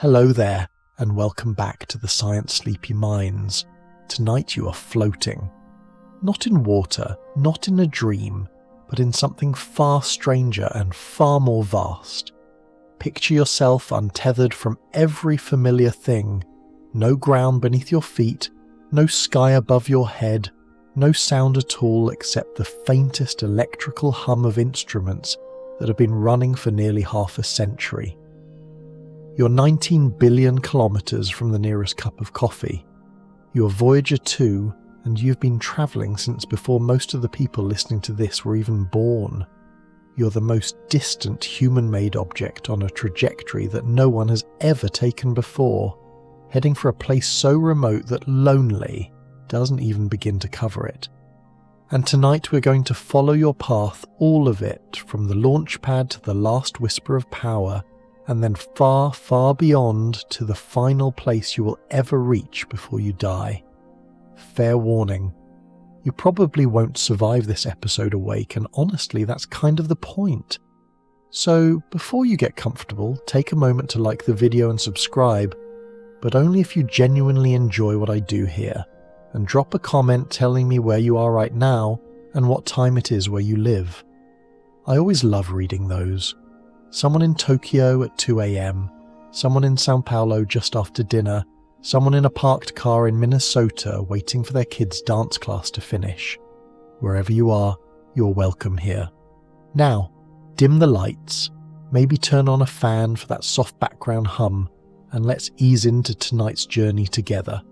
Hello there, and welcome back to the Science Sleepy Minds. Tonight you are floating. Not in water, not in a dream, but in something far stranger and far more vast. Picture yourself untethered from every familiar thing. No ground beneath your feet, no sky above your head, no sound at all except the faintest electrical hum of instruments that have been running for nearly half a century. You're 19 billion kilometres from the nearest cup of coffee. You're Voyager 2, and you've been travelling since before most of the people listening to this were even born. You're the most distant human-made object on a trajectory that no one has ever taken before, heading for a place so remote that lonely doesn't even begin to cover it. And tonight we're going to follow your path, all of it, from the launch pad to the last whisper of power, and then far, far beyond to the final place you will ever reach before you die. Fair warning, you probably won't survive this episode awake, and honestly that's kind of the point. So before you get comfortable, take a moment to like the video and subscribe, but only if you genuinely enjoy what I do here, and drop a comment telling me where you are right now and what time it is where you live. I always love reading those. Someone in Tokyo at 2 AM, someone in Sao Paulo just after dinner, someone in a parked car in Minnesota waiting for their kid's dance class to finish. Wherever you are, you're welcome here. Now, dim the lights, maybe turn on a fan for that soft background hum, and let's ease into tonight's journey together.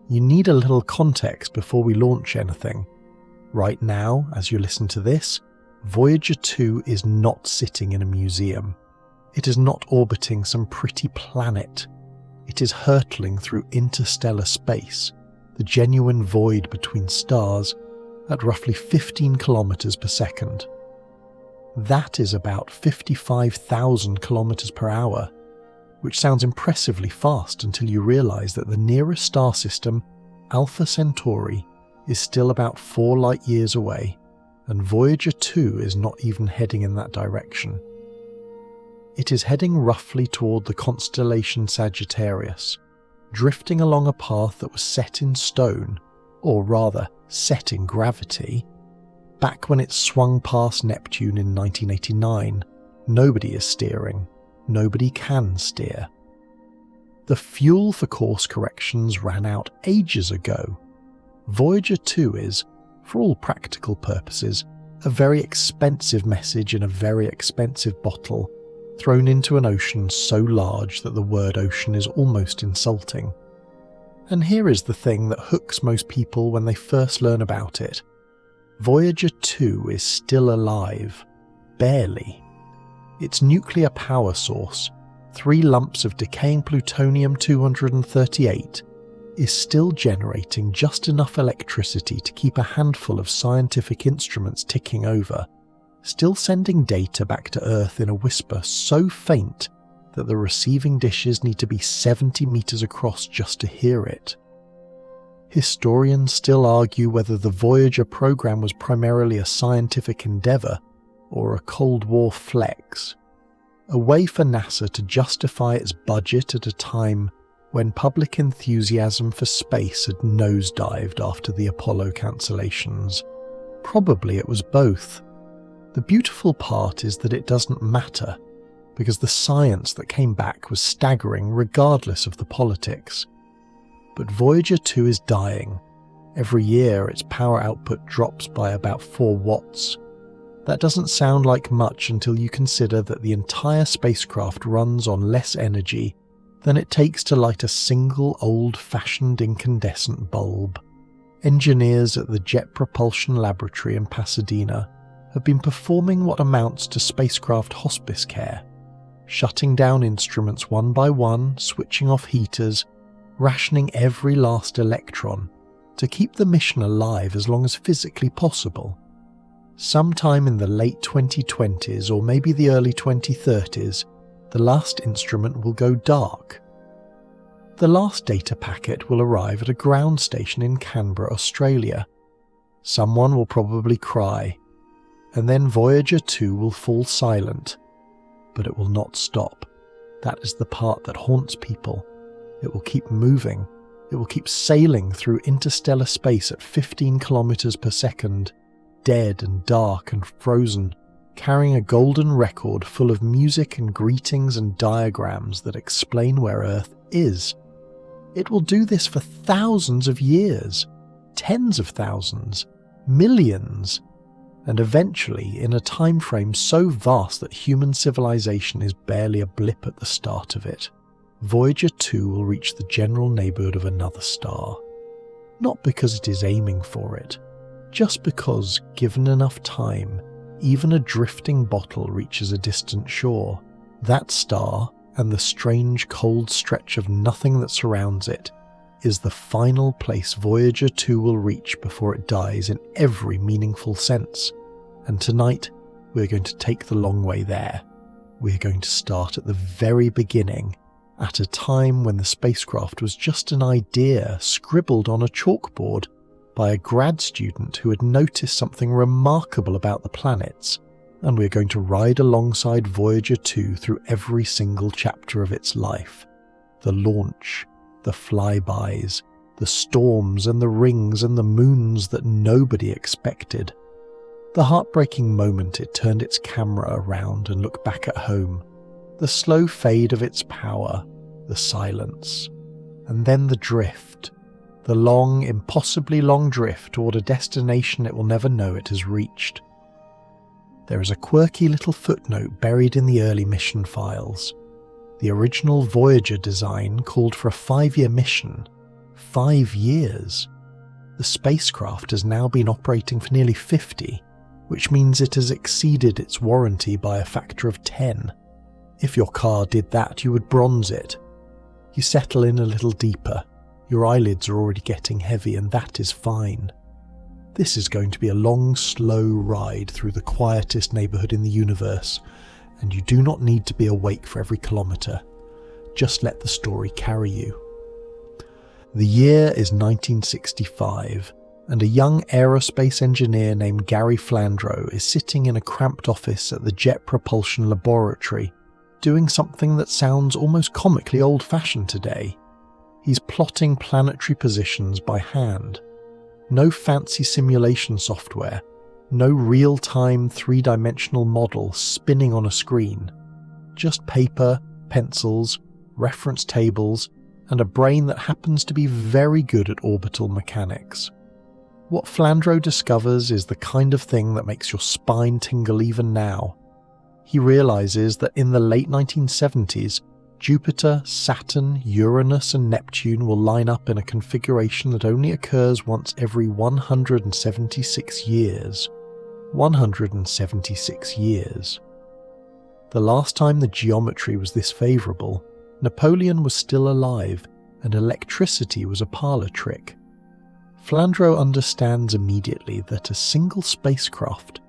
You need a little context before we launch anything. Right now, as you listen to this, Voyager 2 is not sitting in a museum. It is not orbiting some pretty planet. It is hurtling through interstellar space, the genuine void between stars, at roughly 15 kilometers per second. That is about 55,000 kilometers per hour, which sounds impressively fast until you realize that the nearest star system, Alpha Centauri, is still about 4 light years away, and Voyager 2 is not even heading in that direction. It is heading roughly toward the constellation Sagittarius, drifting along a path that was set in stone, or rather, set in gravity. Back when it swung past Neptune in 1989, nobody is steering, nobody can steer. The fuel for course corrections ran out ages ago. Voyager 2 is, for all practical purposes, a very expensive message in a very expensive bottle, thrown into an ocean so large that the word ocean is almost insulting. And here is the thing that hooks most people when they first learn about it. Voyager 2 is still alive. Barely. Its nuclear power source, 3 lumps of decaying plutonium-238, is still generating just enough electricity to keep a handful of scientific instruments ticking over, still sending data back to Earth in a whisper so faint that the receiving dishes need to be 70 meters across just to hear it. Historians still argue whether the Voyager program was primarily a scientific endeavour or a Cold War flex, a way for NASA to justify its budget at a time when public enthusiasm for space had nosedived after the Apollo cancellations. Probably it was both. The beautiful part is that it doesn't matter, because the science that came back was staggering regardless of the politics. But Voyager 2 is dying. Every year its power output drops by about 4 watts. That doesn't sound like much until you consider that the entire spacecraft runs on less energy than it takes to light a single old-fashioned incandescent bulb. Engineers at the Jet Propulsion Laboratory in Pasadena have been performing what amounts to spacecraft hospice care, shutting down instruments one by one, switching off heaters, rationing every last electron to keep the mission alive as long as physically possible. Sometime in the late 2020s or maybe the early 2030s, the last instrument will go dark. The last data packet will arrive at a ground station in Canberra, Australia. Someone will probably cry, and then Voyager 2 will fall silent, but it will not stop. That is the part that haunts people. It will keep moving. It will keep sailing through interstellar space at 15 kilometres per second, dead and dark and frozen, carrying a golden record full of music and greetings and diagrams that explain where Earth is. It will do this for thousands of years, tens of thousands, millions, and eventually, in a time frame so vast that human civilization is barely a blip at the start of it, Voyager 2 will reach the general neighbourhood of another star. Not because it is aiming for it, just because, given enough time, even a drifting bottle reaches a distant shore. That star, and the strange cold stretch of nothing that surrounds it, is the final place Voyager 2 will reach before it dies in every meaningful sense. And tonight, we're going to take the long way there. We're going to start at the very beginning, at a time when the spacecraft was just an idea scribbled on a chalkboard by a grad student who had noticed something remarkable about the planets, and we're going to ride alongside Voyager 2 through every single chapter of its life. The launch, the flybys, the storms and the rings and the moons that nobody expected. The heartbreaking moment it turned its camera around and looked back at home. The slow fade of its power, the silence, and then the drift. The long, impossibly long drift toward a destination it will never know it has reached. There is a quirky little footnote buried in the early mission files. The original Voyager design called for a 5-year mission. 5 years. The spacecraft has now been operating for nearly 50, which means it has exceeded its warranty by a factor of 10. If your car did that, you would bronze it. You settle in a little deeper. Your eyelids are already getting heavy, and that is fine. This is going to be a long, slow ride through the quietest neighbourhood in the universe, and you do not need to be awake for every kilometre. Just let the story carry you. The year is 1965, and a young aerospace engineer named Gary Flandreau is sitting in a cramped office at the Jet Propulsion Laboratory, doing something that sounds almost comically old-fashioned today. He's plotting planetary positions by hand. No fancy simulation software, no real-time 3-dimensional model spinning on a screen. Just paper, pencils, reference tables, and a brain that happens to be very good at orbital mechanics. What Flandreau discovers is the kind of thing that makes your spine tingle even now. He realises that in the late 1970s, Jupiter, Saturn, Uranus and Neptune will line up in a configuration that only occurs once every 176 years. 176 years. The last time the geometry was this favourable, Napoleon was still alive and electricity was a parlour trick. Flandreau understands immediately that a single spacecraft,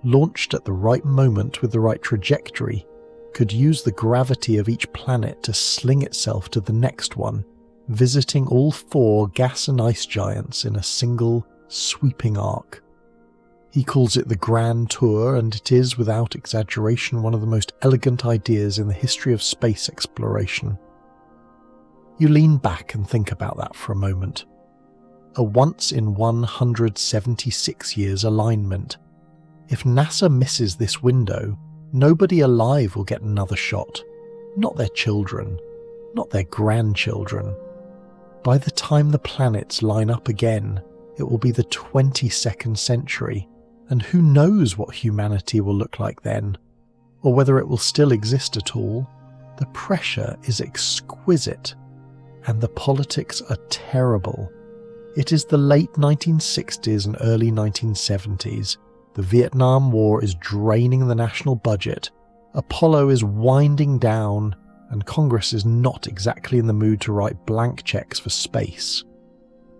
launched at the right moment with the right trajectory, could use the gravity of each planet to sling itself to the next one, visiting all 4 gas and ice giants in a single, sweeping arc. He calls it the Grand Tour, and it is, without exaggeration, one of the most elegant ideas in the history of space exploration. You lean back and think about that for a moment. A once in 176 years alignment. If NASA misses this window, nobody alive will get another shot. Not their children, not their grandchildren. By the time the planets line up again, it will be the 22nd century, and who knows what humanity will look like then, or whether it will still exist at all. The pressure is exquisite, and the politics are terrible. It is the late 1960s and early 1970s. The Vietnam War is draining the national budget, Apollo is winding down, and Congress is not exactly in the mood to write blank checks for space.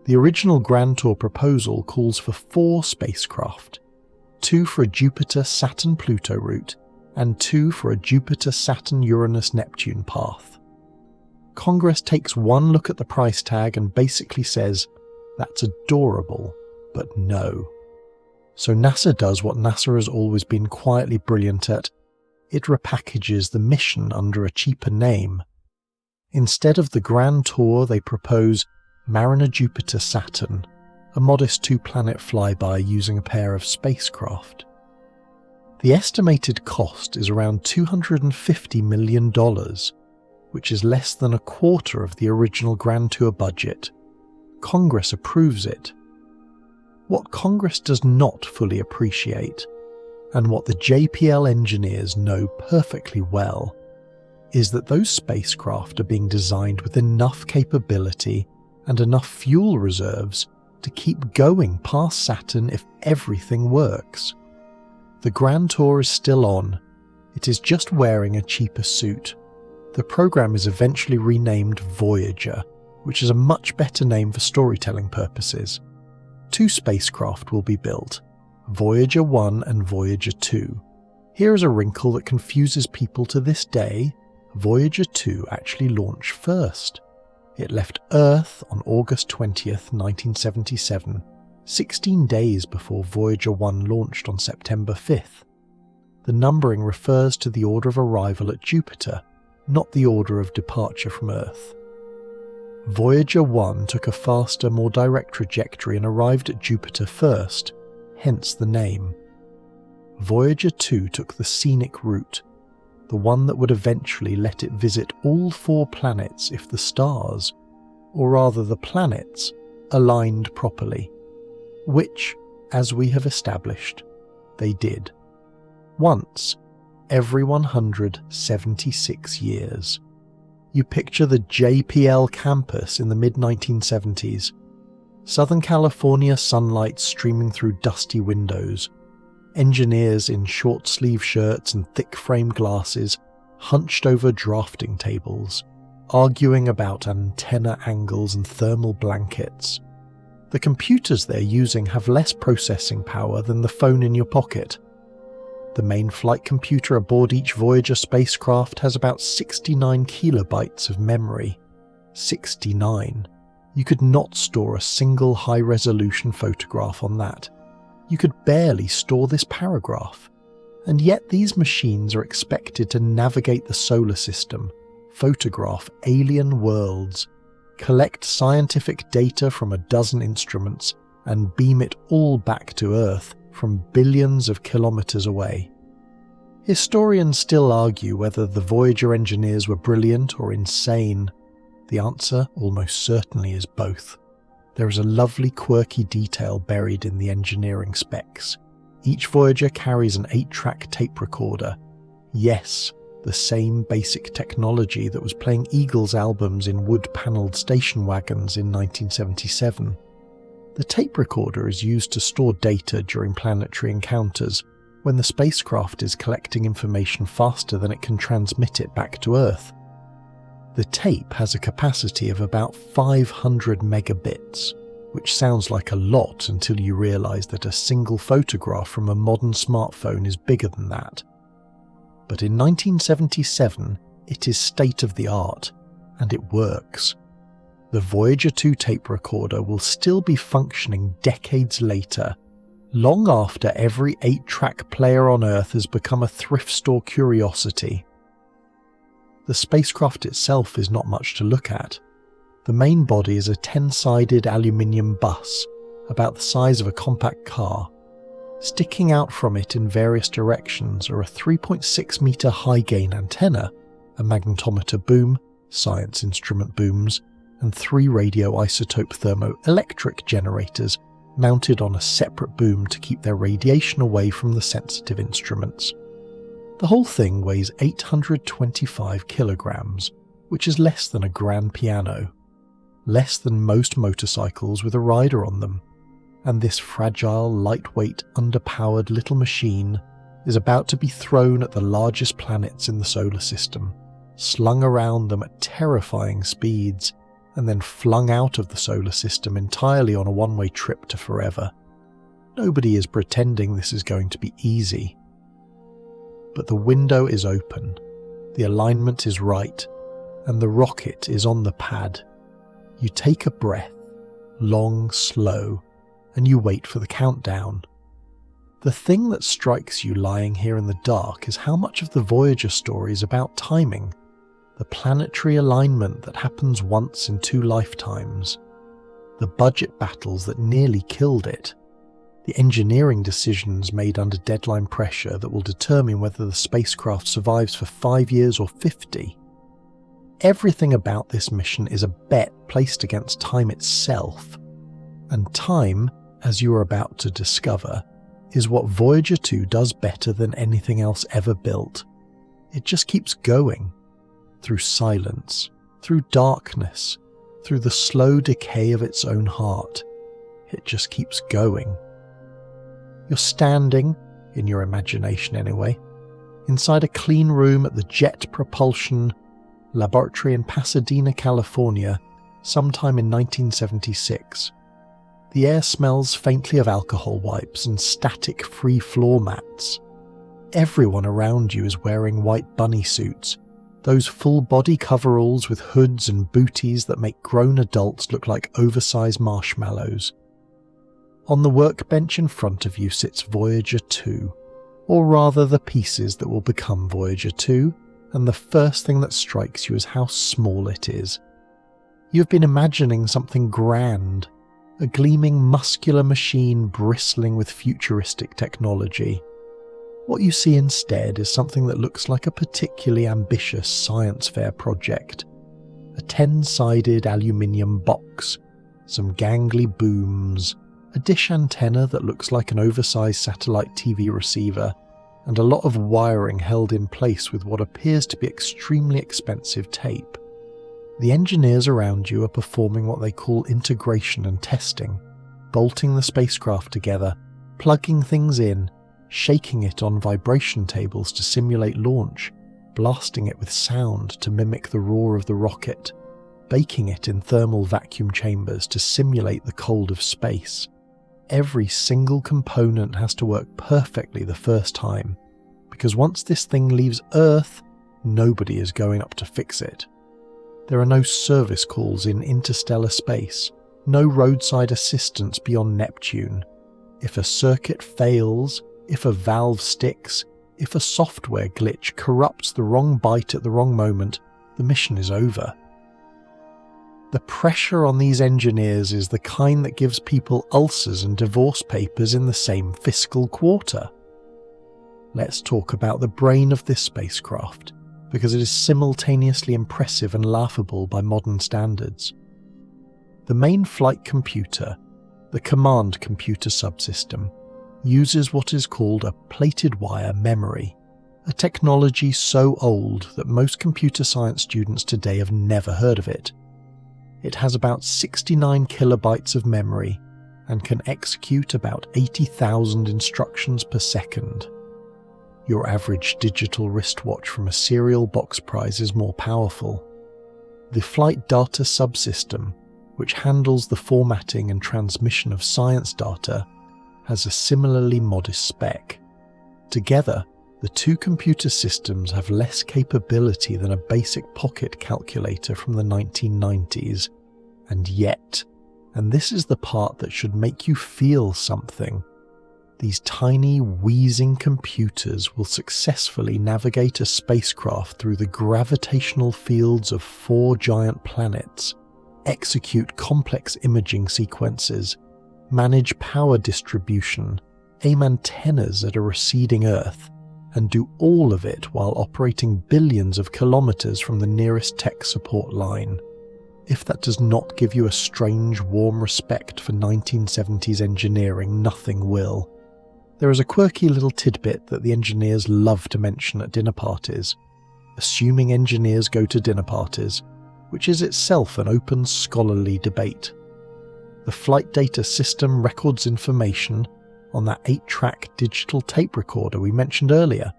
The original Grand Tour proposal calls for 4 spacecraft, 2 for a Jupiter-Saturn-Pluto route, and 2 for a Jupiter-Saturn-Uranus-Neptune path. Congress takes one look at the price tag and basically says, that's adorable, but no. So NASA does what NASA has always been quietly brilliant at. it repackages the mission under a cheaper name. Instead of the Grand Tour, they propose Mariner Jupiter Saturn, a modest 2-planet flyby using a pair of spacecraft. The estimated cost is around $250 million, which is less than a quarter of the original Grand Tour budget. Congress approves it. What Congress does not fully appreciate, and what the JPL engineers know perfectly well, is that those spacecraft are being designed with enough capability and enough fuel reserves to keep going past Saturn if everything works. The Grand Tour is still on. It is just wearing a cheaper suit. The program is eventually renamed Voyager, which is a much better name for storytelling purposes. 2 spacecraft will be built, Voyager 1 and Voyager 2. Here is a wrinkle that confuses people to this day. Voyager 2 actually launched first. It left Earth on August 20th, 1977, 16 days before Voyager 1 launched on September 5th. The numbering refers to the order of arrival at Jupiter, not the order of departure from Earth. Voyager 1 took a faster, more direct trajectory and arrived at Jupiter first, hence the name. Voyager 2 took the scenic route, the one that would eventually let it visit all 4 planets if the stars, or rather the planets, aligned properly, which, as we have established, they did. Once every 176 years. You picture the JPL campus in the mid-1970s. Southern California sunlight streaming through dusty windows. Engineers in short-sleeve shirts and thick-frame glasses hunched over drafting tables, arguing about antenna angles and thermal blankets. The computers they're using have less processing power than the phone in your pocket. The main flight computer aboard each Voyager spacecraft has about 69 kilobytes of memory. 69. You could not store a single high-resolution photograph on that. You could barely store this paragraph. And yet these machines are expected to navigate the solar system, photograph alien worlds, collect scientific data from a dozen instruments, and beam it all back to Earth from billions of kilometres away. Historians still argue whether the Voyager engineers were brilliant or insane. The answer almost certainly is both. There is a lovely quirky detail buried in the engineering specs. Each Voyager carries an 8-track tape recorder. Yes, the same basic technology that was playing Eagles albums in wood-panelled station wagons in 1977. The tape recorder is used to store data during planetary encounters, when the spacecraft is collecting information faster than it can transmit it back to Earth. The tape has a capacity of about 500 megabits, which sounds like a lot until you realise that a single photograph from a modern smartphone is bigger than that. But in 1977, it is state-of-the-art, and it works. The Voyager 2 tape recorder will still be functioning decades later, long after every 8-track player on Earth has become a thrift store curiosity. The spacecraft itself is not much to look at. The main body is a 10-sided aluminium bus, about the size of a compact car. Sticking out from it in various directions are a 3.6-metre high-gain antenna, a magnetometer boom, science instrument booms, and 3 radioisotope thermoelectric generators mounted on a separate boom to keep their radiation away from the sensitive instruments. The whole thing weighs 825 kilograms, which is less than a grand piano, less than most motorcycles with a rider on them, and this fragile, lightweight, underpowered little machine is about to be thrown at the largest planets in the solar system, slung around them at terrifying speeds, and then flung out of the solar system entirely on a one-way trip to forever. Nobody is pretending this is going to be easy. But the window is open, the alignment is right, and the rocket is on the pad. You take a breath, long, slow, and you wait for the countdown. The thing that strikes you lying here in the dark is how much of the Voyager story is about timing, the planetary alignment that happens once in 2 lifetimes, the budget battles that nearly killed it, the engineering decisions made under deadline pressure that will determine whether the spacecraft survives for 5 years or 50. Everything about this mission is a bet placed against time itself, and time, as you are about to discover, is what Voyager 2 does better than anything else ever built. It just keeps going, through silence, through darkness, through the slow decay of its own heart. It just keeps going. You're standing, in your imagination anyway, inside a clean room at the Jet Propulsion Laboratory in Pasadena, California, sometime in 1976. The air smells faintly of alcohol wipes and static free floor mats. Everyone around you is wearing white bunny suits, those full body coveralls with hoods and booties that make grown adults look like oversized marshmallows. On the workbench in front of you sits Voyager 2, or rather the pieces that will become Voyager 2, and the first thing that strikes you is how small it is. You've been imagining something grand, a gleaming muscular machine bristling with futuristic technology. What you see instead is something that looks like a particularly ambitious science fair project. A 10-sided aluminium box, some gangly booms, a dish antenna that looks like an oversized satellite TV receiver, and a lot of wiring held in place with what appears to be extremely expensive tape. The engineers around you are performing what they call integration and testing, bolting the spacecraft together, plugging things in, shaking it on vibration tables to simulate launch, blasting it with sound to mimic the roar of the rocket, baking it in thermal vacuum chambers to simulate the cold of space. Every single component has to work perfectly the first time, because once this thing leaves Earth, nobody is going up to fix it. There are no service calls in interstellar space, no roadside assistance beyond Neptune. If a circuit fails, if a valve sticks, if a software glitch corrupts the wrong byte at the wrong moment, the mission is over. The pressure on these engineers is the kind that gives people ulcers and divorce papers in the same fiscal quarter. Let's talk about the brain of this spacecraft, because it is simultaneously impressive and laughable by modern standards. The main flight computer, the command computer subsystem, uses what is called a plated wire memory, a technology so old that most computer science students today have never heard of it. It has about 69 kilobytes of memory and can execute about 80,000 instructions per second. Your average digital wristwatch from a cereal box prize is more powerful. The flight data subsystem, which handles the formatting and transmission of science data, has a similarly modest spec. Together, the two computer systems have less capability than a basic pocket calculator from the 1990s, and yet, and this is the part that should make you feel something, these tiny, wheezing computers will successfully navigate a spacecraft through the gravitational fields of 4 giant planets, execute complex imaging sequences, manage power distribution, aim antennas at a receding Earth, and do all of it while operating billions of kilometres from the nearest tech support line. If that does not give you a strange, warm respect for 1970s engineering, nothing will. There is a quirky little tidbit that the engineers love to mention at dinner parties, assuming engineers go to dinner parties, which is itself an open scholarly debate. The flight data system records information on that 8-track digital tape recorder we mentioned earlier.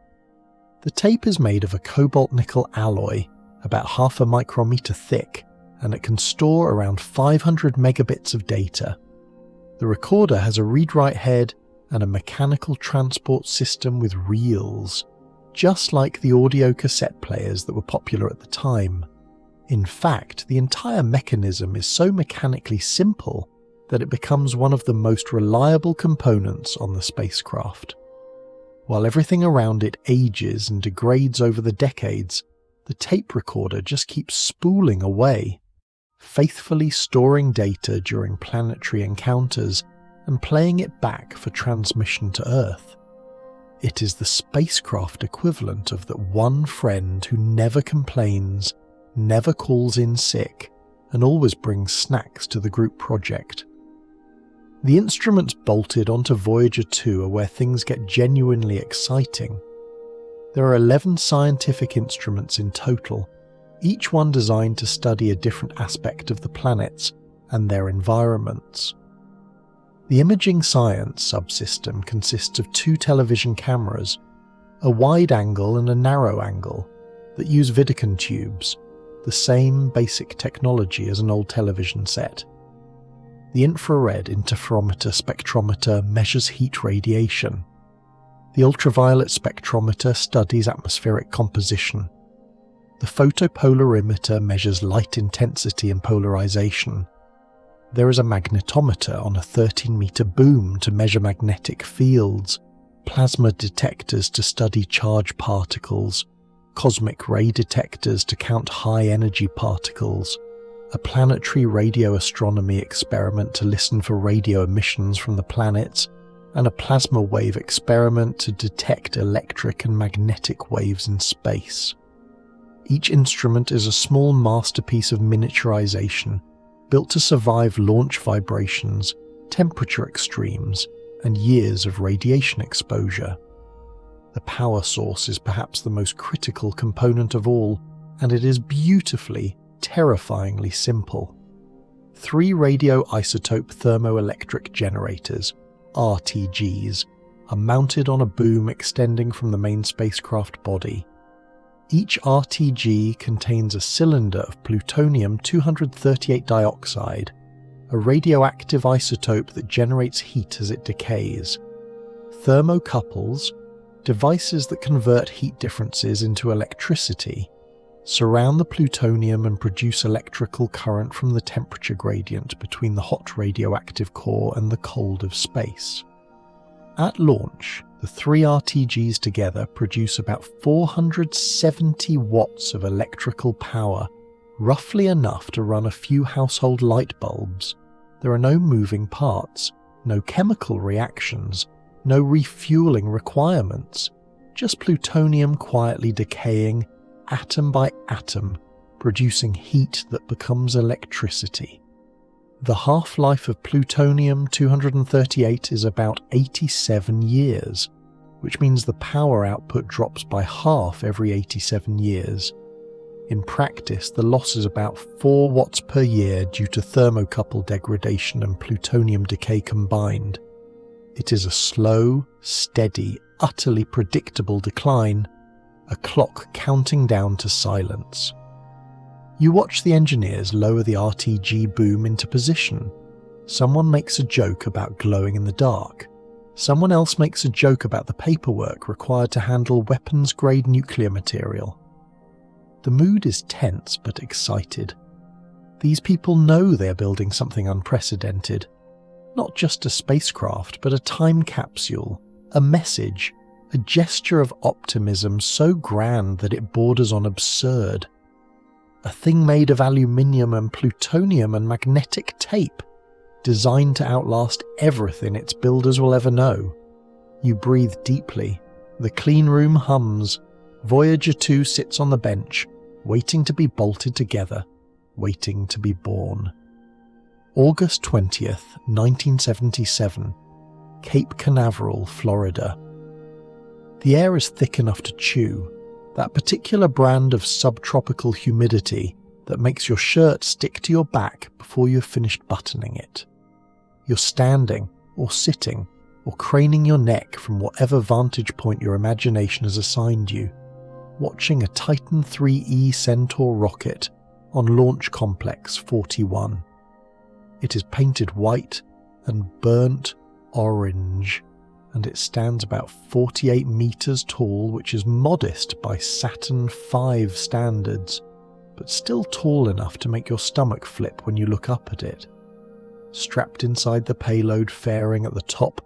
The tape is made of a cobalt-nickel alloy, about half a micrometer thick, and it can store around 500 megabits of data. The recorder has a read-write head and a mechanical transport system with reels, just like the audio cassette players that were popular at the time. In fact, the entire mechanism is so mechanically simple that it becomes one of the most reliable components on the spacecraft. While everything around it ages and degrades over the decades, the tape recorder just keeps spooling away, faithfully storing data during planetary encounters and playing it back for transmission to Earth. It is the spacecraft equivalent of that one friend who never complains, never calls in sick, and always brings snacks to the group project. The instruments bolted onto Voyager 2 are where things get genuinely exciting. There are 11 scientific instruments in total, each one designed to study a different aspect of the planets and their environments. The imaging science subsystem consists of 2 television cameras, a wide angle and a narrow angle, that use Vidicon tubes, the same basic technology as an old television set. The infrared interferometer spectrometer measures heat radiation. The ultraviolet spectrometer studies atmospheric composition. The photopolarimeter measures light intensity and polarization. There is a magnetometer on a 13-meter boom to measure magnetic fields, plasma detectors to study charged particles, cosmic ray detectors to count high-energy particles, a planetary radio astronomy experiment to listen for radio emissions from the planets, and a plasma wave experiment to detect electric and magnetic waves in space. Each instrument is a small masterpiece of miniaturization, built to survive launch vibrations, temperature extremes, and years of radiation exposure. The power source is perhaps the most critical component of all, and it is beautifully, terrifyingly simple. 3 radioisotope thermoelectric generators, RTGs, are mounted on a boom extending from the main spacecraft body. Each RTG contains a cylinder of plutonium-238 dioxide, a radioactive isotope that generates heat as it decays. Thermocouples, devices that convert heat differences into electricity, surround the plutonium and produce electrical current from the temperature gradient between the hot radioactive core and the cold of space. At launch, the 3 RTGs together produce about 470 watts of electrical power, roughly enough to run a few household light bulbs. There are no moving parts, no chemical reactions, no refueling requirements, just plutonium quietly decaying, atom by atom, producing heat that becomes electricity. The half-life of plutonium-238 is about 87 years, which means the power output drops by half every 87 years. In practice, the loss is about 4 watts per year due to thermocouple degradation and plutonium decay combined. It is a slow, steady, utterly predictable decline, a clock counting down to silence. You watch the engineers lower the RTG boom into position. Someone makes a joke about glowing in the dark. Someone else makes a joke about the paperwork required to handle weapons-grade nuclear material. The mood is tense but excited. These people know they are building something unprecedented. Not just a spacecraft, but a time capsule, a message, a gesture of optimism so grand that it borders on absurd. A thing made of aluminium and plutonium and magnetic tape, designed to outlast everything its builders will ever know. You breathe deeply. The clean room hums. Voyager 2 sits on the bench, waiting to be bolted together, waiting to be born. August 20th, 1977, Cape Canaveral, Florida. The air is thick enough to chew, that particular brand of subtropical humidity that makes your shirt stick to your back before you've finished buttoning it. You're standing, or sitting, or craning your neck from whatever vantage point your imagination has assigned you, watching a Titan IIIe Centaur rocket on Launch Complex 41. It is painted white and burnt orange, and it stands about 48 meters tall, which is modest by Saturn V standards, but still tall enough to make your stomach flip when you look up at it. strapped inside the payload fairing at the top,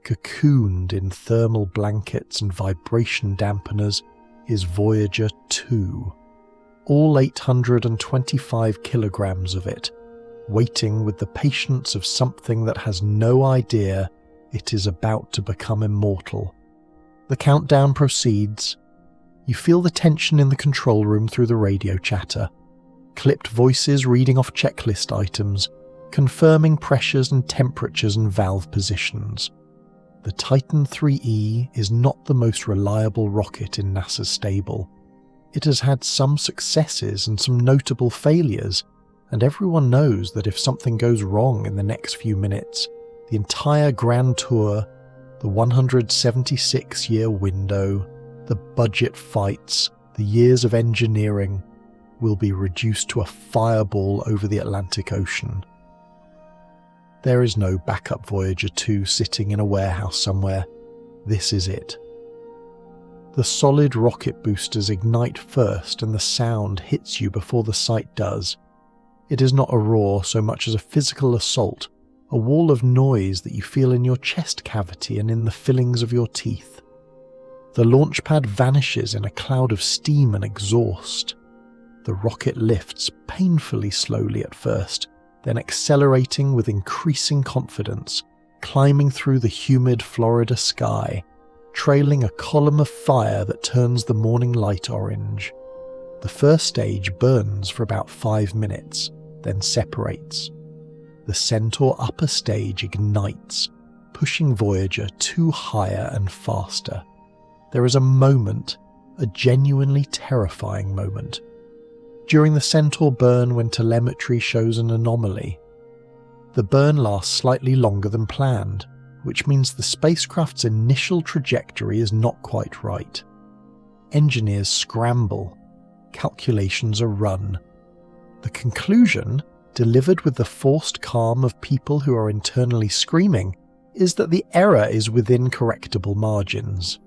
cocooned in thermal blankets and vibration dampeners, is Voyager 2. All 825 kilograms of it, waiting with the patience of something that has no idea it is about to become immortal. The countdown proceeds. You feel the tension in the control room through the radio chatter. Clipped voices reading off checklist items, confirming pressures and temperatures and valve positions. The Titan IIIe is not the most reliable rocket in NASA's stable. It has had some successes and some notable failures, and everyone knows that if something goes wrong in the next few minutes, the entire Grand Tour, the 176-year window, the budget fights, the years of engineering, will be reduced to a fireball over the Atlantic Ocean. There is no backup Voyager 2 sitting in a warehouse somewhere. This is it. The solid rocket boosters ignite first and the sound hits you before the sight does. It is not a roar so much as a physical assault, a wall of noise that you feel in your chest cavity and in the fillings of your teeth. The launch pad vanishes in a cloud of steam and exhaust. The rocket lifts painfully slowly at first, then accelerating with increasing confidence, climbing through the humid Florida sky, trailing a column of fire that turns the morning light orange. The first stage burns for about 5 minutes, then separates. The Centaur upper stage ignites, pushing Voyager 2 higher and faster. There is a moment, a genuinely terrifying moment, during the Centaur burn when telemetry shows an anomaly. The burn lasts slightly longer than planned, which means the spacecraft's initial trajectory is not quite right. Engineers scramble. Calculations are run. The conclusion, delivered with the forced calm of people who are internally screaming, is that the error is within correctable margins.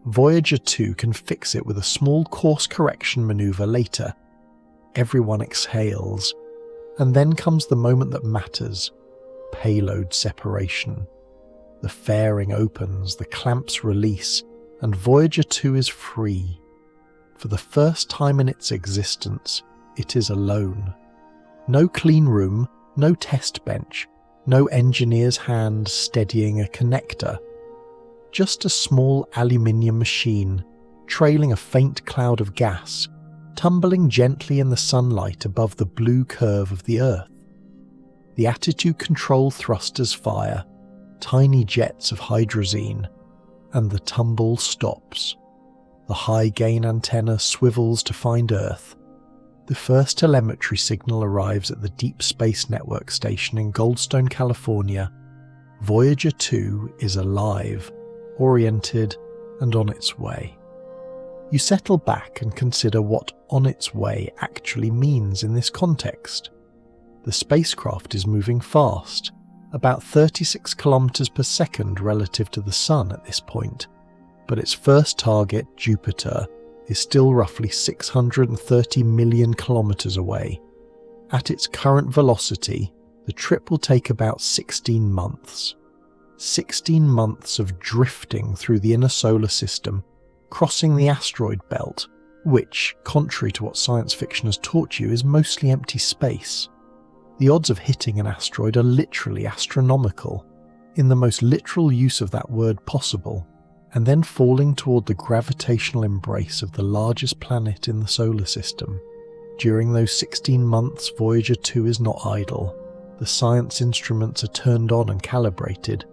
Voyager 2 can fix it with a small course correction maneuver later. Everyone exhales, and then comes the moment that matters: payload separation. The fairing opens, the clamps release, and Voyager 2 is free. For the first time in its existence, it is alone. No clean room, no test bench, no engineer's hand steadying a connector. Just a small aluminium machine, trailing a faint cloud of gas, tumbling gently in the sunlight above the blue curve of the Earth. The attitude control thrusters fire, tiny jets of hydrazine, and the tumble stops. The high-gain antenna swivels to find Earth. The first telemetry signal arrives at the Deep Space Network station in Goldstone, California. Voyager 2 is alive, oriented, and on its way. You settle back and consider what "on its way" actually means in this context. The spacecraft is moving fast, about 36 kilometres per second relative to the Sun at this point, but its first target, Jupiter, is still roughly 630 million kilometres away. At its current velocity, the trip will take about 16 months. 16 months of drifting through the inner solar system, crossing the asteroid belt, which, contrary to what science fiction has taught you, is mostly empty space. The odds of hitting an asteroid are literally astronomical, in the most literal use of that word possible, and then falling toward the gravitational embrace of the largest planet in the solar system. During those 16 months, Voyager 2 is not idle. The science instruments are turned on and calibrated.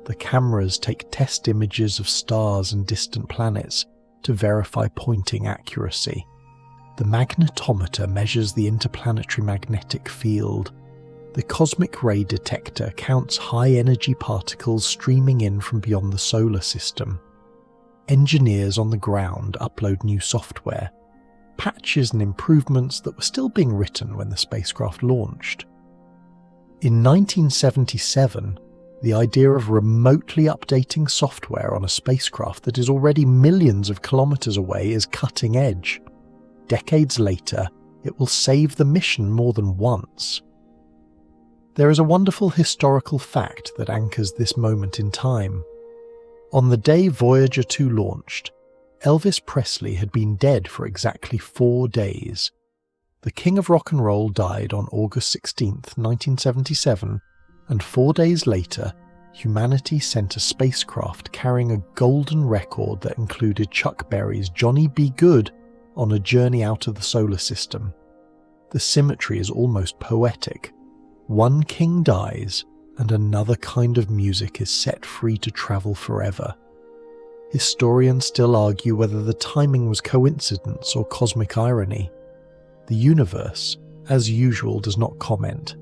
The cameras take test images of stars and distant planets to verify pointing accuracy. The magnetometer measures the interplanetary magnetic field. The cosmic ray detector counts high-energy particles streaming in from beyond the solar system. Engineers on the ground upload new software, patches and improvements that were still being written when the spacecraft launched. In 1977, the idea of remotely updating software on a spacecraft that is already millions of kilometers away is cutting edge. Decades later, it will save the mission more than once. There is a wonderful historical fact that anchors this moment in time. On the day Voyager 2 launched, Elvis Presley had been dead for exactly 4 days. The King of Rock and Roll died on August 16, 1977, and 4 days later, humanity sent a spacecraft carrying a golden record that included Chuck Berry's Johnny B. Good on a journey out of the solar system. The symmetry is almost poetic. One king dies, and another kind of music is set free to travel forever. Historians still argue whether the timing was coincidence or cosmic irony. The universe, as usual, does not comment.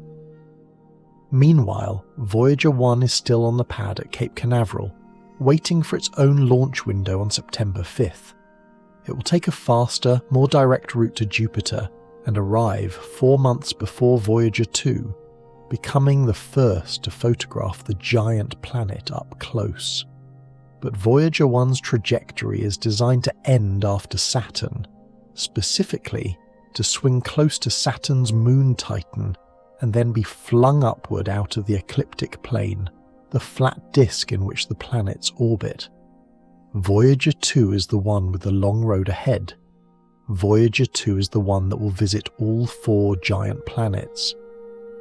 Meanwhile, Voyager 1 is still on the pad at Cape Canaveral, waiting for its own launch window on September 5th. It will take a faster, more direct route to Jupiter and arrive 4 months before Voyager 2, becoming the first to photograph the giant planet up close. But Voyager 1's trajectory is designed to end after Saturn, specifically to swing close to Saturn's moon Titan and then be flung upward out of the ecliptic plane, the flat disk in which the planets orbit. Voyager 2 is the one with the long road ahead. Voyager 2 is the one that will visit all 4 giant planets.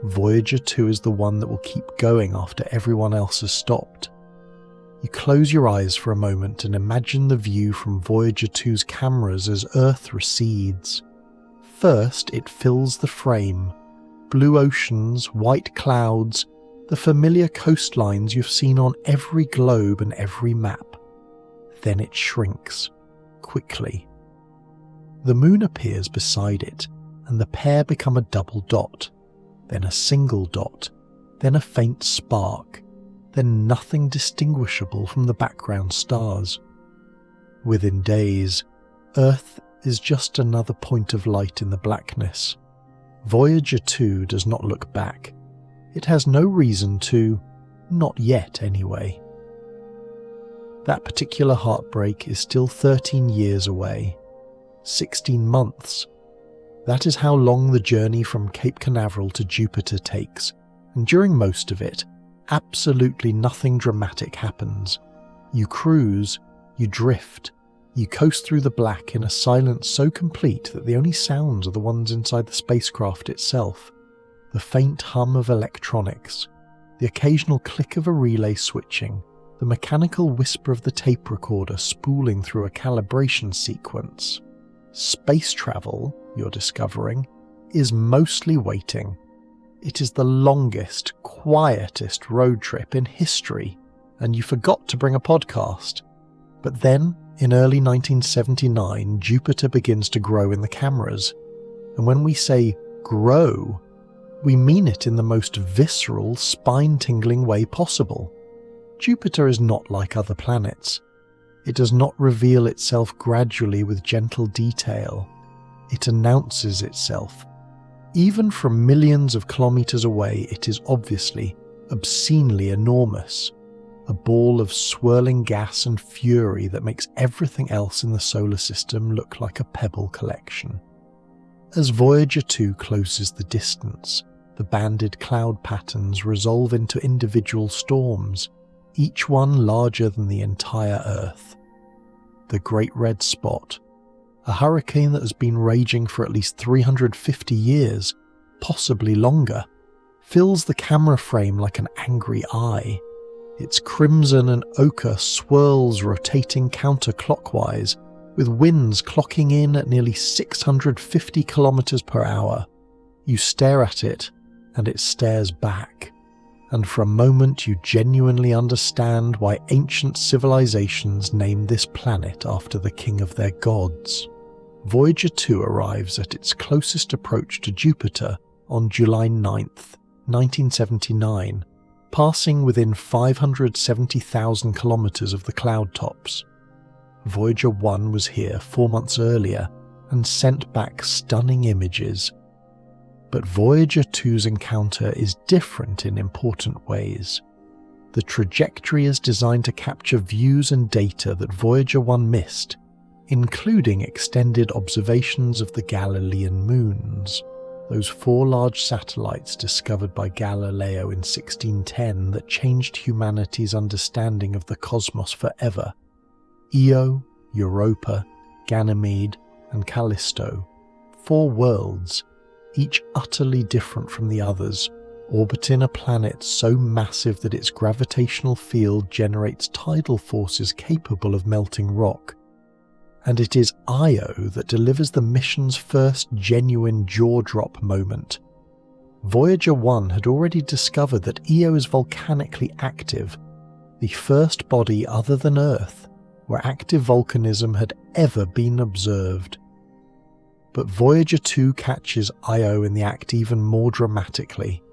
Voyager 2 is the one that will keep going after everyone else has stopped. You close your eyes for a moment and imagine the view from Voyager 2's cameras as Earth recedes. First, it fills the frame. Blue oceans, white clouds, the familiar coastlines you've seen on every globe and every map. Then it shrinks, quickly. The moon appears beside it, and the pair become a double dot, then a single dot, then a faint spark, then nothing distinguishable from the background stars. Within days, Earth is just another point of light in the blackness. Voyager 2 does not look back. It has no reason to, not yet anyway. That particular heartbreak is still 13 years away. 16 months. That is how long the journey from Cape Canaveral to Jupiter takes, and during most of it, absolutely nothing dramatic happens. You cruise, you drift, you coast through the black in a silence so complete that the only sounds are the ones inside the spacecraft itself. The faint hum of electronics, the occasional click of a relay switching, the mechanical whisper of the tape recorder spooling through a calibration sequence. Space travel, you're discovering, is mostly waiting. It is the longest, quietest road trip in history, and you forgot to bring a podcast. But then, in early 1979, Jupiter begins to grow in the cameras. And when we say grow, we mean it in the most visceral, spine-tingling way possible. Jupiter is not like other planets. It does not reveal itself gradually with gentle detail. It announces itself. Even from millions of kilometres away, it is obviously, obscenely enormous. A ball of swirling gas and fury that makes everything else in the solar system look like a pebble collection. As Voyager 2 closes the distance, the banded cloud patterns resolve into individual storms, each one larger than the entire Earth. The Great Red Spot, a hurricane that has been raging for at least 350 years, possibly longer, fills the camera frame like an angry eye. Its crimson and ochre swirls rotating counterclockwise, with winds clocking in at nearly 650 kilometers per hour. You stare at it, and it stares back. And for a moment you genuinely understand why ancient civilizations named this planet after the king of their gods. Voyager 2 arrives at its closest approach to Jupiter on July 9th, 1979, passing within 570,000 kilometers of the cloud tops. Voyager 1 was here 4 months earlier and sent back stunning images. But Voyager 2's encounter is different in important ways. The trajectory is designed to capture views and data that Voyager 1 missed, including extended observations of the Galilean moons, those 4 large satellites discovered by Galileo in 1610 that changed humanity's understanding of the cosmos forever. Io, Europa, Ganymede, and Callisto, 4 worlds, each utterly different from the others, orbiting a planet so massive that its gravitational field generates tidal forces capable of melting rock. And it is Io that delivers the mission's first genuine jaw-drop moment. Voyager 1 had already discovered that Io is volcanically active, the first body other than Earth where active volcanism had ever been observed. But Voyager 2 catches Io in the act even more dramatically.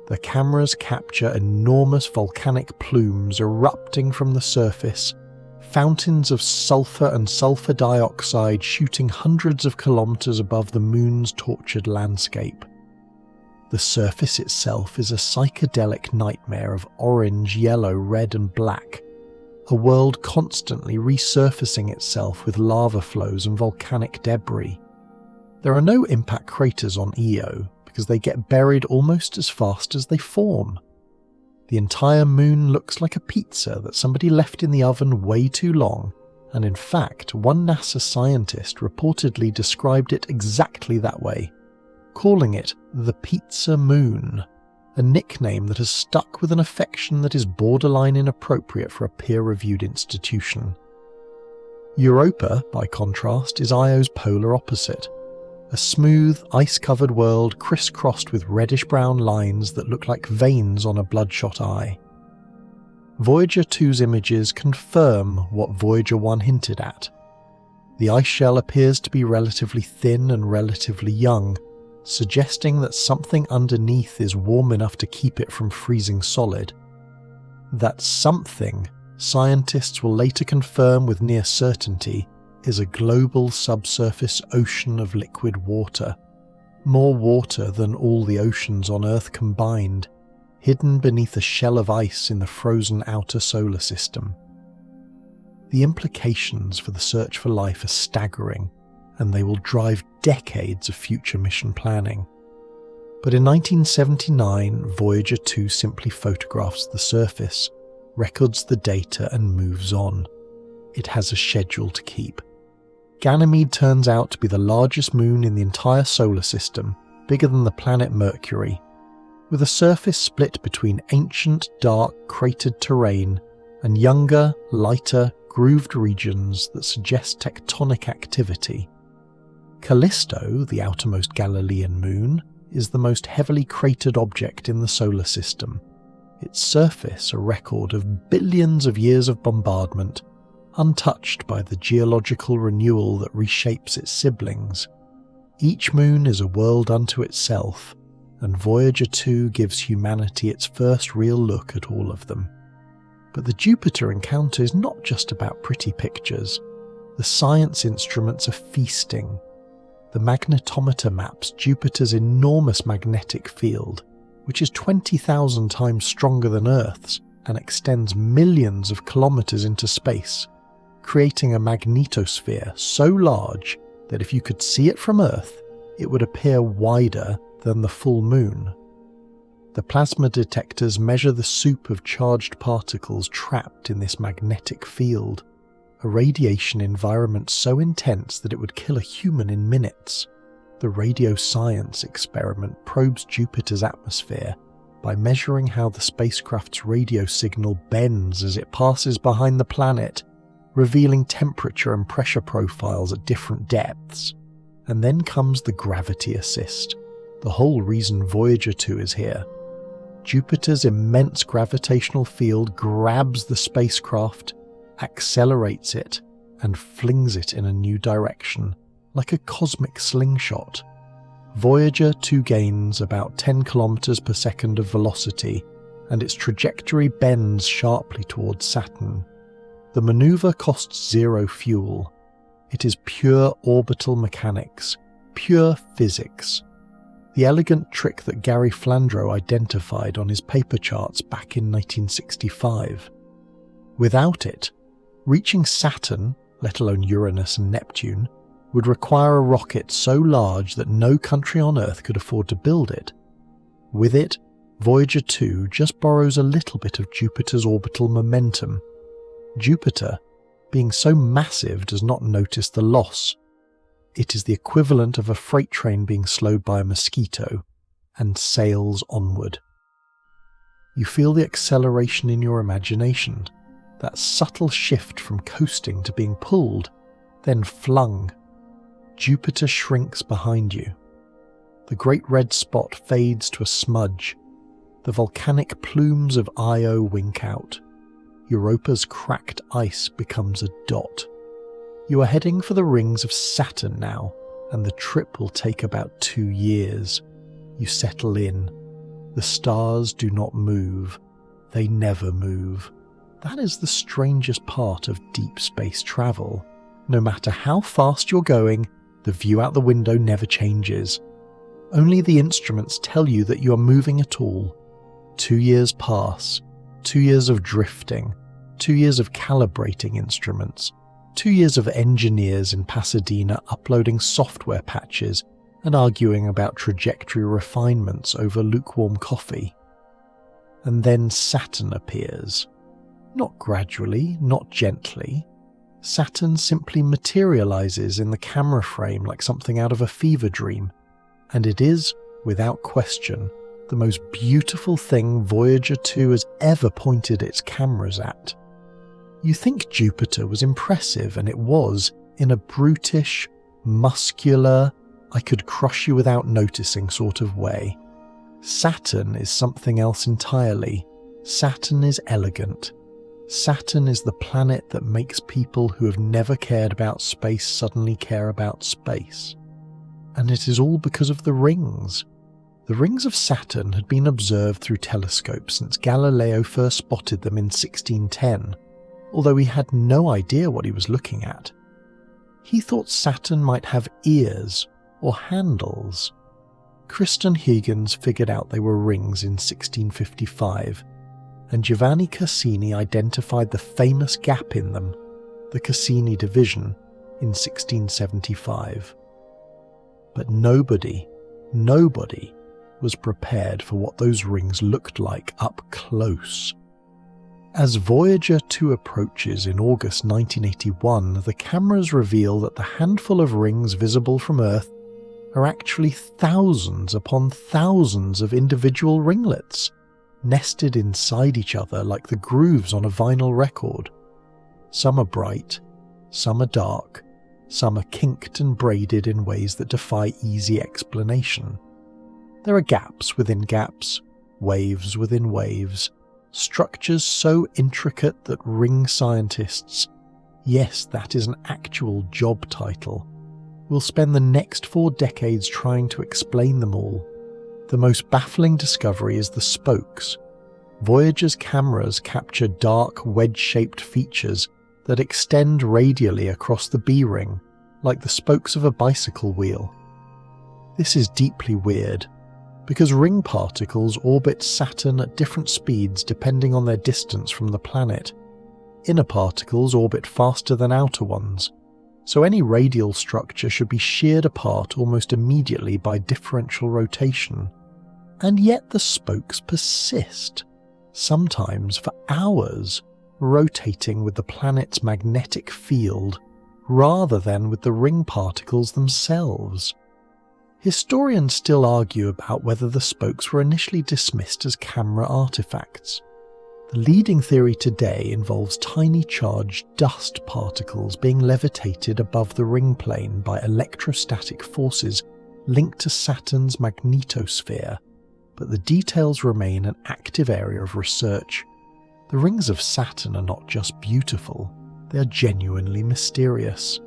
The cameras capture enormous volcanic plumes erupting from the surface, fountains of sulfur and sulfur dioxide shooting hundreds of kilometers above the moon's tortured landscape. The surface itself is a psychedelic nightmare of orange, yellow, red and black, a world constantly resurfacing itself with lava flows and volcanic debris. There are no impact craters on Io because they get buried almost as fast as they form. The entire moon looks like a pizza that somebody left in the oven way too long, and in fact, one NASA scientist reportedly described it exactly that way, calling it the Pizza Moon, a nickname that has stuck with an affection that is borderline inappropriate for a peer-reviewed institution. Europa, by contrast, is Io's polar opposite, a smooth, ice-covered world crisscrossed with reddish-brown lines that look like veins on a bloodshot eye. Voyager 2's images confirm what Voyager 1 hinted at. The ice shell appears to be relatively thin and relatively young, suggesting that something underneath is warm enough to keep it from freezing solid. That something, scientists will later confirm with near certainty, is a global subsurface ocean of liquid water, more water than all the oceans on Earth combined, hidden beneath a shell of ice in the frozen outer solar system. The implications for the search for life are staggering, and they will drive decades of future mission planning. But in 1979, Voyager 2 simply photographs the surface, records the data and moves on. It has a schedule to keep. Ganymede turns out to be the largest moon in the entire solar system, bigger than the planet Mercury, with a surface split between ancient, dark, cratered terrain and younger, lighter, grooved regions that suggest tectonic activity. Callisto, the outermost Galilean moon, is the most heavily cratered object in the solar system, its surface a record of billions of years of bombardment, untouched by the geological renewal that reshapes its siblings. Each moon is a world unto itself, and Voyager 2 gives humanity its first real look at all of them. But the Jupiter encounter is not just about pretty pictures. The science instruments are feasting. The magnetometer maps Jupiter's enormous magnetic field, which is 20,000 times stronger than Earth's and extends millions of kilometers into space, creating a magnetosphere so large that if you could see it from Earth, it would appear wider than the full moon. The plasma detectors measure the soup of charged particles trapped in this magnetic field, a radiation environment so intense that it would kill a human in minutes. The radio science experiment probes Jupiter's atmosphere by measuring how the spacecraft's radio signal bends as it passes behind the planet, revealing temperature and pressure profiles at different depths. And then comes the gravity assist, the whole reason Voyager 2 is here. Jupiter's immense gravitational field grabs the spacecraft, accelerates it, and flings it in a new direction, like a cosmic slingshot. Voyager 2 gains about 10 kilometers per second of velocity, and its trajectory bends sharply towards Saturn. The maneuver costs zero fuel. It is pure orbital mechanics, pure physics. The elegant trick that Gary Flandreau identified on his paper charts back in 1965. Without it, reaching Saturn, let alone Uranus and Neptune, would require a rocket so large that no country on Earth could afford to build it. With it, Voyager 2 just borrows a little bit of Jupiter's orbital momentum. Jupiter, being so massive, does not notice the loss. It is the equivalent of a freight train being slowed by a mosquito, and sails onward. You feel the acceleration in your imagination, that subtle shift from coasting to being pulled, then flung. Jupiter shrinks behind you. The great red spot fades to a smudge. The volcanic plumes of Io wink out. Europa's cracked ice becomes a dot. You are heading for the rings of Saturn now, and the trip will take about 2 years. You settle in. The stars do not move. They never move. That is the strangest part of deep space travel. No matter how fast you're going, the view out the window never changes. Only the instruments tell you that you are moving at all. 2 years pass. 2 years of drifting. 2 years of calibrating instruments. 2 years of engineers in Pasadena uploading software patches and arguing about trajectory refinements over lukewarm coffee. And then Saturn appears. Not gradually, not gently. Saturn simply materializes in the camera frame like something out of a fever dream, and it is, without question, the most beautiful thing Voyager 2 has ever pointed its cameras at. You think Jupiter was impressive, and it was, in a brutish, muscular, I could crush you without noticing sort of way. Saturn is something else entirely. Saturn is elegant. Saturn is the planet that makes people who have never cared about space suddenly care about space. And it is all because of the rings. The rings of Saturn had been observed through telescopes since Galileo first spotted them in 1610, although he had no idea what he was looking at. He thought Saturn might have ears or handles. Kristen Huygens figured out they were rings in 1655, and Giovanni Cassini identified the famous gap in them, the Cassini division, in 1675. But nobody was prepared for what those rings looked like up close. As Voyager 2 approaches in August 1981, the cameras reveal that the handful of rings visible from Earth are actually thousands upon thousands of individual ringlets, nested inside each other like the grooves on a vinyl record. Some are bright, some are dark, some are kinked and braided in ways that defy easy explanation. There are gaps within gaps, waves within waves, structures so intricate that ring scientists, yes, that is an actual job title, will spend the next 4 decades trying to explain them all. The most baffling discovery is the spokes. Voyager's cameras capture dark, wedge-shaped features that extend radially across the B-ring, like the spokes of a bicycle wheel. This is deeply weird, because ring particles orbit Saturn at different speeds depending on their distance from the planet. Inner particles orbit faster than outer ones, so any radial structure should be sheared apart almost immediately by differential rotation. And yet the spokes persist, sometimes for hours, rotating with the planet's magnetic field rather than with the ring particles themselves. Historians still argue about whether the spokes were initially dismissed as camera artifacts. The leading theory today involves tiny charged dust particles being levitated above the ring plane by electrostatic forces linked to Saturn's magnetosphere, but the details remain an active area of research. The rings of Saturn are not just beautiful, they are genuinely mysterious.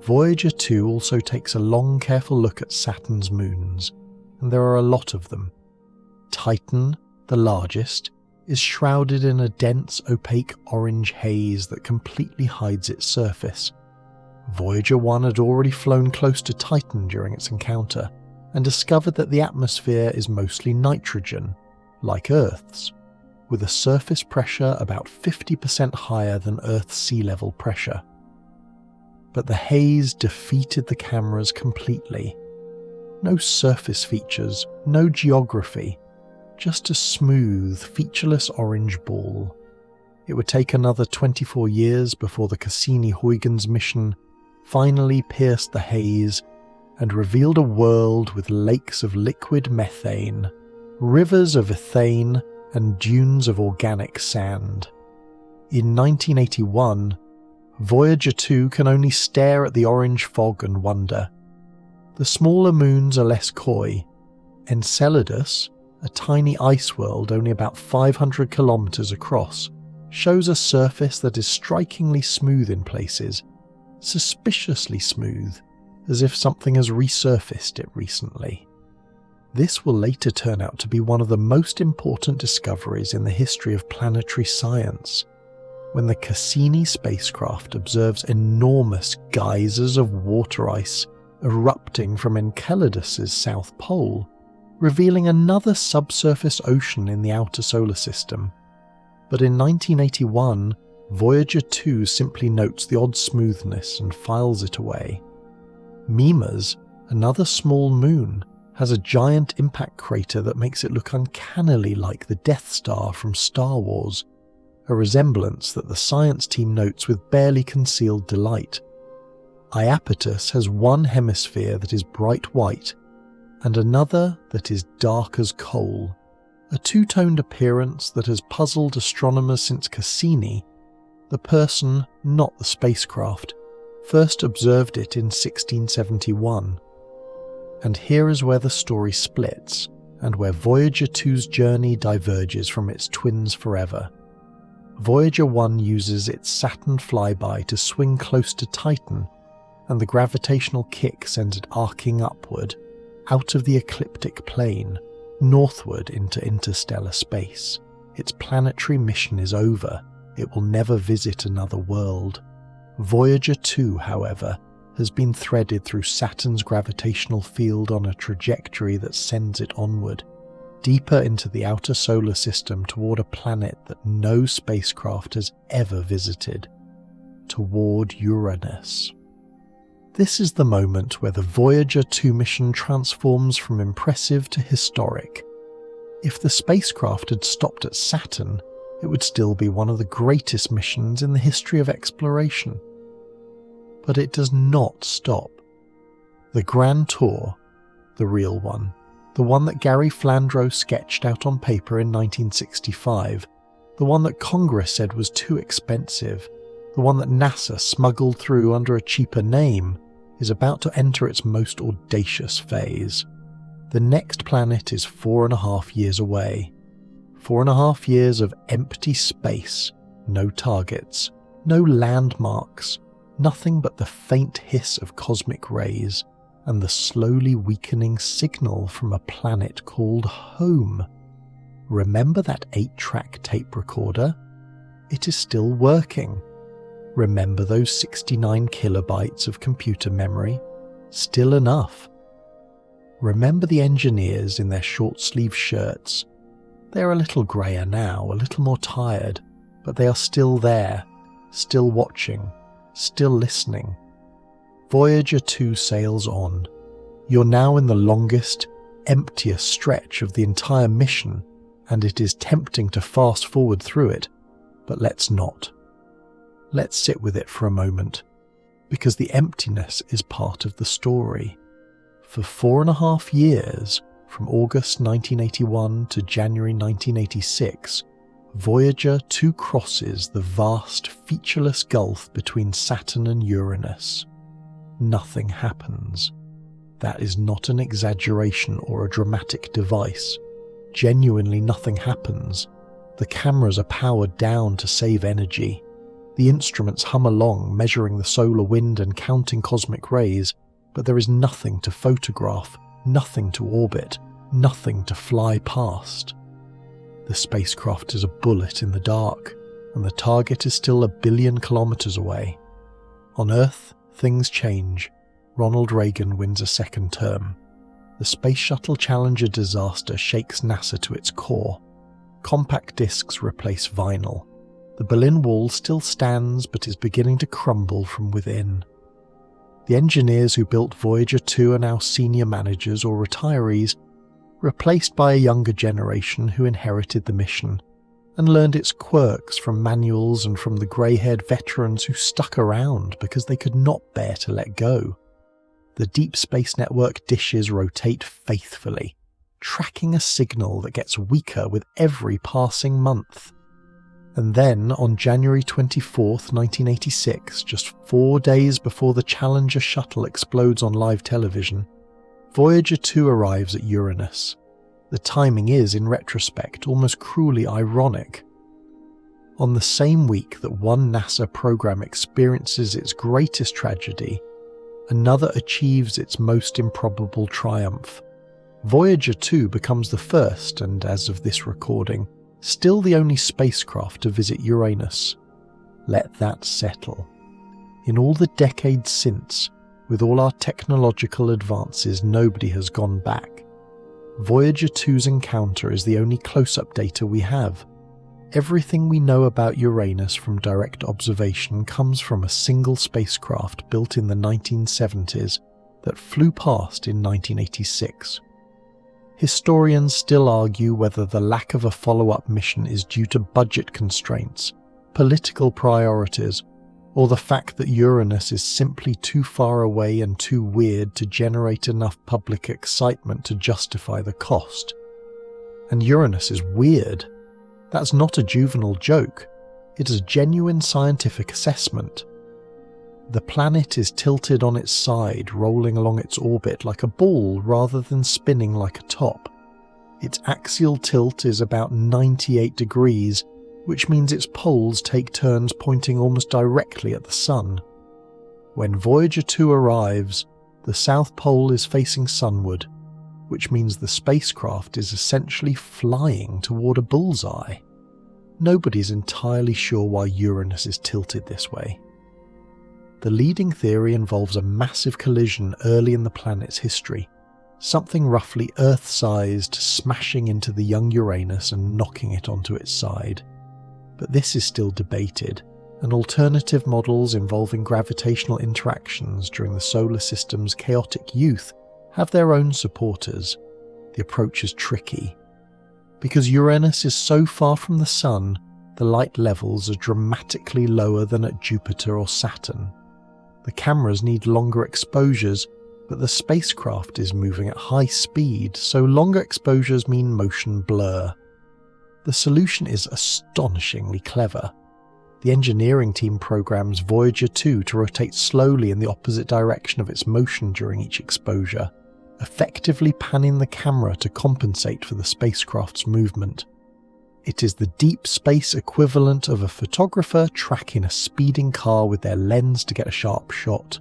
Voyager 2 also takes a long, careful look at Saturn's moons, and there are a lot of them. Titan, the largest, is shrouded in a dense, opaque orange haze that completely hides its surface. Voyager 1 had already flown close to Titan during its encounter, and discovered that the atmosphere is mostly nitrogen, like Earth's, with a surface pressure about 50% higher than Earth's sea level pressure. but the haze defeated the cameras completely. No surface features, no geography, just a smooth, featureless orange ball. It would take another 24 years before the Cassini-Huygens mission finally pierced the haze and revealed a world with lakes of liquid methane, rivers of ethane, and dunes of organic sand. In 1981, Voyager 2 can only stare at the orange fog and wonder. The smaller moons are less coy. Enceladus, a tiny ice world only about 500 kilometres across, shows a surface that is strikingly smooth in places, suspiciously smooth, as if something has resurfaced it recently. This will later turn out to be one of the most important discoveries in the history of planetary science. When the Cassini spacecraft observes enormous geysers of water ice erupting from Enceladus's south pole, revealing another subsurface ocean in the outer solar system. But in 1981, Voyager 2 simply notes the odd smoothness and files it away. Mimas, another small moon, has a giant impact crater that makes it look uncannily like the Death Star from Star Wars, a resemblance that the science team notes with barely concealed delight. Iapetus has one hemisphere that is bright white, and another that is dark as coal, a two-toned appearance that has puzzled astronomers since Cassini, the person, not the spacecraft, first observed it in 1671. And here is where the story splits, and where Voyager 2's journey diverges from its twins forever. Voyager 1 uses its Saturn flyby to swing close to Titan, and the gravitational kick sends it arcing upward, out of the ecliptic plane, northward into interstellar space. Its planetary mission is over. It will never visit another world. Voyager 2, however, has been threaded through Saturn's gravitational field on a trajectory that sends it onward, deeper into the outer solar system toward a planet that no spacecraft has ever visited, toward Uranus. This is the moment where the Voyager 2 mission transforms from impressive to historic. If the spacecraft had stopped at Saturn, it would still be one of the greatest missions in the history of exploration. But it does not stop. The Grand Tour, the real one, the one that Gary Flandreau sketched out on paper in 1965, the one that Congress said was too expensive, the one that NASA smuggled through under a cheaper name, is about to enter its most audacious phase. The next planet is 4.5 years away. 4.5 years of empty space, no targets, no landmarks, nothing but the faint hiss of cosmic rays and the slowly weakening signal from a planet called home. Remember that 8-track tape recorder? It is still working. Remember those 69 kilobytes of computer memory? Still enough. Remember the engineers in their short-sleeved shirts? They are a little greyer now, a little more tired, but they are still there, still watching, still listening. Voyager 2 sails on. You're now in the longest, emptiest stretch of the entire mission, and it is tempting to fast forward through it, but let's not. Let's sit with it for a moment, because the emptiness is part of the story. For 4.5 years, from August 1981 to January 1986, Voyager 2 crosses the vast, featureless gulf between Saturn and Uranus. Nothing happens. That is not an exaggeration or a dramatic device. Genuinely nothing happens. The cameras are powered down to save energy. The instruments hum along, measuring the solar wind and counting cosmic rays, but there is nothing to photograph, nothing to orbit, nothing to fly past. The spacecraft is a bullet in the dark, and the target is still 1 billion kilometers away. On Earth, things change. Ronald Reagan wins a second term. The Space Shuttle Challenger disaster shakes NASA to its core. Compact discs replace vinyl. The Berlin Wall still stands but is beginning to crumble from within. The engineers who built Voyager 2 are now senior managers or retirees, replaced by a younger generation who inherited the mission and learned its quirks from manuals and from the grey-haired veterans who stuck around because they could not bear to let go. The Deep Space Network dishes rotate faithfully, tracking a signal that gets weaker with every passing month. And then, on January 24th, 1986, just 4 days before the Challenger shuttle explodes on live television, Voyager 2 arrives at Uranus. The timing is, in retrospect, almost cruelly ironic. On the same week that one NASA program experiences its greatest tragedy, another achieves its most improbable triumph. Voyager 2 becomes the first, and as of this recording, still the only spacecraft to visit Uranus. Let that settle. In all the decades since, with all our technological advances, nobody has gone back. Voyager 2's encounter is the only close-up data we have. Everything we know about Uranus from direct observation comes from a single spacecraft built in the 1970s that flew past in 1986. Historians still argue whether the lack of a follow-up mission is due to budget constraints, political priorities, or the fact that Uranus is simply too far away and too weird to generate enough public excitement to justify the cost. And Uranus is weird. That's not a juvenile joke. It is a genuine scientific assessment. The planet is tilted on its side, rolling along its orbit like a ball rather than spinning like a top. Its axial tilt is about 98 degrees, which means its poles take turns pointing almost directly at the Sun. When Voyager 2 arrives, the South Pole is facing sunward, which means the spacecraft is essentially flying toward a bullseye. Nobody's entirely sure why Uranus is tilted this way. The leading theory involves a massive collision early in the planet's history, something roughly Earth-sized smashing into the young Uranus and knocking it onto its side. But this is still debated, and alternative models involving gravitational interactions during the solar system's chaotic youth have their own supporters. The approach is tricky. Because Uranus is so far from the Sun, the light levels are dramatically lower than at Jupiter or Saturn. The cameras need longer exposures, but the spacecraft is moving at high speed, so longer exposures mean motion blur. The solution is astonishingly clever. The engineering team programs Voyager 2 to rotate slowly in the opposite direction of its motion during each exposure, effectively panning the camera to compensate for the spacecraft's movement. It is the deep space equivalent of a photographer tracking a speeding car with their lens to get a sharp shot.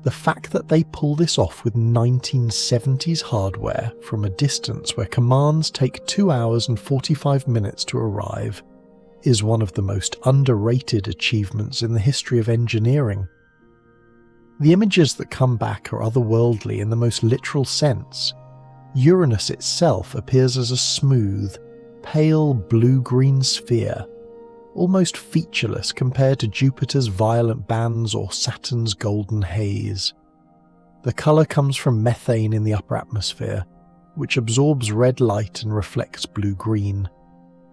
The fact that they pull this off with 1970s hardware from a distance where commands take 2 hours and 45 minutes to arrive is one of the most underrated achievements in the history of engineering. The images that come back are otherworldly in the most literal sense. Uranus itself appears as a smooth, pale blue-green sphere, almost featureless compared to Jupiter's violent bands or Saturn's golden haze. The colour comes from methane in the upper atmosphere, which absorbs red light and reflects blue-green.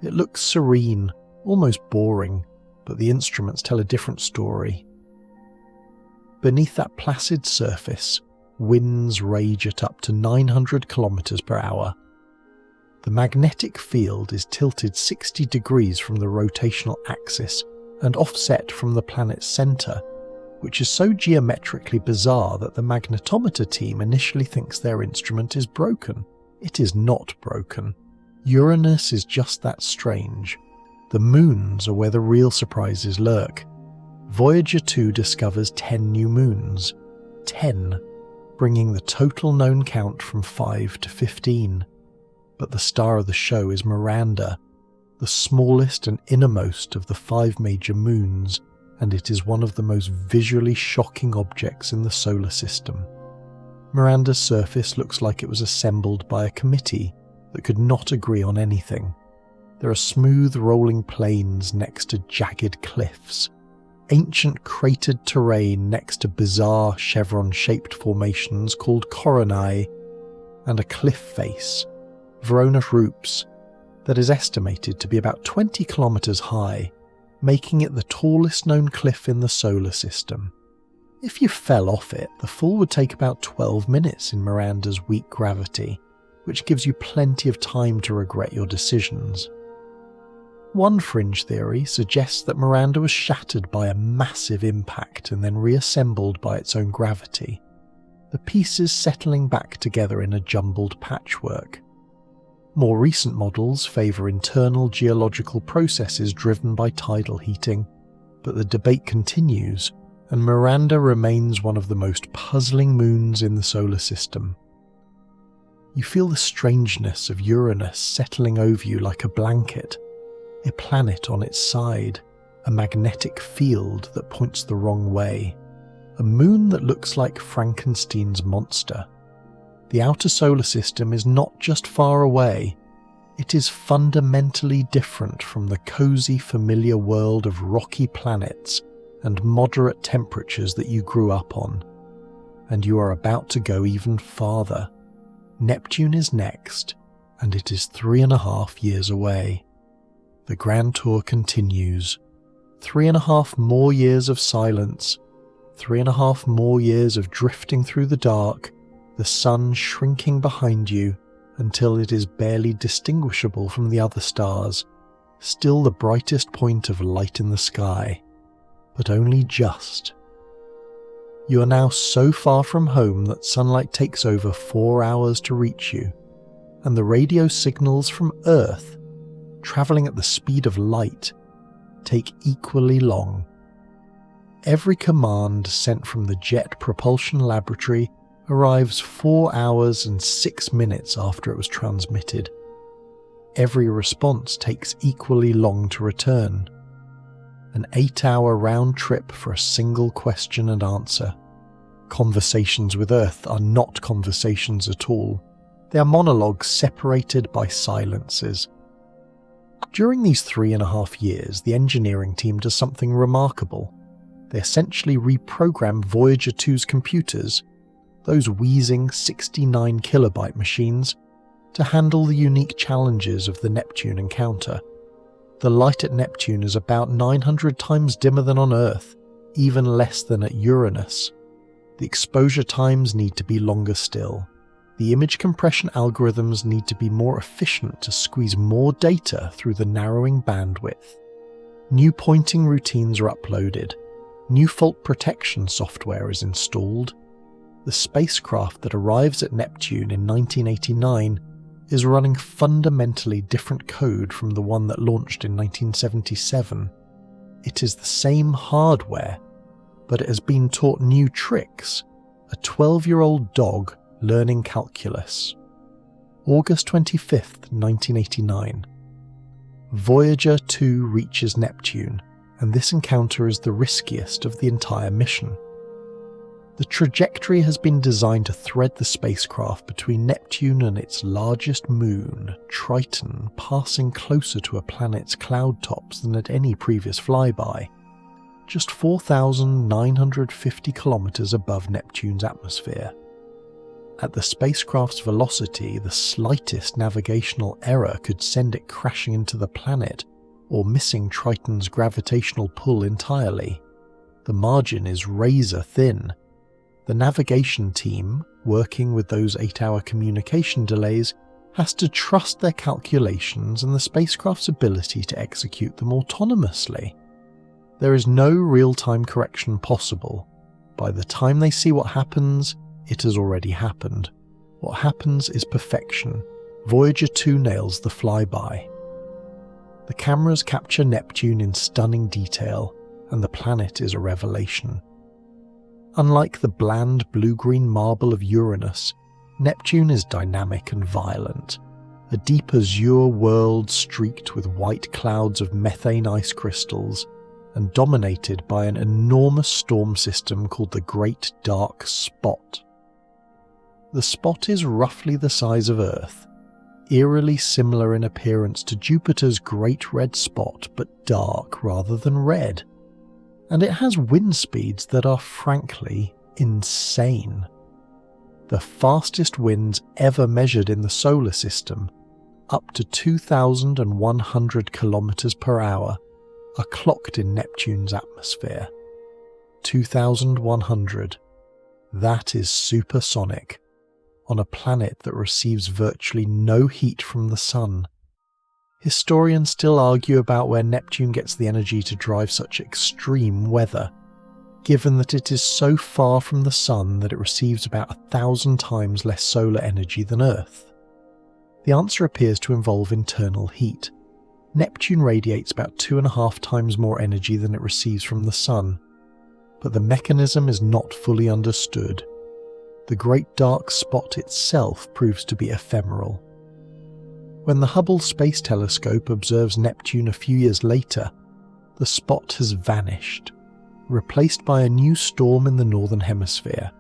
It looks serene, almost boring, but the instruments tell a different story. Beneath that placid surface, winds rage at up to 900 kilometres per hour. The magnetic field is tilted 60 degrees from the rotational axis and offset from the planet's centre, which is so geometrically bizarre that the magnetometer team initially thinks their instrument is broken. It is not broken. Uranus is just that strange. The moons are where the real surprises lurk. Voyager 2 discovers 10 new moons. 10, bringing the total known count from 5 to 15. But the star of the show is Miranda, the smallest and innermost of the 5 major moons, and it is one of the most visually shocking objects in the solar system. Miranda's surface looks like it was assembled by a committee that could not agree on anything. There are smooth rolling plains next to jagged cliffs. ancient cratered terrain next to bizarre chevron-shaped formations called coronae, and a cliff face, Verona Rupes, that is estimated to be about 20 kilometres high, making it the tallest known cliff in the solar system. If you fell off it, the fall would take about 12 minutes in Miranda's weak gravity, which gives you plenty of time to regret your decisions. One fringe theory suggests that Miranda was shattered by a massive impact and then reassembled by its own gravity, the pieces settling back together in a jumbled patchwork. More recent models favour internal geological processes driven by tidal heating, but the debate continues, and Miranda remains one of the most puzzling moons in the solar system. You feel the strangeness of Uranus settling over you like a blanket, a planet on its side, a magnetic field that points the wrong way, a moon that looks like Frankenstein's monster. The outer solar system is not just far away, it is fundamentally different from the cosy, familiar world of rocky planets and moderate temperatures that you grew up on. And you are about to go even farther. Neptune is next, and it is 3.5 years away. The Grand Tour continues. 3.5 more years of silence, 3.5 more years of drifting through the dark, the sun shrinking behind you until it is barely distinguishable from the other stars, still the brightest point of light in the sky, but only just. You are now so far from home that sunlight takes over 4 hours to reach you, and the radio signals from Earth, travelling at the speed of light, take equally long. Every command sent from the Jet Propulsion Laboratory arrives 4 hours and 6 minutes after it was transmitted. Every response takes equally long to return. An 8-hour round trip for a single question and answer. Conversations with Earth are not conversations at all. They are monologues separated by silences. During these 3.5 years, the engineering team does something remarkable. They essentially reprogram Voyager 2's computers, those wheezing 69 kilobyte machines, to handle the unique challenges of the Neptune encounter. The light at Neptune is about 900 times dimmer than on Earth, even less than at Uranus. The exposure times need to be longer still. The image compression algorithms need to be more efficient to squeeze more data through the narrowing bandwidth. New pointing routines are uploaded. New fault protection software is installed. The spacecraft that arrives at Neptune in 1989 is running fundamentally different code from the one that launched in 1977. It is the same hardware, but it has been taught new tricks. A 12-year-old dog learning calculus. August 25th, 1989. Voyager 2 reaches Neptune, and this encounter is the riskiest of the entire mission. The trajectory has been designed to thread the spacecraft between Neptune and its largest moon, Triton, passing closer to a planet's cloud tops than at any previous flyby, just 4,950 kilometers above Neptune's atmosphere. At the spacecraft's velocity, the slightest navigational error could send it crashing into the planet or missing Triton's gravitational pull entirely. The margin is razor thin. The navigation team, working with those 8-hour communication delays, has to trust their calculations and the spacecraft's ability to execute them autonomously. There is no real-time correction possible. By the time they see what happens, it has already happened. What happens is perfection. Voyager 2 nails the flyby. The cameras capture Neptune in stunning detail, and the planet is a revelation. Unlike the bland blue-green marble of Uranus, Neptune is dynamic and violent. A deep azure world streaked with white clouds of methane ice crystals, and dominated by an enormous storm system called the Great Dark Spot. The spot is roughly the size of Earth, eerily similar in appearance to Jupiter's Great Red Spot, but dark rather than red. and it has wind speeds that are frankly insane. The fastest winds ever measured in the solar system, up to 2,100 kilometres per hour, are clocked in Neptune's atmosphere. 2,100. That is supersonic, on a planet that receives virtually no heat from the sun. Historians still argue about where Neptune gets the energy to drive such extreme weather, given that it is so far from the sun that it receives about 1,000 times less solar energy than Earth. The answer appears to involve internal heat. Neptune radiates about 2.5 times more energy than it receives from the sun, but the mechanism is not fully understood. The Great Dark Spot itself proves to be ephemeral. When the Hubble Space Telescope observes Neptune a few years later, the spot has vanished, replaced by a new storm in the northern hemisphere.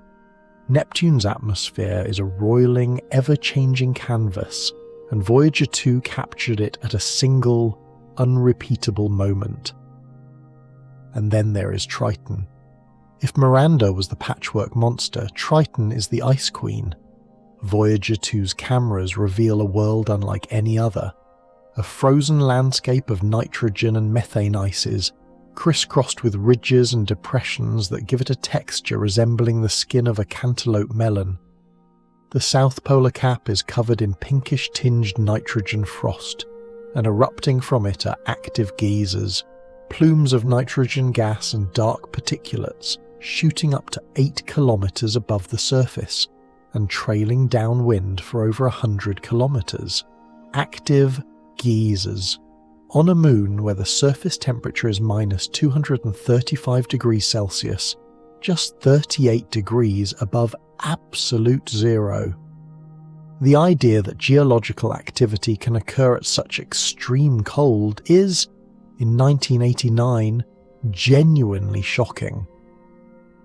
Neptune's atmosphere is a roiling, ever-changing canvas, and Voyager 2 captured it at a single, unrepeatable moment. And then there is Triton. If Miranda was the patchwork monster, Triton is the Ice Queen. Voyager 2's cameras reveal a world unlike any other, a frozen landscape of nitrogen and methane ices, crisscrossed with ridges and depressions that give it a texture resembling the skin of a cantaloupe melon. The South Polar Cap is covered in pinkish-tinged nitrogen frost, and erupting from it are active geysers, plumes of nitrogen gas and dark particulates shooting up to 8 kilometres above the surface and trailing downwind for over 100 kilometres. Active geysers. On a moon where the surface temperature is minus 235 degrees Celsius, just 38 degrees above absolute zero. The idea that geological activity can occur at such extreme cold is, in 1989, genuinely shocking.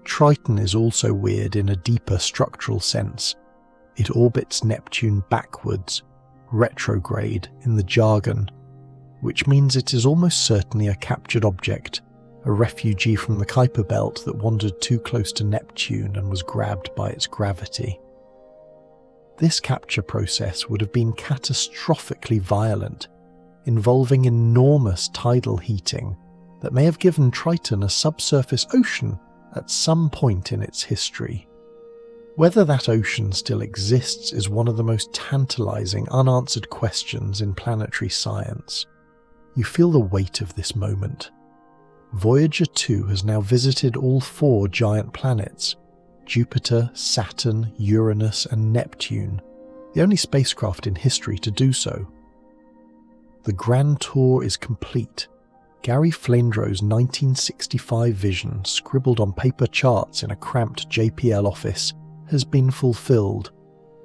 Triton is also weird in a deeper structural sense. It orbits Neptune backwards, retrograde in the jargon, which means it is almost certainly a captured object, a refugee from the Kuiper belt that wandered too close to Neptune and was grabbed by its gravity. This capture process would have been catastrophically violent, involving enormous tidal heating that may have given Triton a subsurface ocean at some point in its history. Whether that ocean still exists is one of the most tantalizing unanswered questions in planetary science. You feel the weight of this moment. Voyager 2 has now visited all 4 giant planets: Jupiter, Saturn, Uranus and Neptune, the only spacecraft in history to do so. The grand tour is complete. Gary Flandreau's 1965 vision, scribbled on paper charts in a cramped JPL office, has been fulfilled.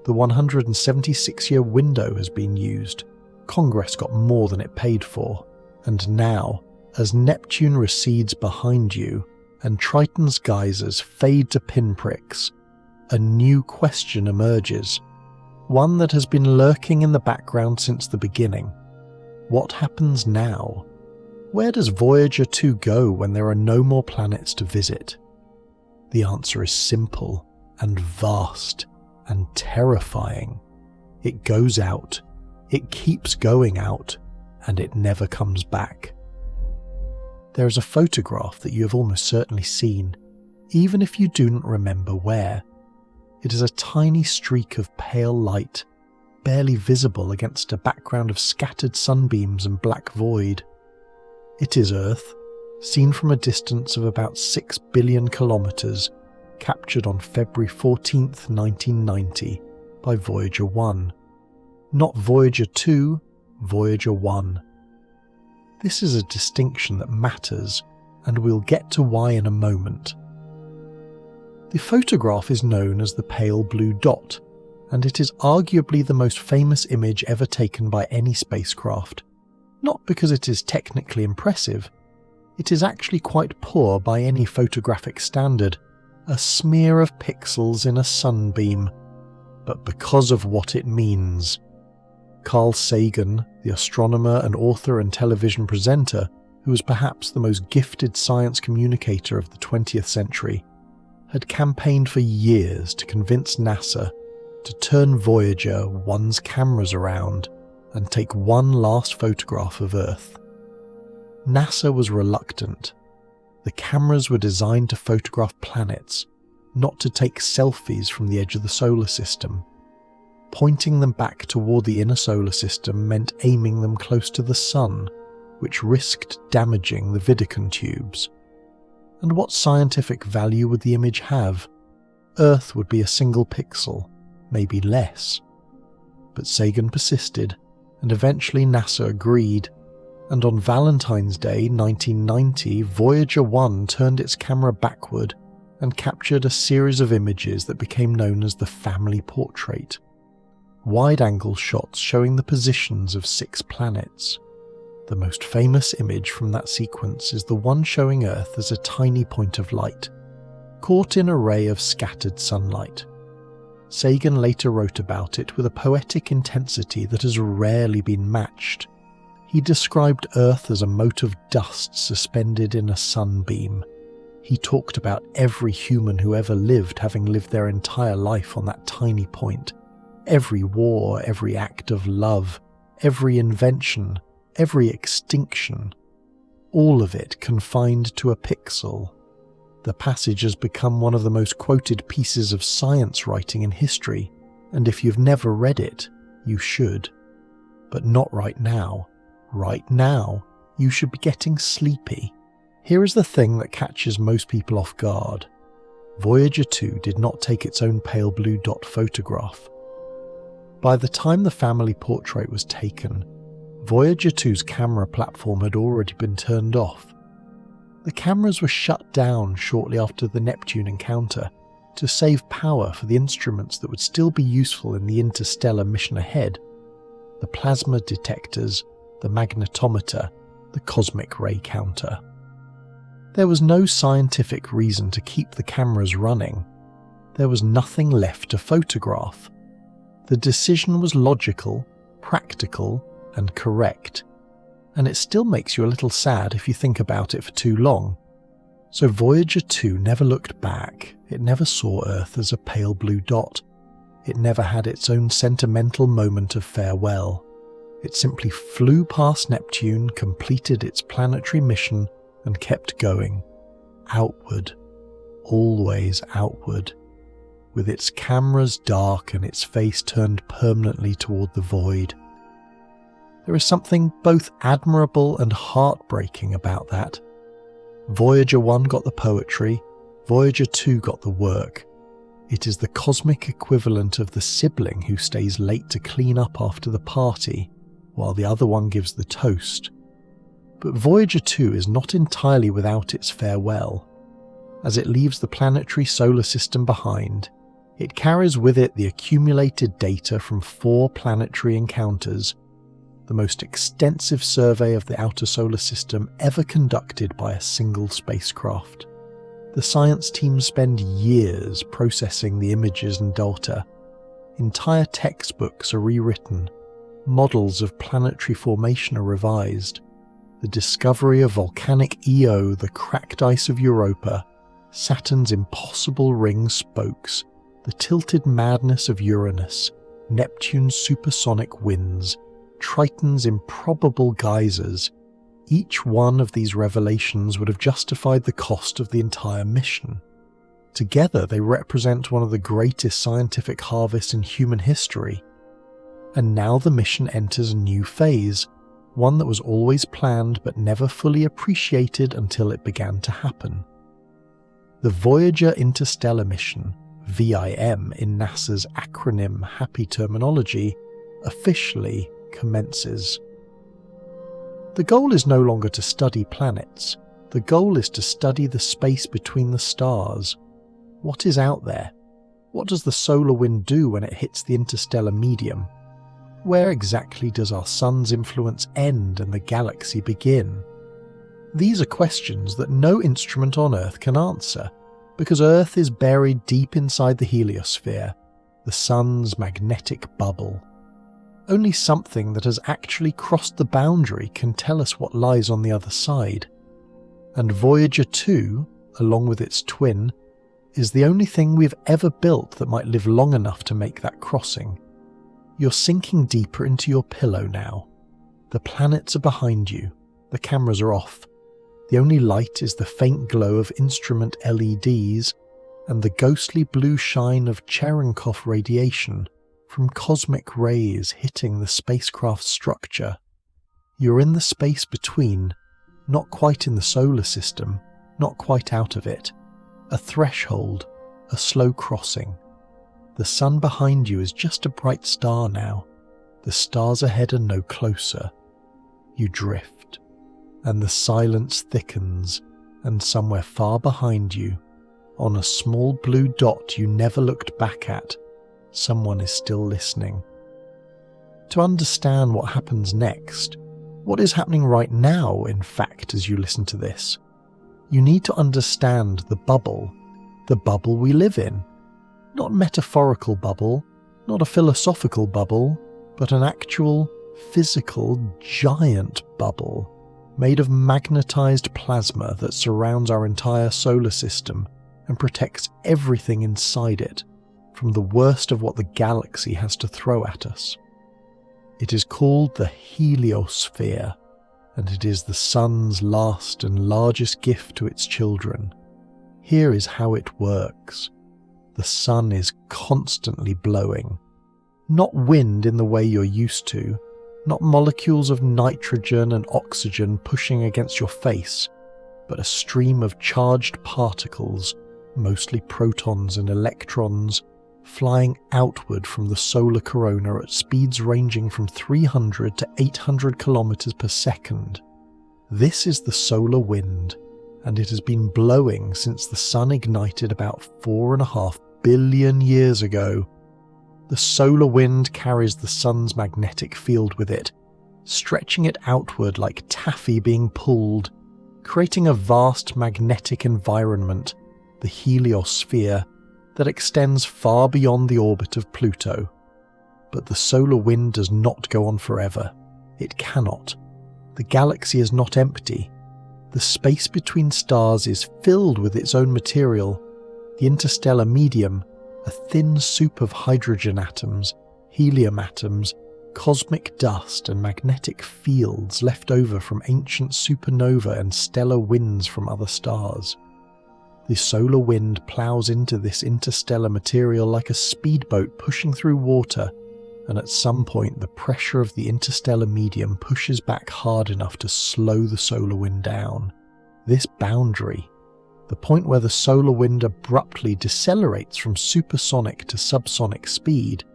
The 176-year window has been used. Congress got more than it paid for. And now, as Neptune recedes behind you and Triton's geysers fade to pinpricks, a new question emerges. One that has been lurking in the background since the beginning. What happens now? Where does Voyager 2 go when there are no more planets to visit? The answer is simple and vast and terrifying. It goes out, it keeps going out, and it never comes back. There is a photograph that you have almost certainly seen, even if you do not remember where. It is a tiny streak of pale light, barely visible against a background of scattered sunbeams and black void. It is Earth, seen from a distance of about 6 billion kilometres, captured on February 14th, 1990, by Voyager 1. Not Voyager 2, Voyager 1. This is a distinction that matters, and we'll get to why in a moment. The photograph is known as the pale blue dot, and it is arguably the most famous image ever taken by any spacecraft. Not because it is technically impressive, it is actually quite poor by any photographic standard, a smear of pixels in a sunbeam, but because of what it means. Carl Sagan, the astronomer and author and television presenter, who was perhaps the most gifted science communicator of the 20th century, had campaigned for years to convince NASA to turn Voyager 1's cameras around and take one last photograph of Earth. NASA was reluctant. The cameras were designed to photograph planets, not to take selfies from the edge of the solar system. Pointing them back toward the inner solar system meant aiming them close to the Sun, which risked damaging the Vidicon tubes. And what scientific value would the image have? Earth would be a single pixel, maybe less. But Sagan persisted, and eventually NASA agreed, and on Valentine's Day 1990, Voyager 1 turned its camera backward and captured a series of images that became known as the family portrait. Wide-angle shots showing the positions of 6 planets. The most famous image from that sequence is the one showing Earth as a tiny point of light, caught in a ray of scattered sunlight. Sagan later wrote about it with a poetic intensity that has rarely been matched. He described Earth as a mote of dust suspended in a sunbeam. He talked about every human who ever lived having lived their entire life on that tiny point. Every war, every act of love, every invention, every extinction, all of it confined to a pixel. The passage has become one of the most quoted pieces of science writing in history, and if you've never read it, you should. But not right now. Right now, you should be getting sleepy. Here is the thing that catches most people off guard. Voyager 2 did not take its own pale blue dot photograph. By the time the family portrait was taken, Voyager 2's camera platform had already been turned off. The cameras were shut down shortly after the Neptune encounter to save power for the instruments that would still be useful in the interstellar mission ahead: the plasma detectors, the magnetometer, the cosmic ray counter. There was no scientific reason to keep the cameras running. There was nothing left to photograph. The decision was logical, practical, and correct, and it still makes you a little sad if you think about it for too long. So Voyager 2 never looked back. It never saw Earth as a pale blue dot. It never had its own sentimental moment of farewell. It simply flew past Neptune, completed its planetary mission, and kept going. Outward. Always outward. With its cameras dark and its face turned permanently toward the void. There is something both admirable and heartbreaking about that. Voyager 1 got the poetry, Voyager 2 got the work. It is the cosmic equivalent of the sibling who stays late to clean up after the party, while the other one gives the toast. But Voyager 2 is not entirely without its farewell. As it leaves the planetary solar system behind, it carries with it the accumulated data from 4 planetary encounters, the most extensive survey of the outer solar system ever conducted by a single spacecraft. The science teams spend years processing the images and data. Entire textbooks are rewritten. Models of planetary formation are revised. The discovery of volcanic Io, the cracked ice of Europa, Saturn's impossible ring spokes, the tilted madness of Uranus, Neptune's supersonic winds, Triton's improbable geysers. Each one of these revelations would have justified the cost of the entire mission. Together they represent one of the greatest scientific harvests in human history. And now the mission enters a new phase, one that was always planned but never fully appreciated until it began to happen. The Voyager Interstellar Mission, VIM in NASA's acronym happy terminology, officially commences. The goal is no longer to study planets. The goal is to study the space between the stars. What is out there? What does the solar wind do when it hits the interstellar medium? Where exactly does our sun's influence end and the galaxy begin? These are questions that no instrument on Earth can answer, because Earth is buried deep inside the heliosphere, the sun's magnetic bubble. Only something that has actually crossed the boundary can tell us what lies on the other side. And Voyager 2, along with its twin, is the only thing we've ever built that might live long enough to make that crossing. You're sinking deeper into your pillow now. The planets are behind you. The cameras are off. The only light is the faint glow of instrument LEDs and the ghostly blue shine of Cherenkov radiation from cosmic rays hitting the spacecraft's structure. You're in the space between, not quite in the solar system, not quite out of it. A threshold, a slow crossing. The sun behind you is just a bright star now. The stars ahead are no closer. You drift, and the silence thickens, and somewhere far behind you, on a small blue dot you never looked back at, someone is still listening. To understand what happens next, what is happening right now, in fact, as you listen to this, you need to understand the bubble we live in. Not a metaphorical bubble, not a philosophical bubble, but an actual, physical, giant bubble made of magnetized plasma that surrounds our entire solar system and protects everything inside it from the worst of what the galaxy has to throw at us. It is called the heliosphere, and it is the sun's last and largest gift to its children. Here is how it works. The sun is constantly blowing. Not wind in the way you're used to, not molecules of nitrogen and oxygen pushing against your face, but a stream of charged particles, mostly protons and electrons, flying outward from the solar corona at speeds ranging from 300 to 800 kilometers per second. This is the solar wind, and it has been blowing since the sun ignited about 4.5 billion years ago. The solar wind carries the sun's magnetic field with it, stretching it outward like taffy being pulled, creating a vast magnetic environment, the heliosphere, that extends far beyond the orbit of Pluto. But the solar wind does not go on forever. It cannot. The galaxy is not empty. The space between stars is filled with its own material. The interstellar medium, a thin soup of hydrogen atoms, helium atoms, cosmic dust and magnetic fields left over from ancient supernova and stellar winds from other stars. The solar wind plows into this interstellar material like a speedboat pushing through water, and at some point the pressure of the interstellar medium pushes back hard enough to slow the solar wind down. This boundary, the point where the solar wind abruptly decelerates from supersonic to subsonic speed,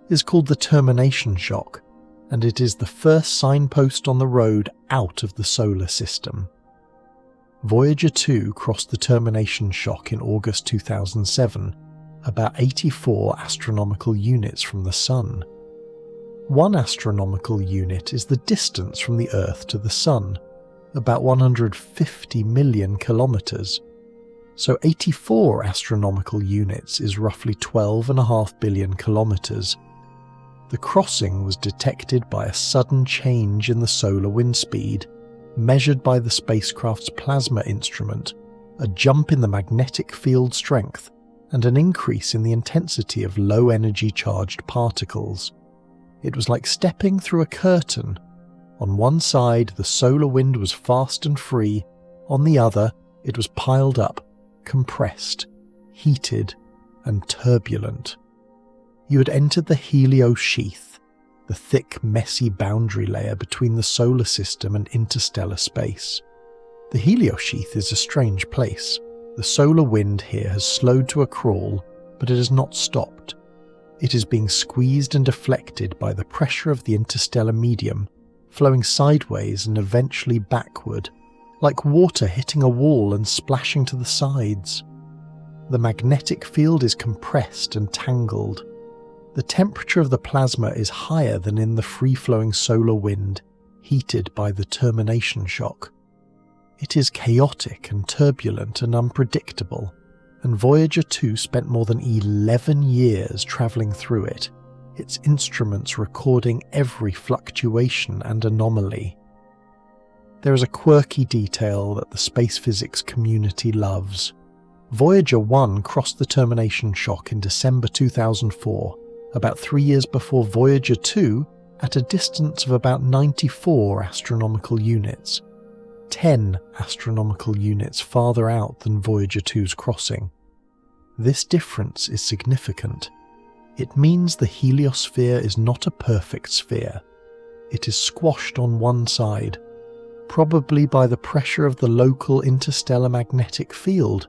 is called the termination shock, and it is the first signpost on the road out of the solar system. Voyager 2 crossed the termination shock in August 2007, about 84 astronomical units from the Sun. 1 astronomical unit is the distance from the Earth to the Sun, about 150 million kilometres. So 84 astronomical units is roughly 12.5 billion kilometres. The crossing was detected by a sudden change in the solar wind speed, measured by the spacecraft's plasma instrument, a jump in the magnetic field strength, and an increase in the intensity of low-energy charged particles. It was like stepping through a curtain. On one side, the solar wind was fast and free. On the other, it was piled up, compressed, heated, and turbulent. You had entered the heliosheath, the thick, messy boundary layer between the solar system and interstellar space. The heliosheath is a strange place. The solar wind here has slowed to a crawl, but it has not stopped. It is being squeezed and deflected by the pressure of the interstellar medium, flowing sideways and eventually backward, like water hitting a wall and splashing to the sides. The magnetic field is compressed and tangled. The temperature of the plasma is higher than in the free-flowing solar wind, heated by the termination shock. It is chaotic and turbulent and unpredictable, and Voyager 2 spent more than 11 years travelling through it. its instruments recording every fluctuation and anomaly. There is a quirky detail that the space physics community loves. Voyager 1 crossed the termination shock in December 2004, about 3 years before Voyager 2, at a distance of about 94 astronomical units, 10 astronomical units farther out than Voyager 2's crossing. This difference is significant. It means the heliosphere is not a perfect sphere. It is squashed on one side, probably by the pressure of the local interstellar magnetic field,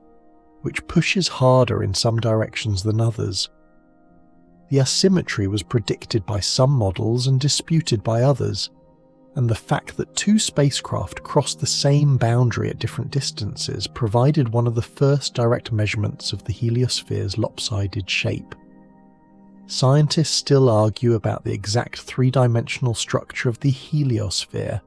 which pushes harder in some directions than others. The asymmetry was predicted by some models and disputed by others, and the fact that two spacecraft crossed the same boundary at different distances provided one of the first direct measurements of the heliosphere's lopsided shape. Scientists still argue about the exact three-dimensional structure of the heliosphere.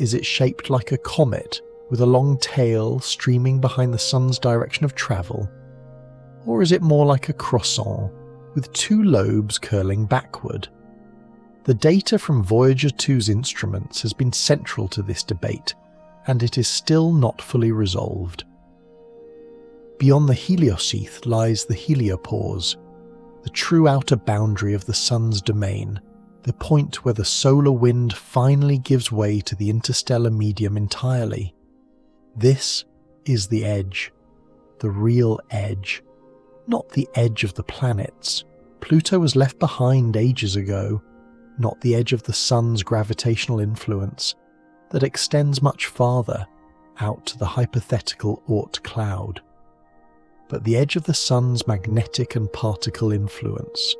Is it shaped like a comet, with a long tail streaming behind the sun's direction of travel? Or is it more like a croissant, with two lobes curling backward? The data from Voyager 2's instruments has been central to this debate, and it is still not fully resolved. Beyond the heliosheath lies the heliopause, the true outer boundary of the sun's domain, the point where the solar wind finally gives way to the interstellar medium entirely. This is the edge, the real edge, not the edge of the planets. Pluto was left behind ages ago, not the edge of the sun's gravitational influence that extends much farther out to the hypothetical Oort cloud, but the edge of the sun's magnetic and particle influence,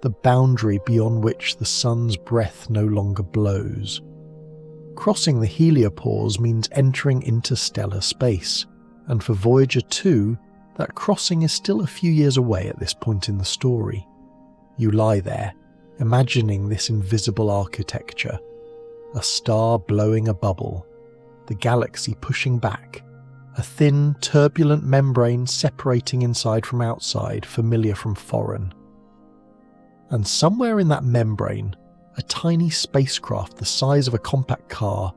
the boundary beyond which the sun's breath no longer blows. Crossing the heliopause means entering interstellar space, and for Voyager 2, that crossing is still a few years away at this point in the story. You lie there, imagining this invisible architecture, a star blowing a bubble, the galaxy pushing back, a thin, turbulent membrane separating inside from outside, familiar from foreign. And somewhere in that membrane, a tiny spacecraft the size of a compact car,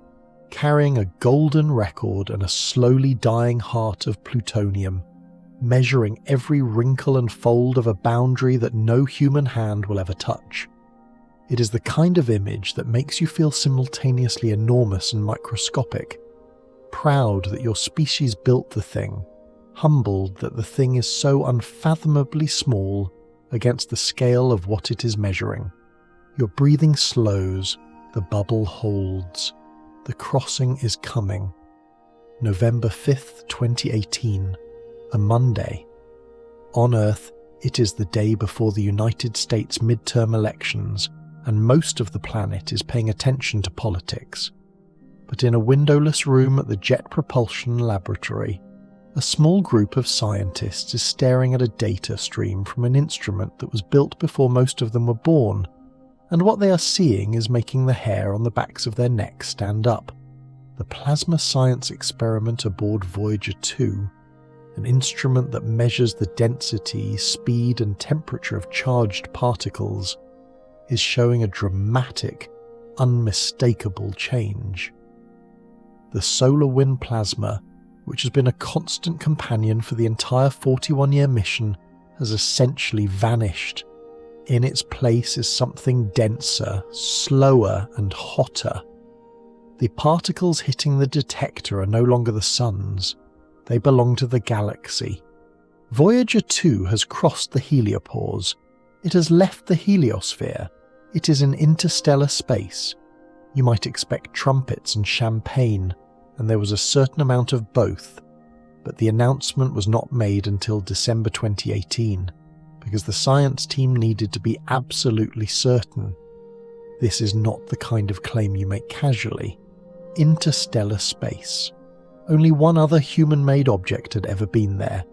carrying a golden record and a slowly dying heart of plutonium, measuring every wrinkle and fold of a boundary that no human hand will ever touch. It is the kind of image that makes you feel simultaneously enormous and microscopic, proud that your species built the thing, humbled that the thing is so unfathomably small against the scale of what it is measuring. Your breathing slows, the bubble holds. The crossing is coming. November 5th, 2018, a Monday. On Earth, it is the day before the United States midterm elections, and most of the planet is paying attention to politics. But in a windowless room at the Jet Propulsion Laboratory, a small group of scientists is staring at a data stream from an instrument that was built before most of them were born, and what they are seeing is making the hair on the backs of their necks stand up. The plasma science experiment aboard Voyager 2, an instrument that measures the density, speed and temperature of charged particles, is showing a dramatic, unmistakable change. The solar wind plasma, which has been a constant companion for the entire 41-year mission, has essentially vanished. In its place is something denser, slower and hotter. The particles hitting the detector are no longer the sun's. They belong to the galaxy. Voyager 2 has crossed the heliopause. It has left the heliosphere. It is in interstellar space. You might expect trumpets and champagne, and there was a certain amount of both, but the announcement was not made until December 2018, because the science team needed to be absolutely certain. This is not the kind of claim you make casually. Interstellar space. Only one other human-made object had ever been there,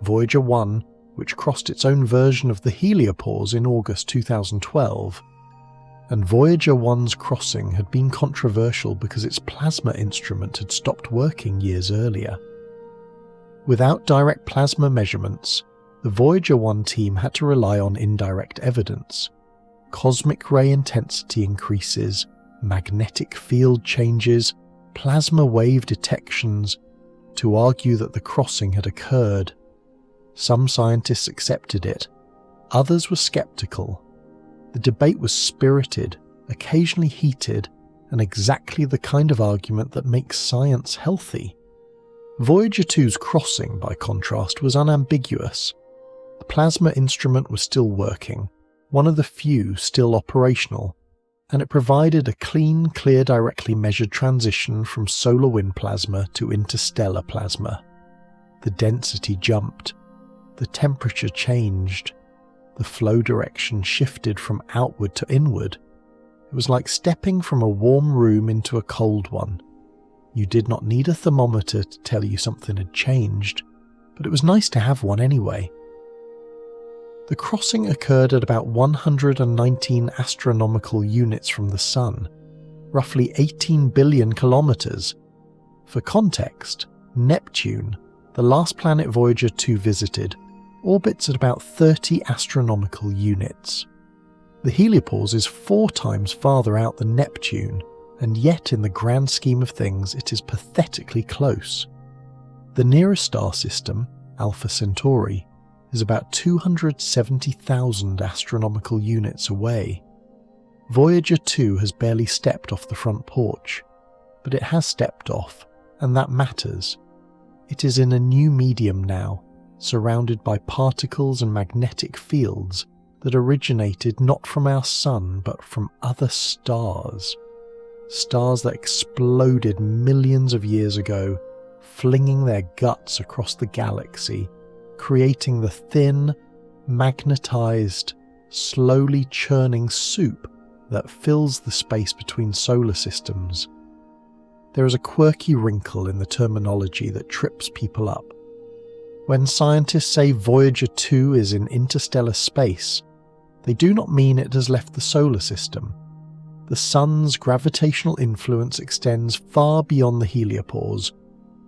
Voyager 1, which crossed its own version of the heliopause in August 2012. And Voyager 1's crossing had been controversial because its plasma instrument had stopped working years earlier. Without direct plasma measurements, the Voyager 1 team had to rely on indirect evidence. cosmic ray intensity increases, magnetic field changes, plasma wave detections, to argue that the crossing had occurred. Some scientists accepted it, others were skeptical. The debate was spirited, occasionally heated, and exactly the kind of argument that makes science healthy. Voyager 2's crossing, by contrast, was unambiguous. The plasma instrument was still working, one of the few still operational, and it provided a clean, clear, directly measured transition from solar wind plasma to interstellar plasma. The density jumped, the temperature changed, the flow direction shifted from outward to inward. It was like stepping from a warm room into a cold one. You did not need a thermometer to tell you something had changed, but it was nice to have one anyway. The crossing occurred at about 119 astronomical units from the Sun, roughly 18 billion kilometres. For context, Neptune, the last planet Voyager 2 visited, orbits at about 30 astronomical units. The heliopause is 4 times farther out than Neptune, and yet in the grand scheme of things it is pathetically close. The nearest star system, Alpha Centauri, is about 270,000 astronomical units away. Voyager 2 has barely stepped off the front porch, but it has stepped off, and that matters. It is in a new medium now, surrounded by particles and magnetic fields that originated not from our Sun but from other stars. Stars that exploded millions of years ago, flinging their guts across the galaxy, creating the thin, magnetized, slowly churning soup that fills the space between solar systems. There is a quirky wrinkle in the terminology that trips people up. When scientists say Voyager 2 is in interstellar space, they do not mean it has left the solar system. The Sun's gravitational influence extends far beyond the heliopause,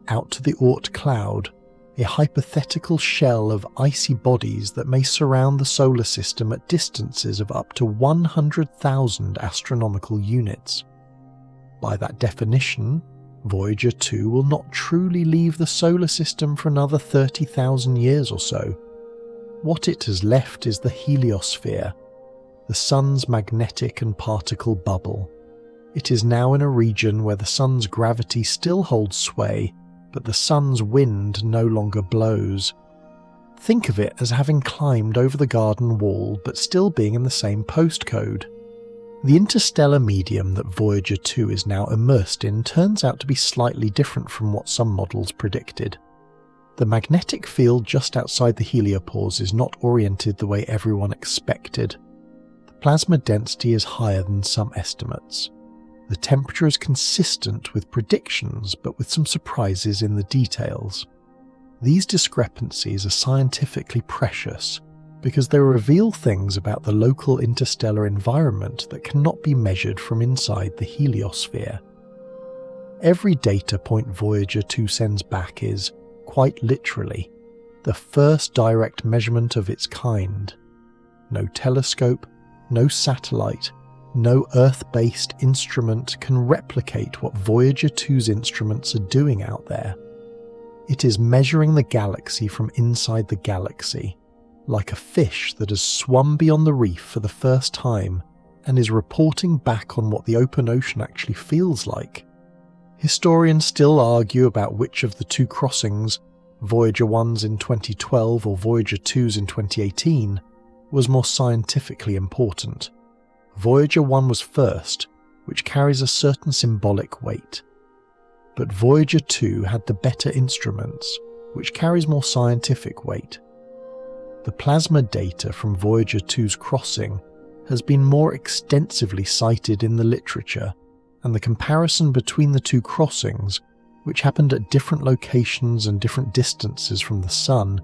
out to the Oort cloud, a hypothetical shell of icy bodies that may surround the solar system at distances of up to 100,000 astronomical units. By that definition, Voyager 2 will not truly leave the solar system for another 30,000 years or so. What it has left is the heliosphere, the Sun's magnetic and particle bubble. It is now in a region where the Sun's gravity still holds sway, but the Sun's wind no longer blows. Think of it as having climbed over the garden wall but still being in the same postcode. The interstellar medium that Voyager 2 is now immersed in turns out to be slightly different from what some models predicted. The magnetic field just outside the heliopause is not oriented the way everyone expected. The plasma density is higher than some estimates. The temperature is consistent with predictions, but with some surprises in the details. These discrepancies are scientifically precious because they reveal things about the local interstellar environment that cannot be measured from inside the heliosphere. Every data point Voyager 2 sends back is, quite literally, the first direct measurement of its kind. No telescope, no satellite, no Earth-based instrument can replicate what Voyager 2's instruments are doing out there. It is measuring the galaxy from inside the galaxy, like a fish that has swum beyond the reef for the first time and is reporting back on what the open ocean actually feels like. Historians still argue about which of the two crossings, Voyager 1's in 2012 or Voyager 2's in 2018, was more scientifically important. Voyager 1 was first, which carries a certain symbolic weight. But Voyager 2 had the better instruments, which carries more scientific weight. The plasma data from Voyager 2's crossing has been more extensively cited in the literature, and the comparison between the two crossings, which happened at different locations and different distances from the Sun,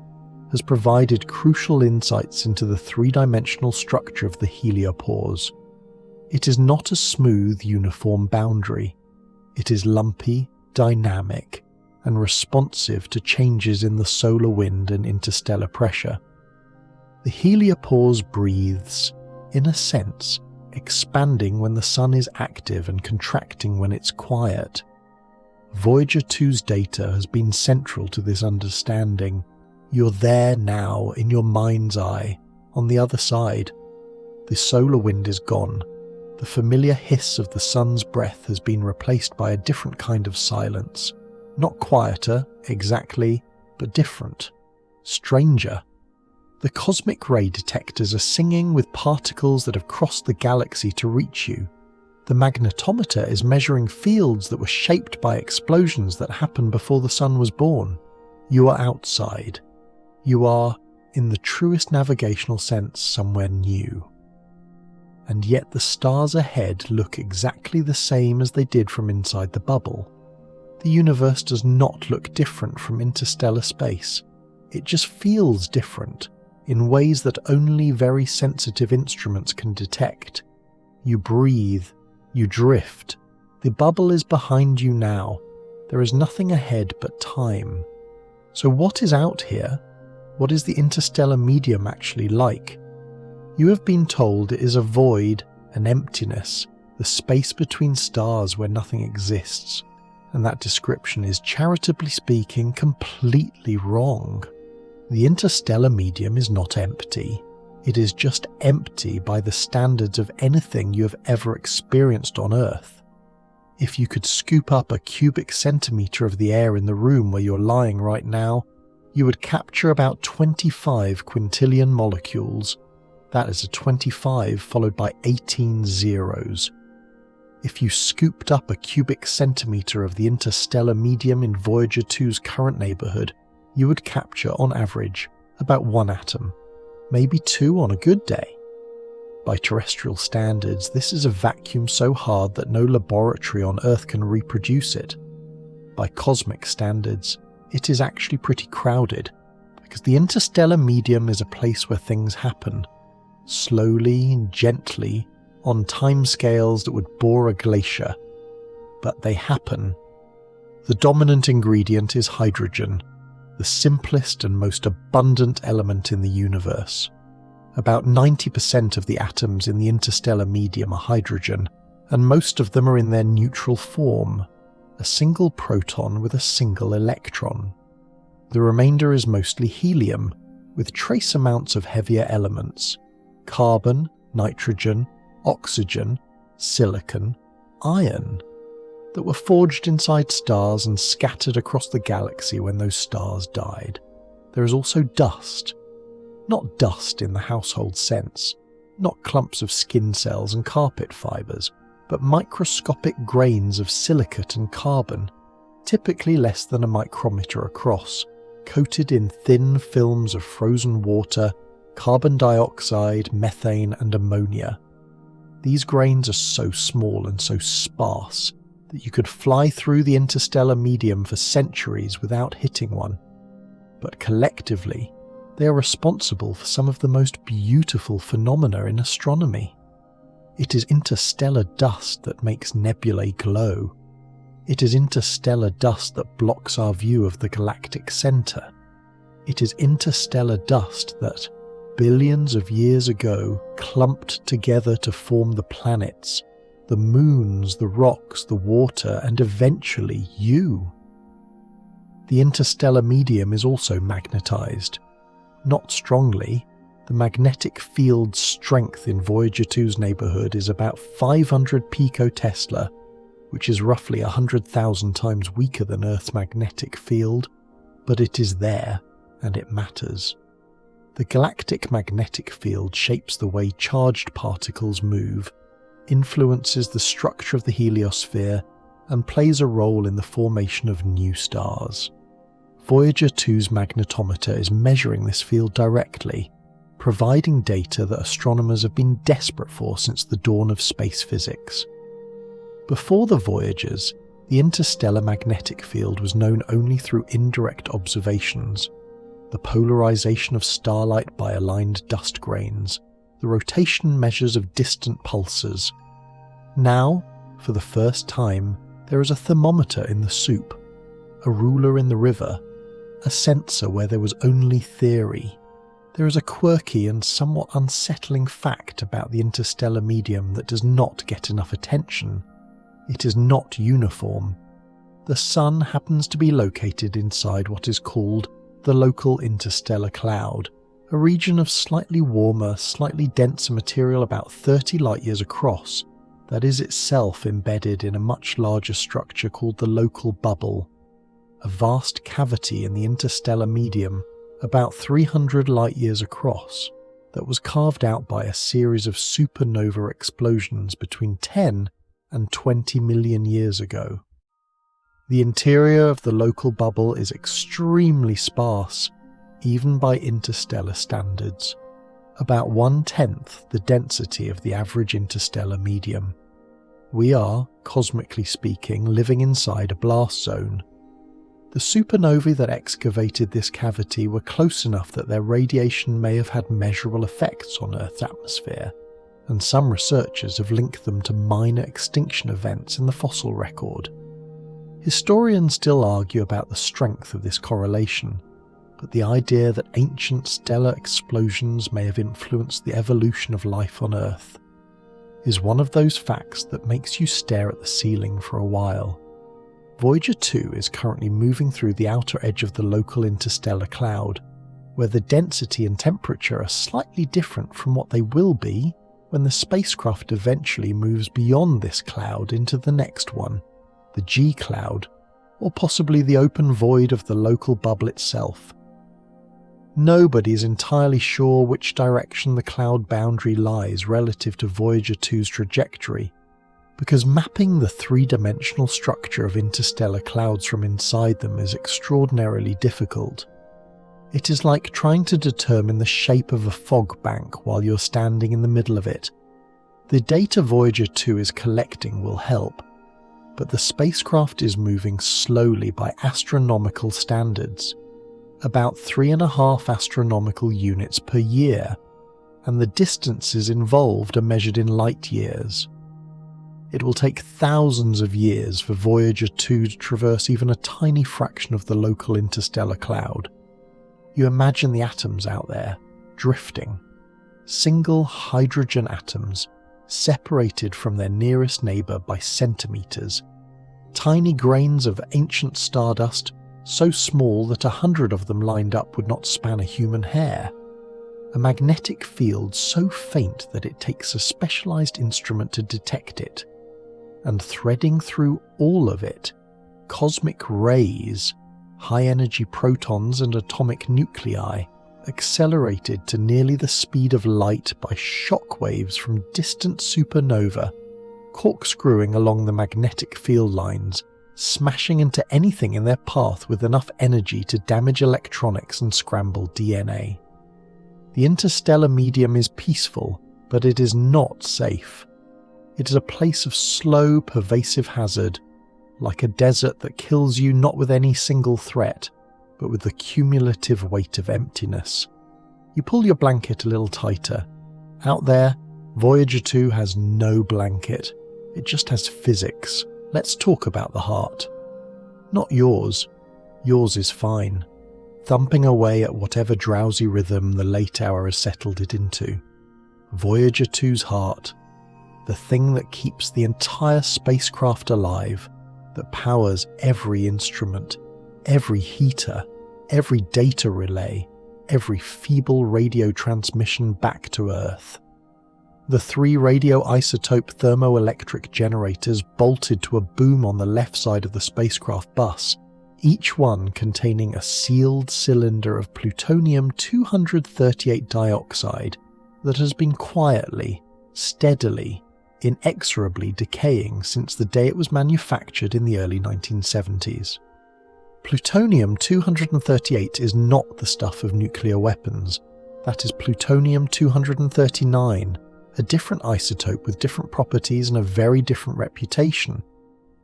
has provided crucial insights into the three-dimensional structure of the heliopause. It is not a smooth, uniform boundary. It is lumpy, dynamic, and responsive to changes in the solar wind and interstellar pressure. The heliopause breathes, in a sense, expanding when the sun is active and contracting when it's quiet. Voyager 2's data has been central to this understanding. You're there now, in your mind's eye, on the other side. The solar wind is gone. The familiar hiss of the sun's breath has been replaced by a different kind of silence. Not quieter, exactly, but different. Stranger. The cosmic ray detectors are singing with particles that have crossed the galaxy to reach you. The magnetometer is measuring fields that were shaped by explosions that happened before the sun was born. You are outside. You are, in the truest navigational sense, somewhere new. And yet the stars ahead look exactly the same as they did from inside the bubble. The universe does not look different from interstellar space. It just feels different, in ways that only very sensitive instruments can detect. You breathe, you drift. The bubble is behind you now. There is nothing ahead but time. So what is out here? What is the interstellar medium actually like? You have been told it is a void, an emptiness, the space between stars where nothing exists, and that description is, charitably speaking, completely wrong. The interstellar medium is not empty. It is just empty by the standards of anything you have ever experienced on Earth. If you could scoop up a cubic centimetre of the air in the room where you're lying right now, you would capture about 25 quintillion molecules. That is a 25 followed by 18 zeros. If you scooped up a cubic centimetre of the interstellar medium in Voyager 2's current neighbourhood, you would capture, on average, about 1 atom, maybe 2 on a good day. By terrestrial standards, this is a vacuum so hard that no laboratory on Earth can reproduce it. By cosmic standards, it is actually pretty crowded, because the interstellar medium is a place where things happen. Slowly and gently, on timescales that would bore a glacier. But they happen. The dominant ingredient is hydrogen, the simplest and most abundant element in the universe. About 90% of the atoms in the interstellar medium are hydrogen, and most of them are in their neutral form, a single proton with a single electron. The remainder is mostly helium, with trace amounts of heavier elements. Carbon, nitrogen, oxygen, silicon, iron, that were forged inside stars and scattered across the galaxy when those stars died. There is also dust. Not dust in the household sense, not clumps of skin cells and carpet fibres, but microscopic grains of silicate and carbon, typically less than a micrometre across, coated in thin films of frozen water, carbon dioxide, methane and ammonia. These grains are so small and so sparse that you could fly through the interstellar medium for centuries without hitting one. But collectively, they are responsible for some of the most beautiful phenomena in astronomy. It is interstellar dust that makes nebulae glow. It is interstellar dust that blocks our view of the galactic centre. It is interstellar dust that, billions of years ago, clumped together to form the planets, the moons, the rocks, the water, and eventually you. The interstellar medium is also magnetized. Not strongly. The magnetic field strength in Voyager 2's neighbourhood is about 500 picotesla, which is roughly 100,000 times weaker than Earth's magnetic field, but it is there, and it matters. The galactic magnetic field shapes the way charged particles move, influences the structure of the heliosphere, and plays a role in the formation of new stars. Voyager 2's magnetometer is measuring this field directly, providing data that astronomers have been desperate for since the dawn of space physics. Before the Voyagers, the interstellar magnetic field was known only through indirect observations. The polarization of starlight by aligned dust grains, the rotation measures of distant pulsars. Now, for the first time, there is a thermometer in the soup, a ruler in the river, a sensor where there was only theory. There is a quirky and somewhat unsettling fact about the interstellar medium that does not get enough attention. It is not uniform. The Sun happens to be located inside what is called the local interstellar cloud, a region of slightly warmer, slightly denser material about 30 light-years across that is itself embedded in a much larger structure called the local bubble, a vast cavity in the interstellar medium about 300 light-years across that was carved out by a series of supernova explosions between 10 and 20 million years ago. The interior of the local bubble is extremely sparse, even by interstellar standards, about 1/10 the density of the average interstellar medium. We are, cosmically speaking, living inside a blast zone. The supernovae that excavated this cavity were close enough that their radiation may have had measurable effects on Earth's atmosphere, and some researchers have linked them to minor extinction events in the fossil record. Historians still argue about the strength of this correlation, but the idea that ancient stellar explosions may have influenced the evolution of life on Earth is one of those facts that makes you stare at the ceiling for a while. Voyager 2 is currently moving through the outer edge of the local interstellar cloud, where the density and temperature are slightly different from what they will be when the spacecraft eventually moves beyond this cloud into the next one, the G cloud, or possibly the open void of the local bubble itself. Nobody is entirely sure which direction the cloud boundary lies relative to Voyager 2's trajectory, because mapping the three-dimensional structure of interstellar clouds from inside them is extraordinarily difficult. It is like trying to determine the shape of a fog bank while you're standing in the middle of it. The data Voyager 2 is collecting will help, but the spacecraft is moving slowly by astronomical standards, about 3.5 astronomical units per year, and the distances involved are measured in light years. It will take thousands of years for Voyager 2 to traverse even a tiny fraction of the local interstellar cloud. You imagine the atoms out there, drifting. Single hydrogen atoms, separated from their nearest neighbour by centimetres. Tiny grains of ancient stardust, so small that 100 of them lined up would not span a human hair. A magnetic field so faint that it takes a specialised instrument to detect it. And threading through all of it, cosmic rays, high-energy protons and atomic nuclei, accelerated to nearly the speed of light by shock waves from distant supernova, corkscrewing along the magnetic field lines, smashing into anything in their path with enough energy to damage electronics and scramble DNA. The interstellar medium is peaceful, but it is not safe. It is a place of slow, pervasive hazard, like a desert that kills you not with any single threat, but with the cumulative weight of emptiness. You pull your blanket a little tighter. Out there, Voyager 2 has no blanket. It just has physics. Let's talk about the heart. Not yours. Yours is fine, thumping away at whatever drowsy rhythm the late hour has settled it into. Voyager 2's heart, the thing that keeps the entire spacecraft alive, that powers every instrument, every heater, every data relay, every feeble radio transmission back to Earth. The 3 radioisotope thermoelectric generators bolted to a boom on the left side of the spacecraft bus, each one containing a sealed cylinder of plutonium-238 dioxide that has been quietly, steadily, inexorably decaying since the day it was manufactured in the early 1970s. Plutonium-238 is not the stuff of nuclear weapons. That is plutonium-239, a different isotope with different properties and a very different reputation.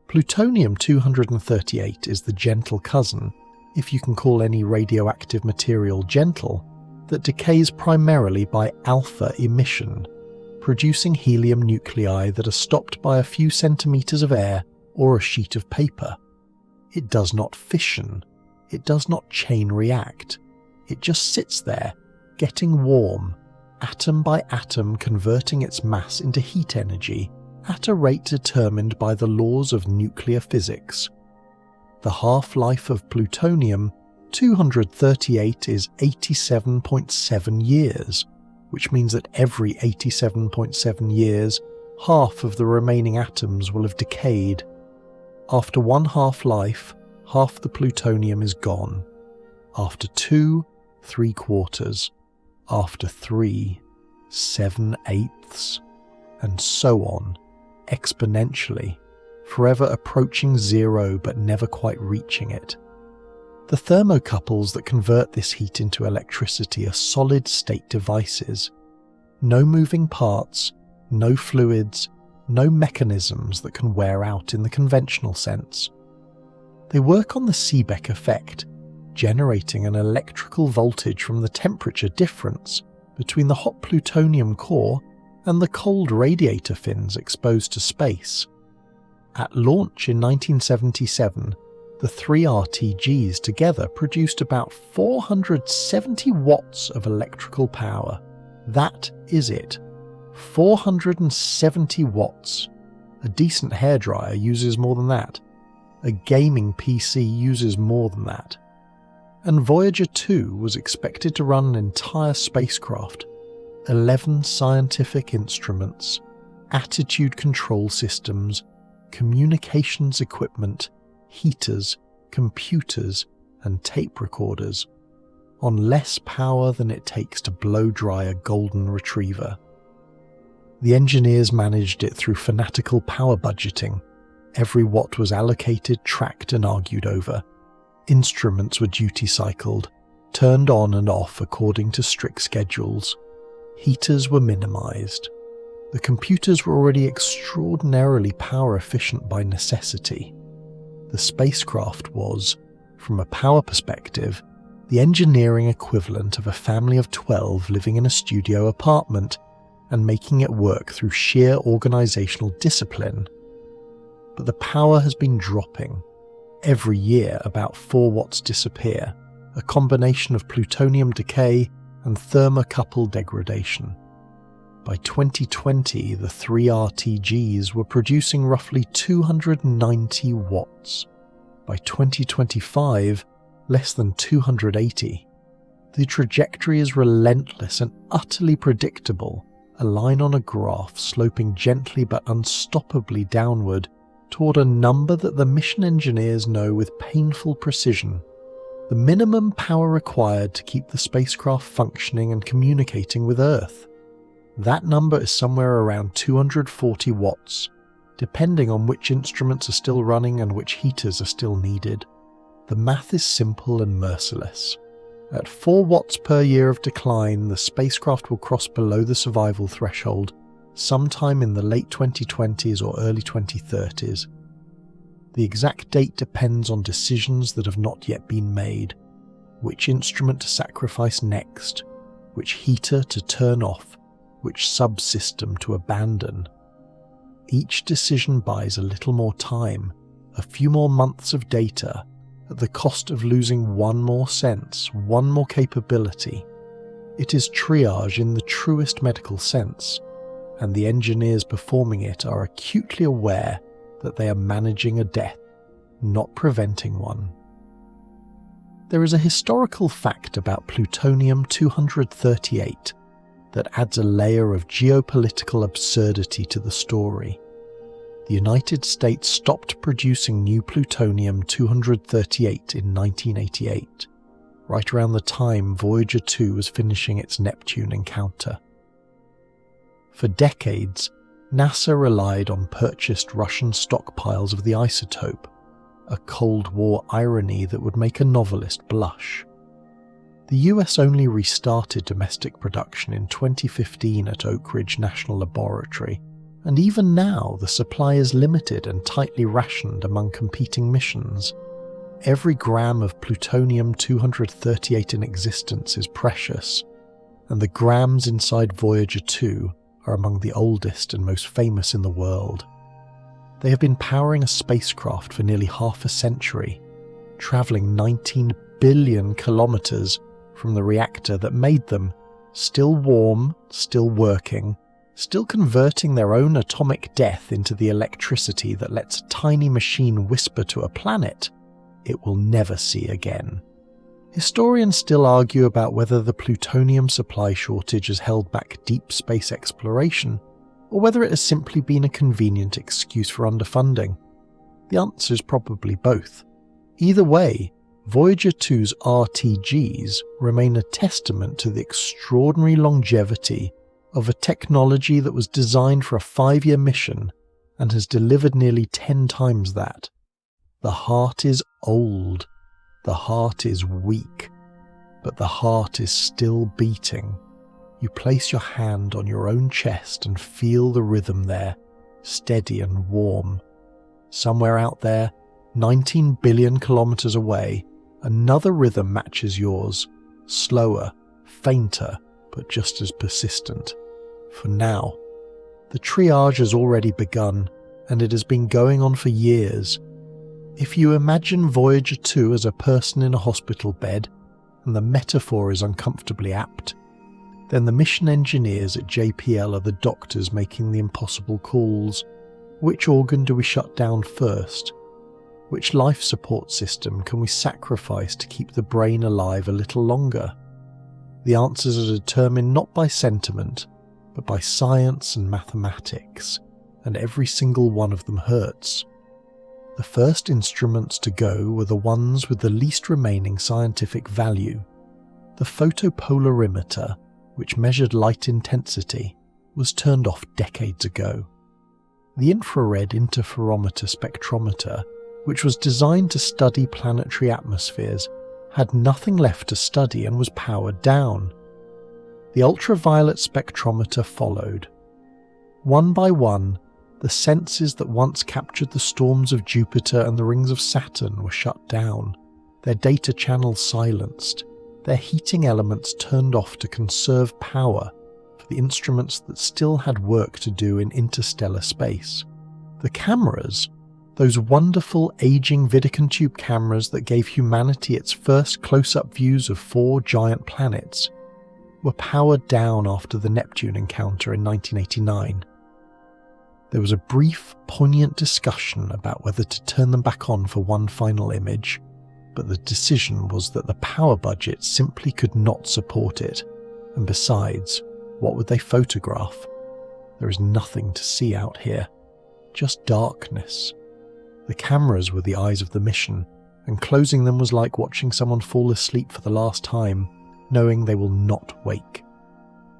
Plutonium-238 is the gentle cousin, if you can call any radioactive material gentle, that decays primarily by alpha emission, producing helium nuclei that are stopped by a few centimetres of air or a sheet of paper. It does not fission. It does not chain react. It just sits there, getting warm, atom by atom converting its mass into heat energy at a rate determined by the laws of nuclear physics. The half-life of plutonium-238 is 87.7 years, which means that every 87.7 years, half of the remaining atoms will have decayed. After one half-life, half the plutonium is gone. After 2, 3/4. After 3, 7/8, and so on, exponentially, forever approaching zero but never quite reaching it. The thermocouples that convert this heat into electricity are solid-state devices. No moving parts, no fluids, no mechanisms that can wear out in the conventional sense. They work on the Seebeck effect, generating an electrical voltage from the temperature difference between the hot plutonium core and the cold radiator fins exposed to space. At launch in 1977, the 3 RTGs together produced about 470 watts of electrical power. That is it. 470 watts. A decent hairdryer uses more than that. A gaming PC uses more than that. And Voyager 2 was expected to run an entire spacecraft, 11 scientific instruments, attitude control systems, communications equipment, heaters, computers, and tape recorders, on less power than it takes to blow dry a golden retriever. The engineers managed it through fanatical power budgeting. Every watt was allocated, tracked, and argued over. Instruments were duty cycled, turned on and off according to strict schedules. Heaters were minimized. The computers were already extraordinarily power efficient by necessity. The spacecraft was, from a power perspective, the engineering equivalent of a family of 12 living in a studio apartment and making it work through sheer organizational discipline. But the power has been dropping. Every year about 4 watts disappear, a combination of plutonium decay and thermocouple degradation. By 2020, the 3 RTGs were producing roughly 290 watts. By 2025, less than 280. The trajectory is relentless and utterly predictable, a line on a graph sloping gently but unstoppably downward toward a number that the mission engineers know with painful precision. The minimum power required to keep the spacecraft functioning and communicating with Earth. That number is somewhere around 240 watts, depending on which instruments are still running and which heaters are still needed. The math is simple and merciless. At 4 watts per year of decline, the spacecraft will cross below the survival threshold sometime in the late 2020s or early 2030s. The exact date depends on decisions that have not yet been made. Which instrument to sacrifice next, which heater to turn off, which subsystem to abandon. Each decision buys a little more time, a few more months of data, at the cost of losing one more sense, one more capability. It is triage in the truest medical sense, and the engineers performing it are acutely aware that they are managing a death, not preventing one. There is a historical fact about plutonium-238 that adds a layer of geopolitical absurdity to the story. The United States stopped producing new plutonium-238 in 1988, right around the time Voyager 2 was finishing its Neptune encounter. For decades, NASA relied on purchased Russian stockpiles of the isotope, a Cold War irony that would make a novelist blush. The US only restarted domestic production in 2015 at Oak Ridge National Laboratory, and even now the supply is limited and tightly rationed among competing missions. Every gram of plutonium-238 in existence is precious, and the grams inside Voyager 2 are among the oldest and most famous in the world. They have been powering a spacecraft for nearly half a century, travelling 19 billion kilometres from the reactor that made them still warm, still working, still converting their own atomic death into the electricity that lets a tiny machine whisper to a planet it will never see again. Historians still argue about whether the plutonium supply shortage has held back deep space exploration, or whether it has simply been a convenient excuse for underfunding. The answer is probably both. Either way, Voyager 2's RTGs remain a testament to the extraordinary longevity of a technology that was designed for a 5-year mission and has delivered nearly 10 times that. The heart is old, the heart is weak, but the heart is still beating. You place your hand on your own chest and feel the rhythm there, steady and warm. Somewhere out there, 19 billion kilometres away, another rhythm matches yours, slower, fainter, but just as persistent. For now, the triage has already begun, and it has been going on for years. If you imagine Voyager 2 as a person in a hospital bed, and the metaphor is uncomfortably apt, then the mission engineers at JPL are the doctors making the impossible calls. Which organ do we shut down first? Which life support system can we sacrifice to keep the brain alive a little longer? The answers are determined not by sentiment, but by science and mathematics, and every single one of them hurts. The first instruments to go were the ones with the least remaining scientific value. The photopolarimeter, which measured light intensity, was turned off decades ago. The infrared interferometer spectrometer, which was designed to study planetary atmospheres, had nothing left to study and was powered down. The ultraviolet spectrometer followed. One by one, the senses that once captured the storms of Jupiter and the rings of Saturn were shut down, their data channels silenced, their heating elements turned off to conserve power for the instruments that still had work to do in interstellar space. The cameras, those wonderful aging Vidicon tube cameras that gave humanity its first close-up views of 4 giant planets, were powered down after the Neptune encounter in 1989. There was a brief, poignant discussion about whether to turn them back on for one final image, but the decision was that the power budget simply could not support it, and besides, what would they photograph? There is nothing to see out here, just darkness. The cameras were the eyes of the mission, and closing them was like watching someone fall asleep for the last time, knowing they will not wake.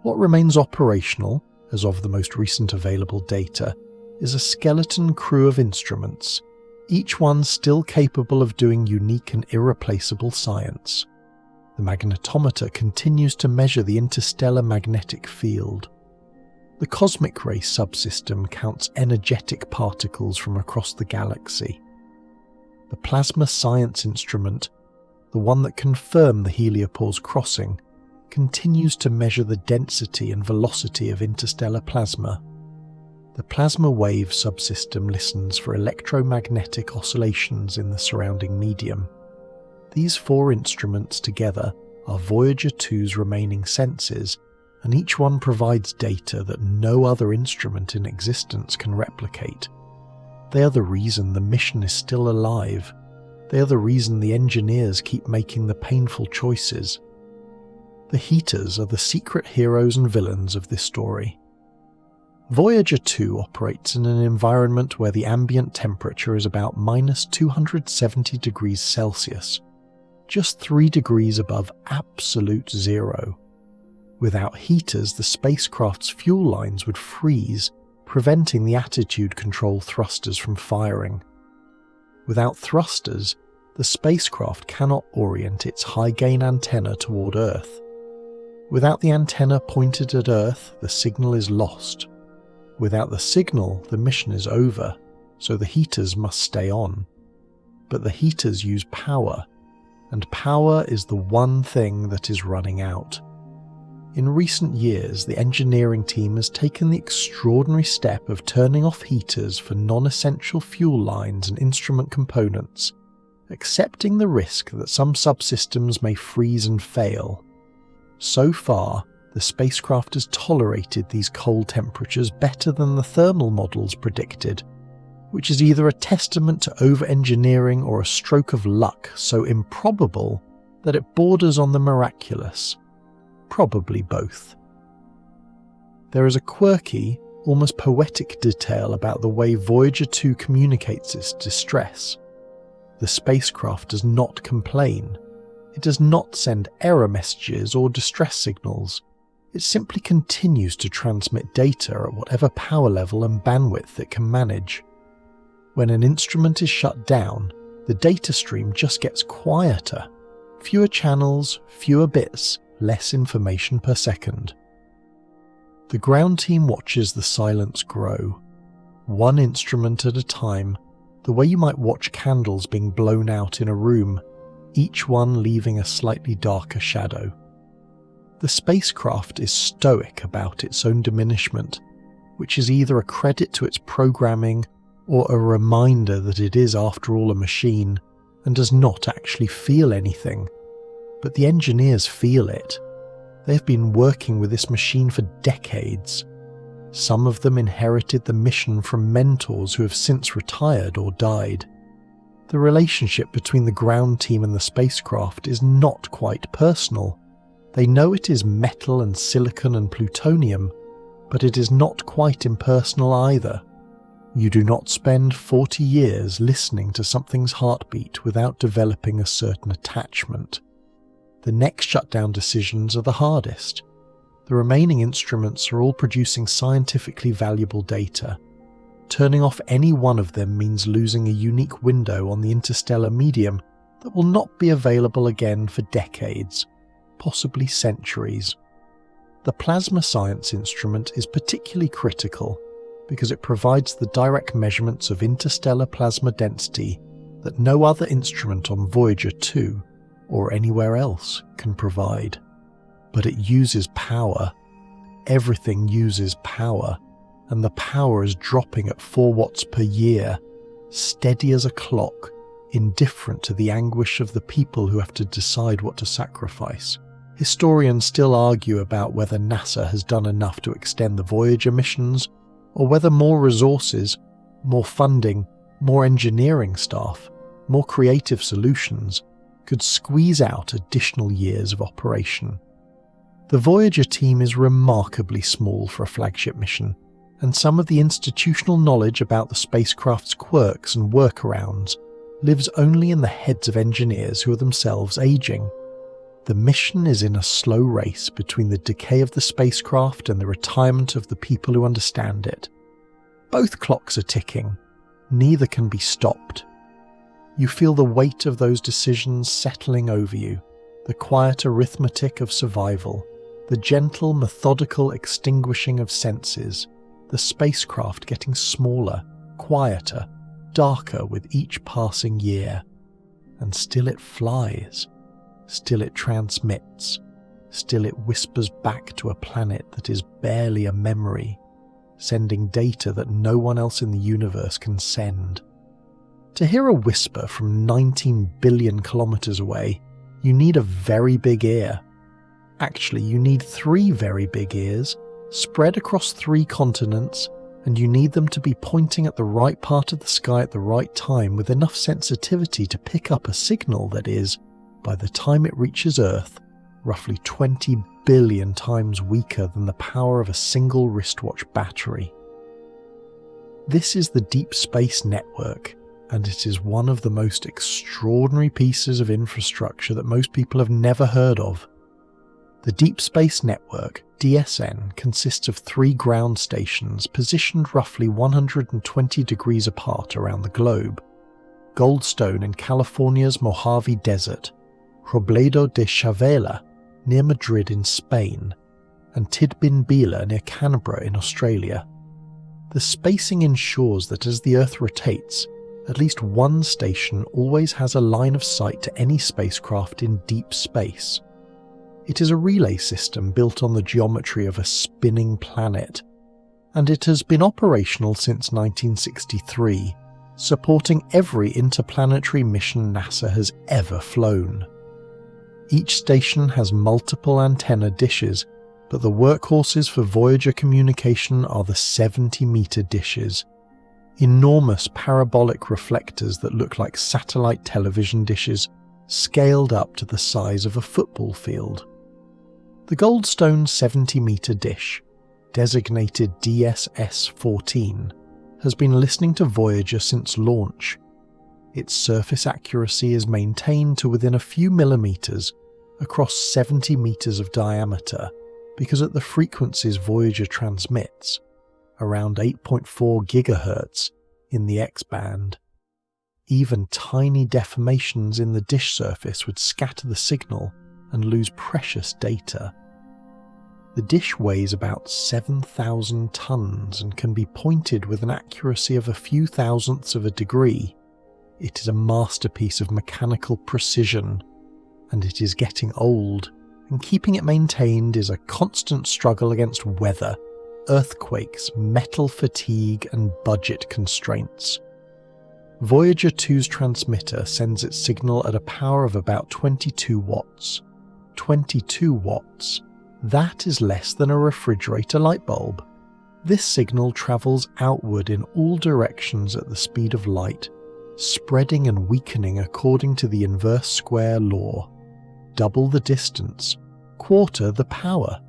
What remains operational, as of the most recent available data, is a skeleton crew of instruments, each one still capable of doing unique and irreplaceable science. The magnetometer continues to measure the interstellar magnetic field. The cosmic ray subsystem counts energetic particles from across the galaxy. The plasma science instrument, the one that confirmed the heliopause crossing, continues to measure the density and velocity of interstellar plasma. The plasma wave subsystem listens for electromagnetic oscillations in the surrounding medium. These 4 instruments together are Voyager 2's remaining senses, and each one provides data that no other instrument in existence can replicate. They are the reason the mission is still alive. They are the reason the engineers keep making the painful choices. The heaters are the secret heroes and villains of this story. Voyager 2 operates in an environment where the ambient temperature is about -270 degrees Celsius, just 3 degrees above absolute zero. Without heaters, the spacecraft's fuel lines would freeze, preventing the attitude control thrusters from firing. Without thrusters, the spacecraft cannot orient its high-gain antenna toward Earth. Without the antenna pointed at Earth, the signal is lost. Without the signal, the mission is over, so the heaters must stay on. But the heaters use power, and power is the one thing that is running out. In recent years, the engineering team has taken the extraordinary step of turning off heaters for non-essential fuel lines and instrument components, accepting the risk that some subsystems may freeze and fail. So far, The spacecraft has tolerated these cold temperatures better than the thermal models predicted, which is either a testament to over-engineering or a stroke of luck so improbable that it borders on the miraculous. Probably both. There is a quirky, almost poetic detail about the way Voyager 2 communicates its distress. The spacecraft does not complain. It does not send error messages or distress signals. It simply continues to transmit data at whatever power level and bandwidth it can manage. When an instrument is shut down, the data stream just gets quieter. Fewer channels, fewer bits, less information per second. The ground team watches the silence grow, one instrument at a time, the way you might watch candles being blown out in a room, each one leaving a slightly darker shadow. The spacecraft is stoic about its own diminishment, which is either a credit to its programming or a reminder that it is after all a machine and does not actually feel anything. But the engineers feel it. They have been working with this machine for decades. Some of them inherited the mission from mentors who have since retired or died. The relationship between the ground team and the spacecraft is not quite personal. They know it is metal and silicon and plutonium, but it is not quite impersonal either. You do not spend 40 years listening to something's heartbeat without developing a certain attachment. The next shutdown decisions are the hardest. The remaining instruments are all producing scientifically valuable data. Turning off any one of them means losing a unique window on the interstellar medium that will not be available again for decades, possibly centuries. The plasma science instrument is particularly critical because it provides the direct measurements of interstellar plasma density that no other instrument on Voyager 2 or anywhere else can provide. But it uses power. Everything uses power, and the power is dropping at 4 watts per year, steady as a clock, indifferent to the anguish of the people who have to decide what to sacrifice. Historians still argue about whether NASA has done enough to extend the Voyager missions, or whether more resources, more funding, more engineering staff, more creative solutions could squeeze out additional years of operation. The Voyager team is remarkably small for a flagship mission, and some of the institutional knowledge about the spacecraft's quirks and workarounds lives only in the heads of engineers who are themselves aging. The mission is in a slow race between the decay of the spacecraft and the retirement of the people who understand it. Both clocks are ticking. Neither can be stopped. You feel the weight of those decisions settling over you, the quiet arithmetic of survival, the gentle, methodical extinguishing of senses, the spacecraft getting smaller, quieter, darker with each passing year. And still it flies. Still it transmits. Still it whispers back to a planet that is barely a memory, sending data that no one else in the universe can send. To hear a whisper from 19 billion kilometres away, you need a very big ear. Actually, you need 3 very big ears, spread across 3 continents, and you need them to be pointing at the right part of the sky at the right time with enough sensitivity to pick up a signal that is, by the time it reaches Earth, roughly 20 billion times weaker than the power of a single wristwatch battery. This is the Deep Space Network, and it is one of the most extraordinary pieces of infrastructure that most people have never heard of. The Deep Space Network, DSN, consists of 3 ground stations positioned roughly 120 degrees apart around the globe. Goldstone in California's Mojave Desert, Robledo de Chavela near Madrid in Spain, and Tidbin Bela near Canberra in Australia. The spacing ensures that as the Earth rotates, at least one station always has a line of sight to any spacecraft in deep space. It is a relay system built on the geometry of a spinning planet, and it has been operational since 1963, supporting every interplanetary mission NASA has ever flown. Each station has multiple antenna dishes but the workhorses for Voyager communication are the 70-metre dishes, enormous parabolic reflectors that look like satellite television dishes scaled up to the size of a football field. The Goldstone 70-metre dish, designated DSS-14, has been listening to Voyager since launch. Its surface accuracy is maintained to within a few millimetres across 70 metres of diameter because at the frequencies Voyager transmits, around 8.4 GHz in the X-band, even tiny deformations in the dish surface would scatter the signal and lose precious data. The dish weighs about 7,000 tons and can be pointed with an accuracy of a few thousandths of a degree. It is a masterpiece of mechanical precision, and it is getting old, and keeping it maintained is a constant struggle against weather, earthquakes, metal fatigue, and budget constraints. Voyager 2's transmitter sends its signal at a power of about 22 watts. 22 watts. That is less than a refrigerator light bulb. This signal travels outward in all directions at the speed of light, spreading and weakening according to the inverse square law. Double the distance, quarter the power.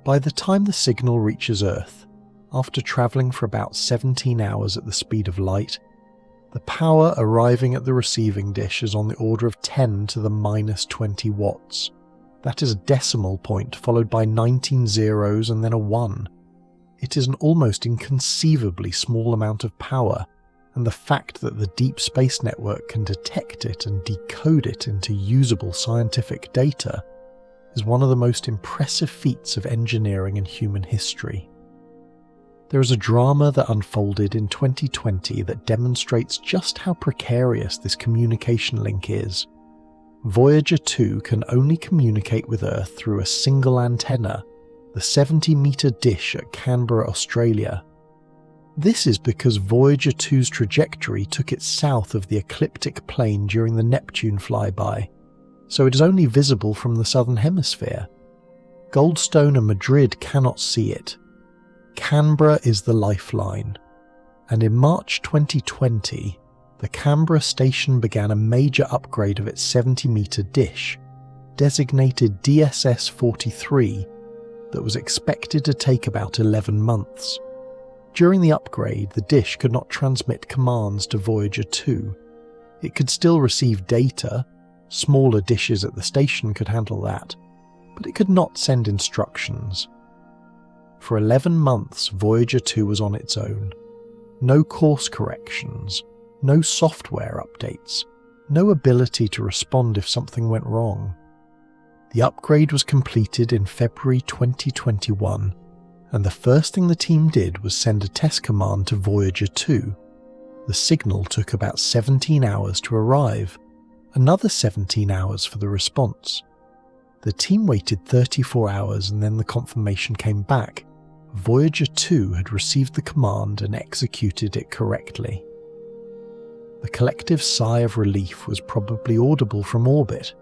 By the time the signal reaches Earth, after travelling for about 17 hours at the speed of light, the power arriving at the receiving dish is on the order of 10 to the minus 20 watts. That is a decimal point followed by 19 zeros and then a 1. It is an almost inconceivably small amount of power, and the fact that the Deep Space Network can detect it and decode it into usable scientific data is one of the most impressive feats of engineering in human history. There is a drama that unfolded in 2020 that demonstrates just how precarious this communication link is. Voyager 2 can only communicate with Earth through a single antenna, the 70-metre dish at Canberra, Australia. This is because Voyager 2's trajectory took it south of the ecliptic plane during the Neptune flyby, so it is only visible from the southern hemisphere. Goldstone and Madrid cannot see it. Canberra is the lifeline, and in March 2020, the Canberra station began a major upgrade of its 70-metre dish, designated DSS-43, that was expected to take about 11 months. During the upgrade, the dish could not transmit commands to Voyager 2. It could still receive data, smaller dishes at the station could handle that, but it could not send instructions. For 11 months, Voyager 2 was on its own. No course corrections, no software updates, no ability to respond if something went wrong. The upgrade was completed in February 2021, and the first thing the team did was send a test command to Voyager 2. The signal took about 17 hours to arrive, another 17 hours for the response. The team waited 34 hours and then the confirmation came back. Voyager 2 had received the command and executed it correctly. The collective sigh of relief was probably audible from orbit.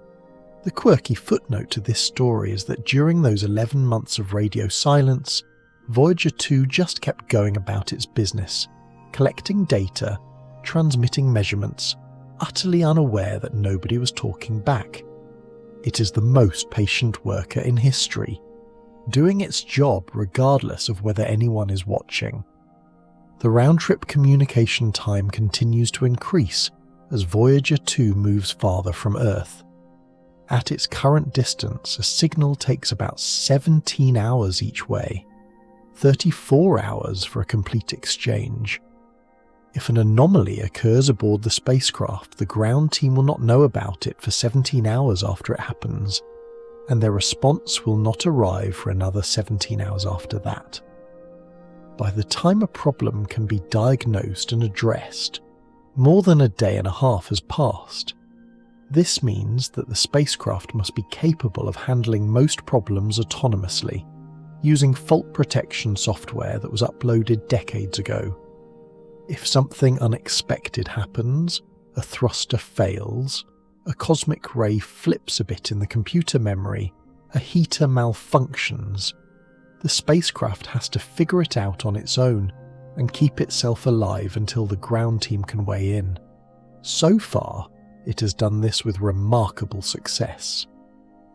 The quirky footnote to this story is that during those 11 months of radio silence, Voyager 2 just kept going about its business, collecting data, transmitting measurements, utterly unaware that nobody was talking back. It is the most patient worker in history, doing its job regardless of whether anyone is watching. The round-trip communication time continues to increase as Voyager 2 moves farther from Earth. At its current distance, a signal takes about 17 hours each way, 34 hours for a complete exchange. If an anomaly occurs aboard the spacecraft, the ground team will not know about it for 17 hours after it happens, and their response will not arrive for another 17 hours after that. By the time a problem can be diagnosed and addressed, more than a day and a half has passed. This means that the spacecraft must be capable of handling most problems autonomously, using fault protection software that was uploaded decades ago. If something unexpected happens, a thruster fails, a cosmic ray flips a bit in the computer memory, a heater malfunctions, The spacecraft has to figure it out on its own and keep itself alive until the ground team can weigh in. So far, it has done this with remarkable success.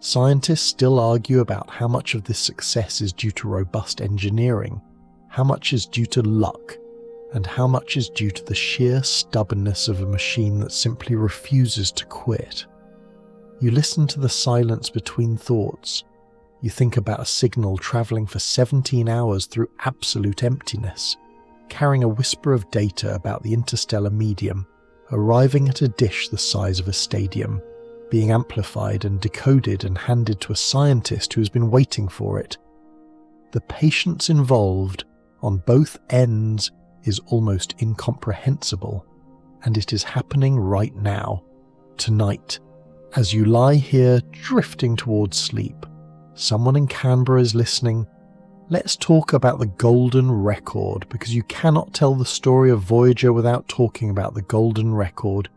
Scientists still argue about how much of this success is due to robust engineering, how much is due to luck, and how much is due to the sheer stubbornness of a machine that simply refuses to quit. You listen to the silence between thoughts. You think about a signal travelling for 17 hours through absolute emptiness, carrying a whisper of data about the interstellar medium, arriving at a dish the size of a stadium, being amplified and decoded and handed to a scientist who has been waiting for it. The patience involved on both ends is almost incomprehensible, and it is happening right now, tonight, as you lie here drifting towards sleep. Someone in Canberra is listening. Let's talk about the golden record, because you cannot tell the story of Voyager without talking about the golden record,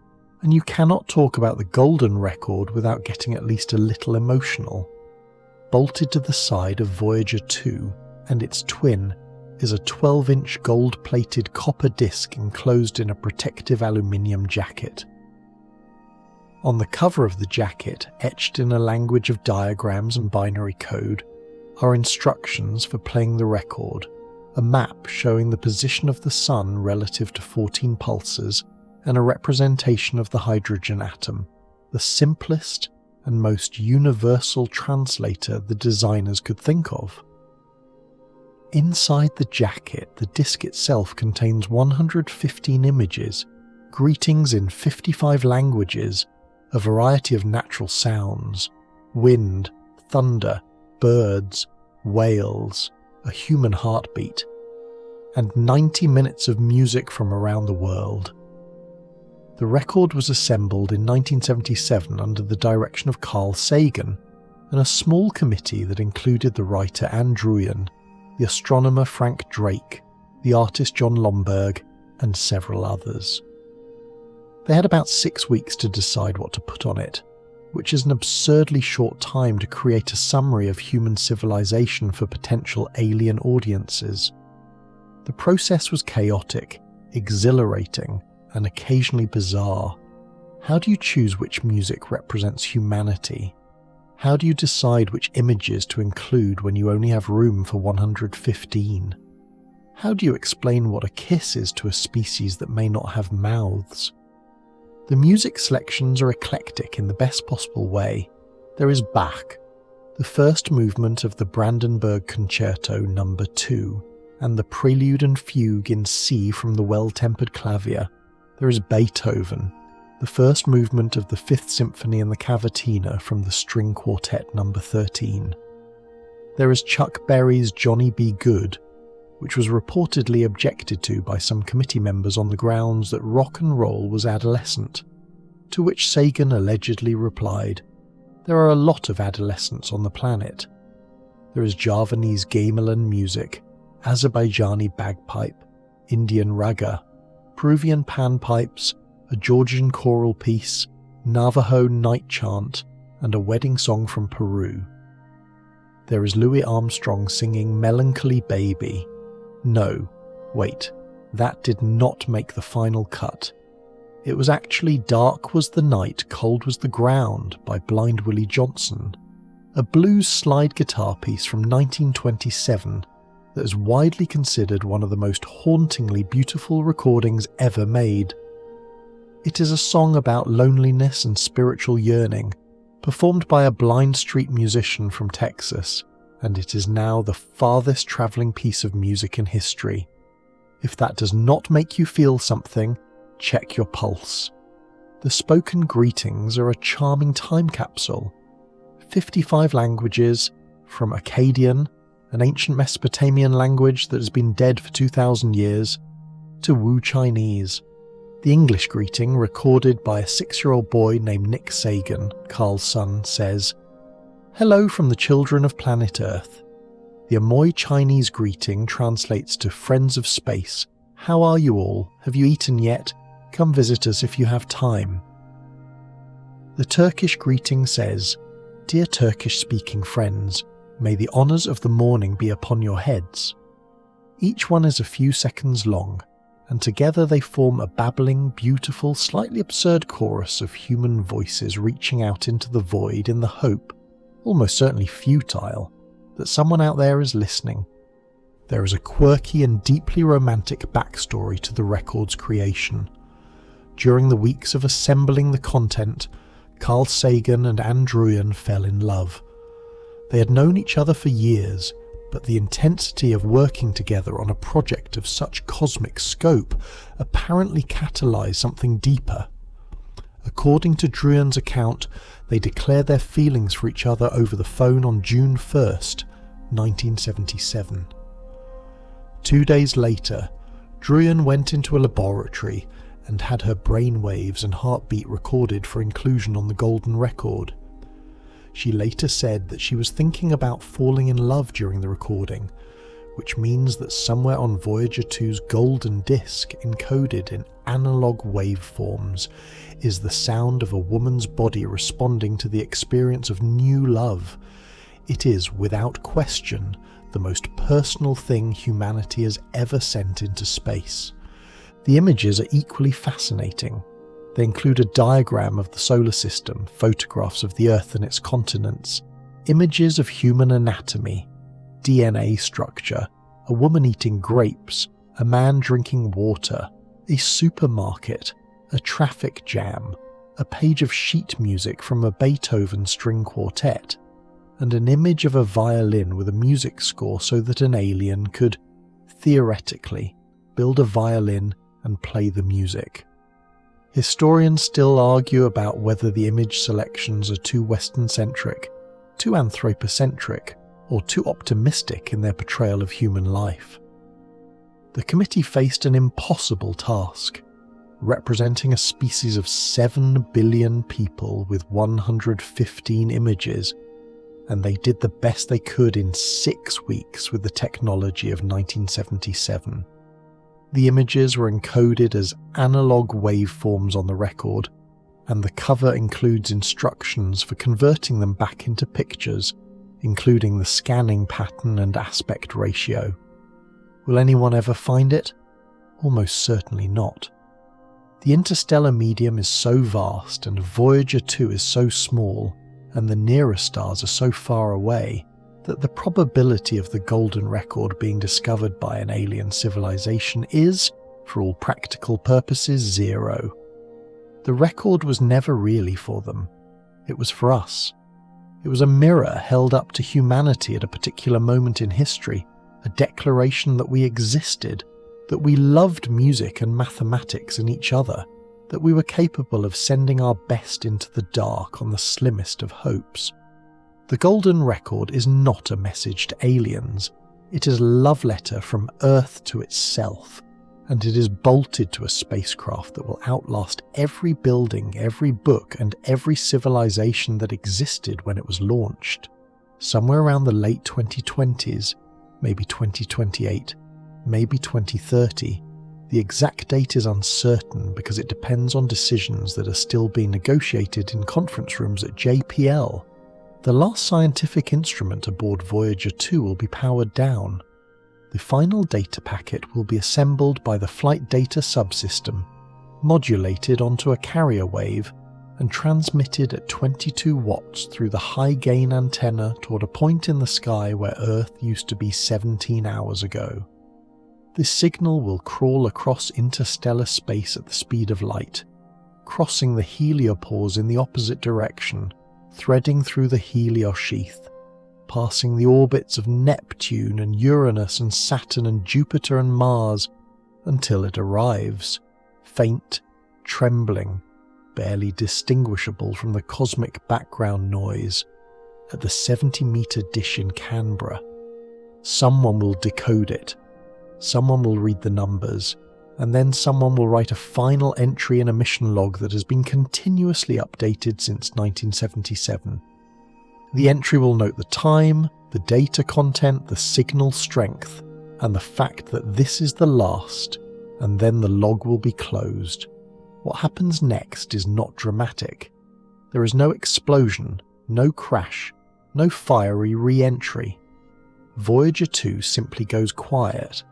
and you cannot talk about the golden record without getting at least a little emotional. Bolted to the side of Voyager 2 and its twin is a 12-inch gold-plated copper disc enclosed in a protective aluminium jacket. On the cover of the jacket, etched in a language of diagrams and binary code, are instructions for playing the record, a map showing the position of the Sun relative to 14 pulsars, and a representation of the hydrogen atom, the simplest and most universal translator the designers could think of. Inside the jacket, the disc itself contains 115 images, greetings in 55 languages, a variety of natural sounds, wind, thunder, birds, whales, a human heartbeat, and 90 minutes of music from around the world. The record was assembled in 1977 under the direction of Carl Sagan and a small committee that included the writer Anne Druyan, the astronomer Frank Drake, the artist John Lomberg, and several others. They had about 6 weeks to decide what to put on it, which is an absurdly short time to create a summary of human civilization for potential alien audiences. The process was chaotic, exhilarating, and occasionally bizarre. How do you choose which music represents humanity? How do you decide which images to include when you only have room for 115? How do you explain what a kiss is to a species that may not have mouths? The music selections are eclectic in the best possible way. There is Bach, the first movement of the Brandenburg Concerto No. 2, and the Prelude and Fugue in C from the Well-Tempered Clavier. There is Beethoven, the first movement of the Fifth Symphony and the Cavatina from the String Quartet No. 13. There is Chuck Berry's Johnny B. Good, which was reportedly objected to by some committee members on the grounds that rock and roll was adolescent, to which Sagan allegedly replied, "There are a lot of adolescents on the planet." There is Javanese gamelan music, Azerbaijani bagpipe, Indian raga, Peruvian panpipes, a Georgian choral piece, Navajo night chant, and a wedding song from Peru. There is Louis Armstrong singing Melancholy Baby. No, wait, that did not make the final cut. It was actually Dark Was the Night, Cold Was the Ground by Blind Willie Johnson, a blues slide guitar piece from 1927 that is widely considered one of the most hauntingly beautiful recordings ever made. It is a song about loneliness and spiritual yearning, performed by a blind street musician from Texas, and it is now the farthest travelling piece of music in history. If that does not make you feel something, check your pulse. The spoken greetings are a charming time capsule. 55 languages, from Akkadian, an ancient Mesopotamian language that has been dead for 2,000 years, to Wu Chinese. The English greeting, recorded by a 6-year-old boy named Nick Sagan, Carl's son, says, "Hello from the children of planet Earth." The Amoy Chinese greeting translates to "Friends of Space. How are you all? Have you eaten yet? Come visit us if you have time." The Turkish greeting says, "Dear Turkish-speaking friends, May the honours of the morning be upon your heads. Each one is a few seconds long, and together they form a babbling, beautiful, slightly absurd chorus of human voices reaching out into the void in the hope, almost certainly futile, that someone out there is listening. There is a quirky and deeply romantic backstory to the record's creation. During the weeks of assembling the content, Carl Sagan and Ann Druyan fell in love. They had known each other for years, but the intensity of working together on a project of such cosmic scope apparently catalysed something deeper. According to Druyan's account, they declared their feelings for each other over the phone on June 1st, 1977. 2 days later, Druyan went into a laboratory and had her brainwaves and heartbeat recorded for inclusion on the golden record. She later said that she was thinking about falling in love during the recording, which means that somewhere on Voyager 2's golden disk, encoded in analog waveforms, is the sound of a woman's body responding to the experience of new love. It is, without question, the most personal thing humanity has ever sent into space. The images are equally fascinating. They include a diagram of the solar system, photographs of the Earth and its continents, images of human anatomy, DNA structure, a woman eating grapes, a man drinking water, a supermarket, a traffic jam, a page of sheet music from a Beethoven string quartet, and an image of a violin with a music score so that an alien could, theoretically, build a violin and play the music. Historians still argue about whether the image selections are too Western-centric, too anthropocentric, or too optimistic in their portrayal of human life. The committee faced an impossible task, representing a species of 7 billion people with 115 images, and they did the best they could in 6 weeks with the technology of 1977. The images were encoded as analog waveforms on the record, and the cover includes instructions for converting them back into pictures, including the scanning pattern and aspect ratio. Will anyone ever find it? Almost certainly not. The interstellar medium is so vast, and Voyager 2 is so small, and the nearest stars are so far away, that the probability of the golden record being discovered by an alien civilization is, for all practical purposes, 0. The record was never really for them. It was for us. It was a mirror held up to humanity at a particular moment in history, a declaration that we existed, that we loved music and mathematics and each other, that we were capable of sending our best into the dark on the slimmest of hopes. The golden record is not a message to aliens. It is a love letter from Earth to itself, and it is bolted to a spacecraft that will outlast every building, every book, and every civilization that existed when it was launched. Somewhere around the late 2020s, maybe 2028, maybe 2030. The exact date is uncertain because it depends on decisions that are still being negotiated in conference rooms at JPL. The last scientific instrument aboard Voyager 2 will be powered down. The final data packet will be assembled by the flight data subsystem, modulated onto a carrier wave, and transmitted at 22 watts through the high-gain antenna toward a point in the sky where Earth used to be 17 hours ago. This signal will crawl across interstellar space at the speed of light, crossing the heliopause in the opposite direction, threading through the heliosheath, passing the orbits of Neptune and Uranus and Saturn and Jupiter and Mars, until it arrives, faint, trembling, barely distinguishable from the cosmic background noise, at the 70-metre dish in Canberra. Someone will decode it, someone will read the numbers, and then someone will write a final entry in a mission log that has been continuously updated since 1977. The entry will note the time, the data content, the signal strength, and the fact that this is the last, and then the log will be closed. What happens next is not dramatic. There is no explosion, no crash, no fiery re-entry. Voyager 2 simply goes quiet.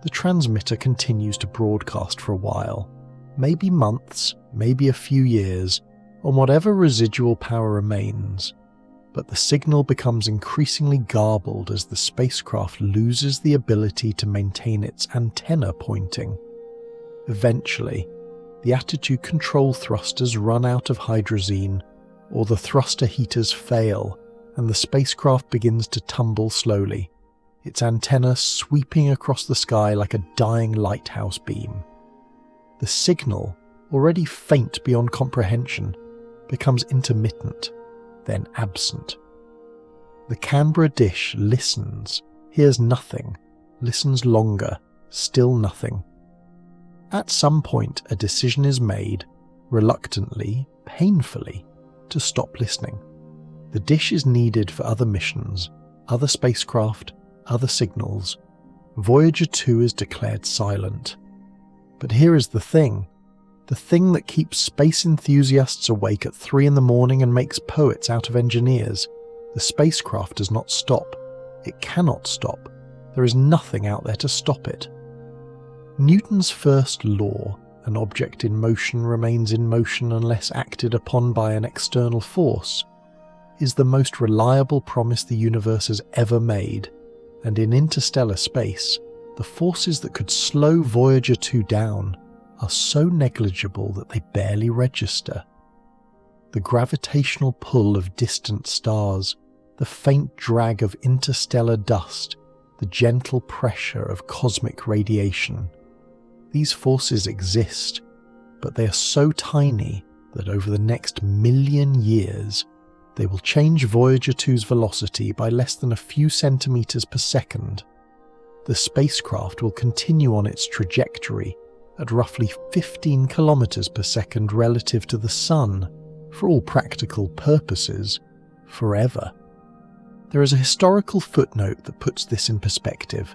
The transmitter continues to broadcast for a while, maybe months, maybe a few years, on whatever residual power remains, but the signal becomes increasingly garbled as the spacecraft loses the ability to maintain its antenna pointing. Eventually, the attitude control thrusters run out of hydrazine, or the thruster heaters fail, and the spacecraft begins to tumble slowly, its antenna sweeping across the sky like a dying lighthouse beam. The signal, already faint beyond comprehension, becomes intermittent, then absent. The Canberra dish listens, hears nothing, listens longer, still nothing. At some point, a decision is made, reluctantly, painfully, to stop listening. The dish is needed for other missions, other spacecraft, other signals. Voyager 2 is declared silent. But here is the thing that keeps space enthusiasts awake at 3 in the morning and makes poets out of engineers. The spacecraft does not stop. It cannot stop. There is nothing out there to stop it. Newton's first law, an object in motion remains in motion unless acted upon by an external force, is the most reliable promise the universe has ever made, and in interstellar space, the forces that could slow Voyager 2 down are so negligible that they barely register. The gravitational pull of distant stars, the faint drag of interstellar dust, the gentle pressure of cosmic radiation. These forces exist, but they are so tiny that over the next million years, they will change Voyager 2's velocity by less than a few centimeters per second. The spacecraft will continue on its trajectory at roughly 15 kilometres per second relative to the Sun, for all practical purposes, forever. There is a historical footnote that puts this in perspective.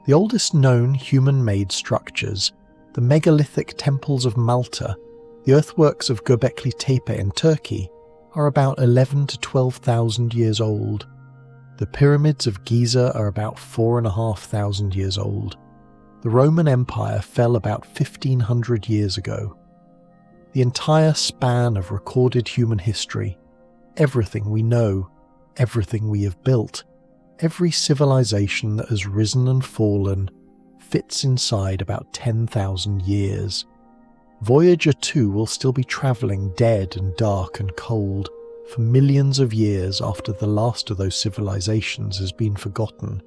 The oldest known human-made structures, the megalithic temples of Malta, the earthworks of Göbekli Tepe in Turkey, are about 11 to 12,000 years old. The pyramids of Giza are about 4,500 years old. The Roman Empire fell about 1,500 years ago. The entire span of recorded human history, everything we know, everything we have built, every civilization that has risen and fallen, fits inside about 10,000 years. Voyager 2 will still be travelling dead and dark and cold for millions of years after the last of those civilizations has been forgotten.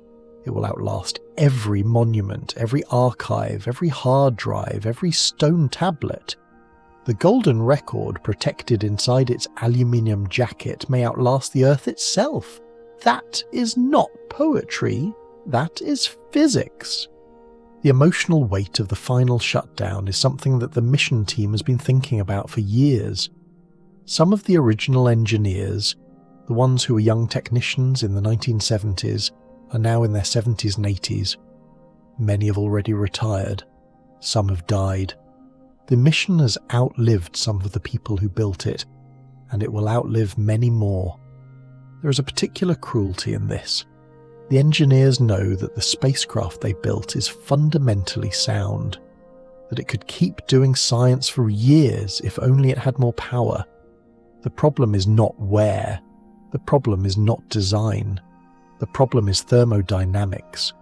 It will outlast every monument, every archive, every hard drive, every stone tablet. The golden record protected inside its aluminium jacket may outlast the Earth itself. That is not poetry, that is physics. The emotional weight of the final shutdown is something that the mission team has been thinking about for years. Some of the original engineers, the ones who were young technicians in the 1970s, are now in their 70s and 80s. Many have already retired. Some have died. The mission has outlived some of the people who built it, and it will outlive many more. There is a particular cruelty in this. The engineers know that the spacecraft they built is fundamentally sound, that it could keep doing science for years if only it had more power. The problem is not where. The problem is not design. The problem is thermodynamics.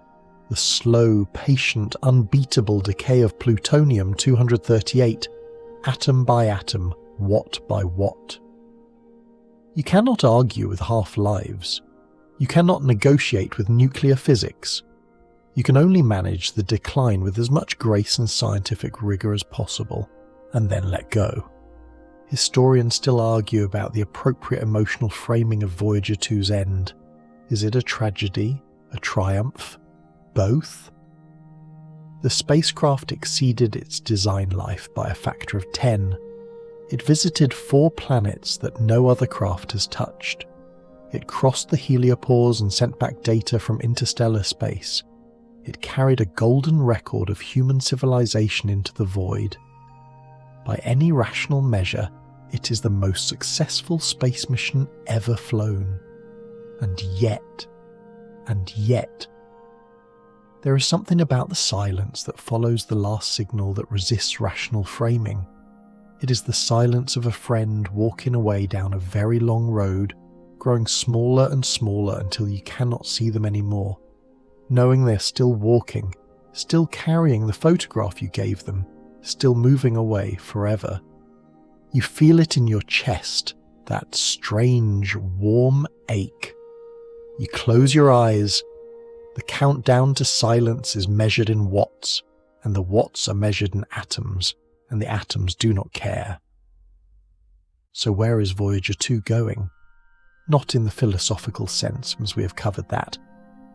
The slow, patient, unbeatable decay of plutonium-238, atom by atom, watt by watt. You cannot argue with half-lives. You cannot negotiate with nuclear physics. You can only manage the decline with as much grace and scientific rigour as possible, and then let go. Historians still argue about the appropriate emotional framing of Voyager 2's end. Is it a tragedy? A triumph? Both? The spacecraft exceeded its design life by a factor of 10. It visited 4 planets that no other craft has touched. It crossed the heliopause and sent back data from interstellar space. It carried a golden record of human civilization into the void. By any rational measure, it is the most successful space mission ever flown. And yet, there is something about the silence that follows the last signal that resists rational framing. It is the silence of a friend walking away down a very long road, growing smaller and smaller until you cannot see them anymore, knowing they're still walking, still carrying the photograph you gave them, still moving away forever. You feel it in your chest, that strange, warm ache. You close your eyes. The countdown to silence is measured in watts, and the watts are measured in atoms, and the atoms do not care. So where is Voyager 2 going? Not in the philosophical sense, as we have covered that,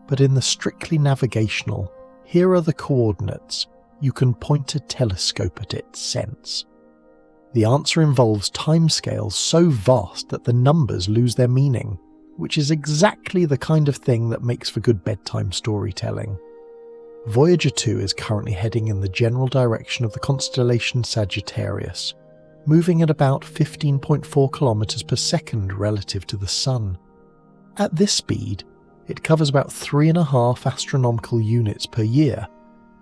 but in the strictly navigational, here are the coordinates, you can point a telescope at it sense. The answer involves timescales so vast that the numbers lose their meaning, which is exactly the kind of thing that makes for good bedtime storytelling. Voyager 2 is currently heading in the general direction of the constellation Sagittarius, moving at about 15.4 kilometres per second relative to the Sun. At this speed, it covers about 3.5 astronomical units per year,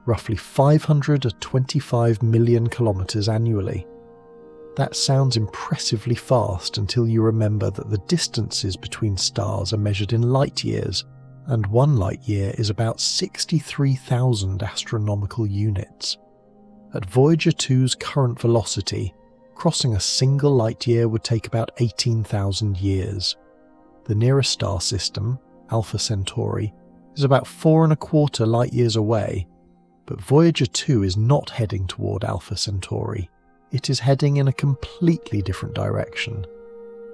roughly 525 million kilometres annually. That sounds impressively fast until you remember that the distances between stars are measured in light years, and 1 light year is about 63,000 astronomical units. At Voyager 2's current velocity, crossing a single light year would take about 18,000 years. The nearest star system, Alpha Centauri, is about 4.25 light years away, but Voyager 2 is not heading toward Alpha Centauri. It is heading in a completely different direction.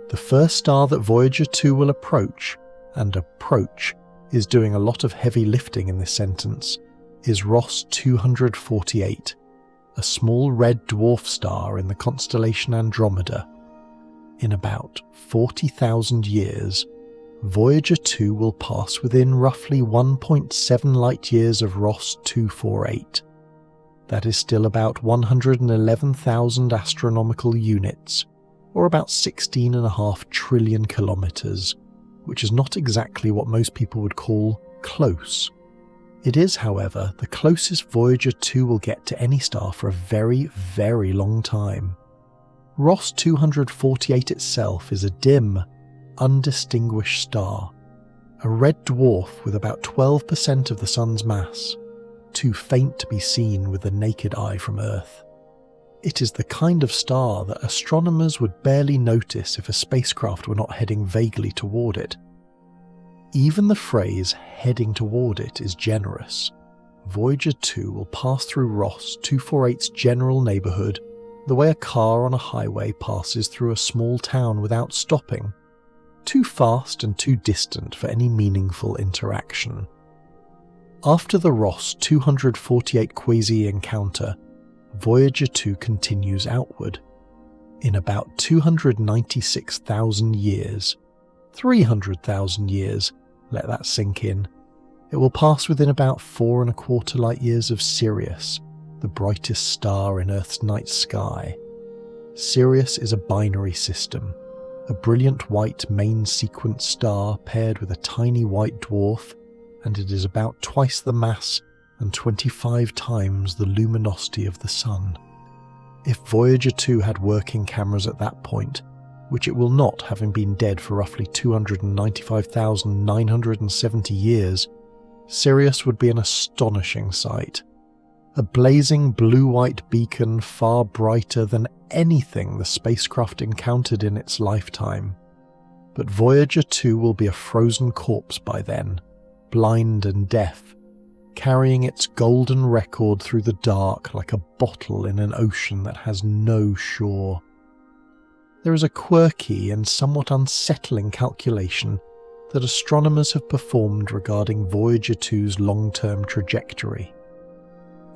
The first star that Voyager 2 will approach, and approach is doing a lot of heavy lifting in this sentence, is Ross 248, a small red dwarf star in the constellation Andromeda. In about 40,000 years, Voyager 2 will pass within roughly 1.7 light years of Ross 248. That is still about 111,000 astronomical units, or about 16.5 trillion kilometres, which is not exactly what most people would call close. It is, however, the closest Voyager 2 will get to any star for a very, very long time. Ross 248 itself is a dim, undistinguished star, a red dwarf with about 12% of the Sun's mass, too faint to be seen with the naked eye from Earth. It is the kind of star that astronomers would barely notice if a spacecraft were not heading vaguely toward it. Even the phrase heading toward it is generous. Voyager 2 will pass through Ross 248's general neighbourhood the way a car on a highway passes through a small town without stopping, too fast and too distant for any meaningful interaction. After the Ross 248 quasi encounter, Voyager 2 continues outward. In about 296,000 years, 300,000 years, let that sink in, it will pass within about 4.25 light years of Sirius, the brightest star in Earth's night sky. Sirius is a binary system, a brilliant white main sequence star paired with a tiny white dwarf, and it is about twice the mass and 25 times the luminosity of the Sun. If Voyager 2 had working cameras at that point, which it will not, having been dead for roughly 295,970 years, Sirius would be an astonishing sight. A blazing blue-white beacon far brighter than anything the spacecraft encountered in its lifetime. But Voyager 2 will be a frozen corpse by then, blind and deaf, carrying its golden record through the dark like a bottle in an ocean that has no shore. There is a quirky and somewhat unsettling calculation that astronomers have performed regarding Voyager 2's long-term trajectory.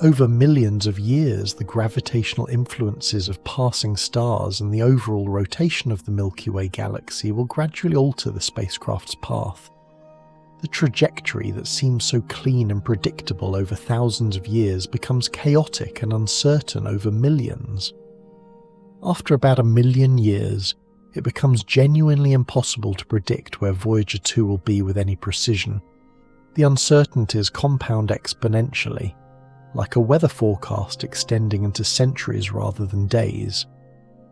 Over millions of years, the gravitational influences of passing stars and the overall rotation of the Milky Way galaxy will gradually alter the spacecraft's path. The trajectory that seems so clean and predictable over thousands of years becomes chaotic and uncertain over millions. After about 1 million years, it becomes genuinely impossible to predict where Voyager 2 will be with any precision. The uncertainties compound exponentially, like a weather forecast extending into centuries rather than days.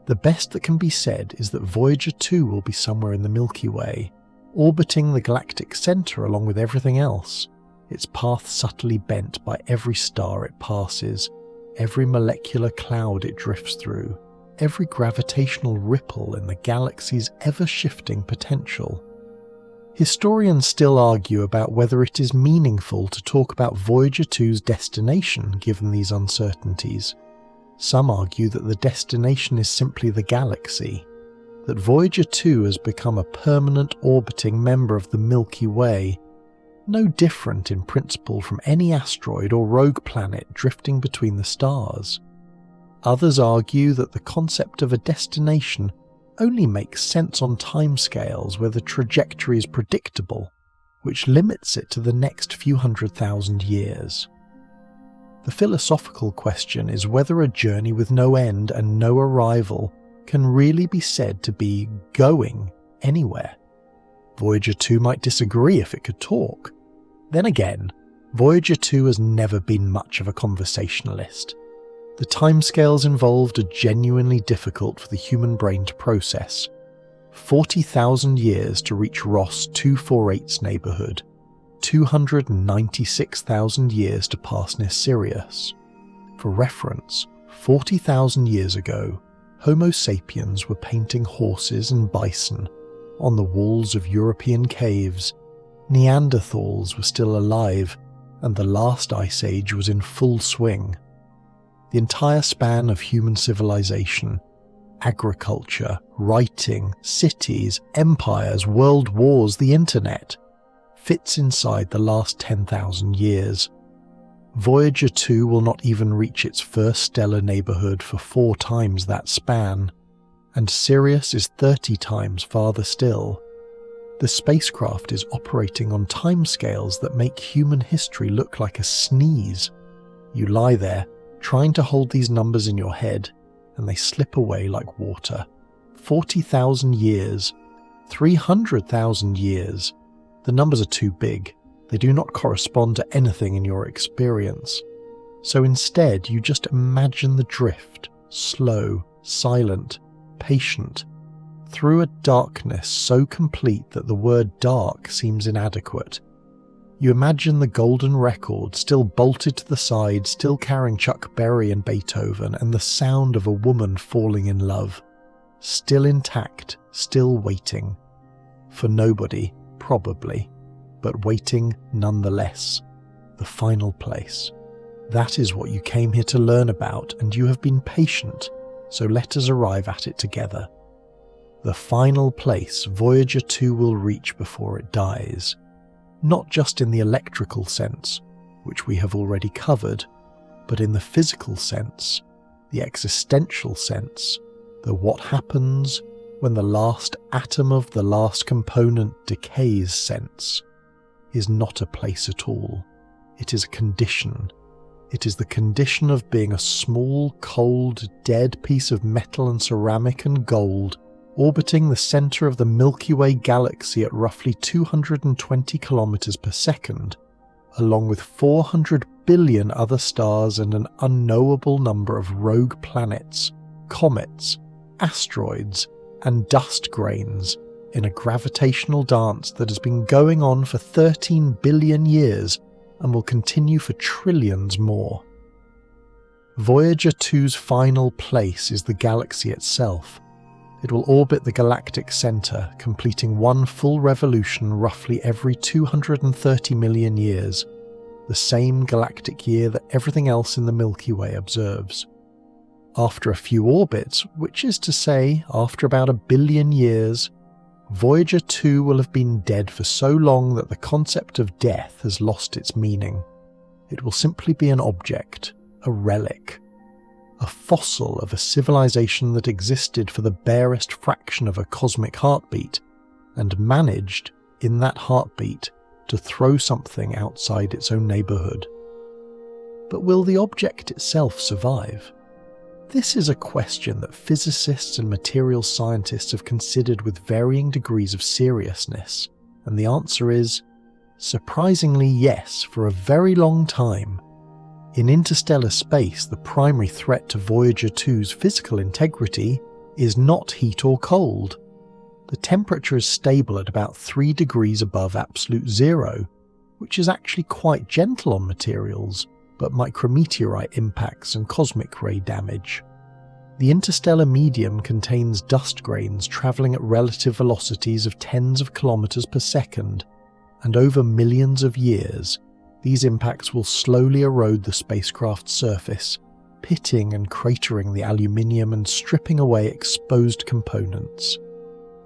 The best that can be said is that Voyager 2 will be somewhere in the Milky Way, orbiting the galactic centre along with everything else, its path subtly bent by every star it passes, every molecular cloud it drifts through, every gravitational ripple in the galaxy's ever-shifting potential. Historians still argue about whether it is meaningful to talk about Voyager 2's destination given these uncertainties. Some argue that the destination is simply the galaxy, that Voyager 2 has become a permanent orbiting member of the Milky Way, no different in principle from any asteroid or rogue planet drifting between the stars. Others argue that the concept of a destination only makes sense on timescales where the trajectory is predictable, which limits it to the next few 100,000 years. The philosophical question is whether a journey with no end and no arrival can really be said to be going anywhere. Voyager 2 might disagree if it could talk. Then again, Voyager 2 has never been much of a conversationalist. The timescales involved are genuinely difficult for the human brain to process. 40,000 years to reach Ross 248's neighbourhood, 296,000 years to pass near Sirius. For reference, 40,000 years ago, Homo sapiens were painting horses and bison on the walls of European caves. Neanderthals were still alive, and the last ice age was in full swing. The entire span of human civilization, agriculture, writing, cities, empires, world wars, the internet, fits inside the last 10,000 years. Voyager 2 will not even reach its first stellar neighbourhood for 4 times that span, and Sirius is 30 times farther still. The spacecraft is operating on timescales that make human history look like a sneeze. You lie there, trying to hold these numbers in your head, and they slip away like water. 40,000 years, 300,000 years. The numbers are too big. They do not correspond to anything in your experience. So instead, you just imagine the drift, slow, silent, patient, through a darkness so complete that the word dark seems inadequate. You imagine the golden record still bolted to the side, still carrying Chuck Berry and Beethoven, and the sound of a woman falling in love. Still intact, still waiting. For nobody, probably, but waiting nonetheless. The final place. That is what you came here to learn about, and you have been patient, so let us arrive at it together. The final place Voyager 2 will reach before it dies. Not just in the electrical sense, which we have already covered, but in the physical sense, the existential sense, the what happens when the last atom of the last component decays sense, is not a place at all. It is a condition. It is the condition of being a small, cold, dead piece of metal and ceramic and gold orbiting the centre of the Milky Way galaxy at roughly 220 kilometres per second, along with 400 billion other stars and an unknowable number of rogue planets, comets, asteroids, and dust grains in a gravitational dance that has been going on for 13 billion years and will continue for trillions more. Voyager 2's final place is the galaxy itself. It will orbit the galactic centre, completing one full revolution roughly every 230 million years, the same galactic year that everything else in the Milky Way observes. After a few orbits, which is to say, after about 1 billion years, Voyager 2 will have been dead for so long that the concept of death has lost its meaning. It will simply be an object, a relic, a fossil of a civilization that existed for the barest fraction of a cosmic heartbeat, and managed, in that heartbeat, to throw something outside its own neighbourhood. But will the object itself survive? This is a question that physicists and materials scientists have considered with varying degrees of seriousness, and the answer is, surprisingly yes, for a very long time. In interstellar space, the primary threat to Voyager 2's physical integrity is not heat or cold. The temperature is stable at about 3 degrees above absolute zero, which is actually quite gentle on materials, but micrometeorite impacts and cosmic ray damage. The interstellar medium contains dust grains travelling at relative velocities of tens of kilometres per second, and over millions of years, these impacts will slowly erode the spacecraft's surface, pitting and cratering the aluminium and stripping away exposed components.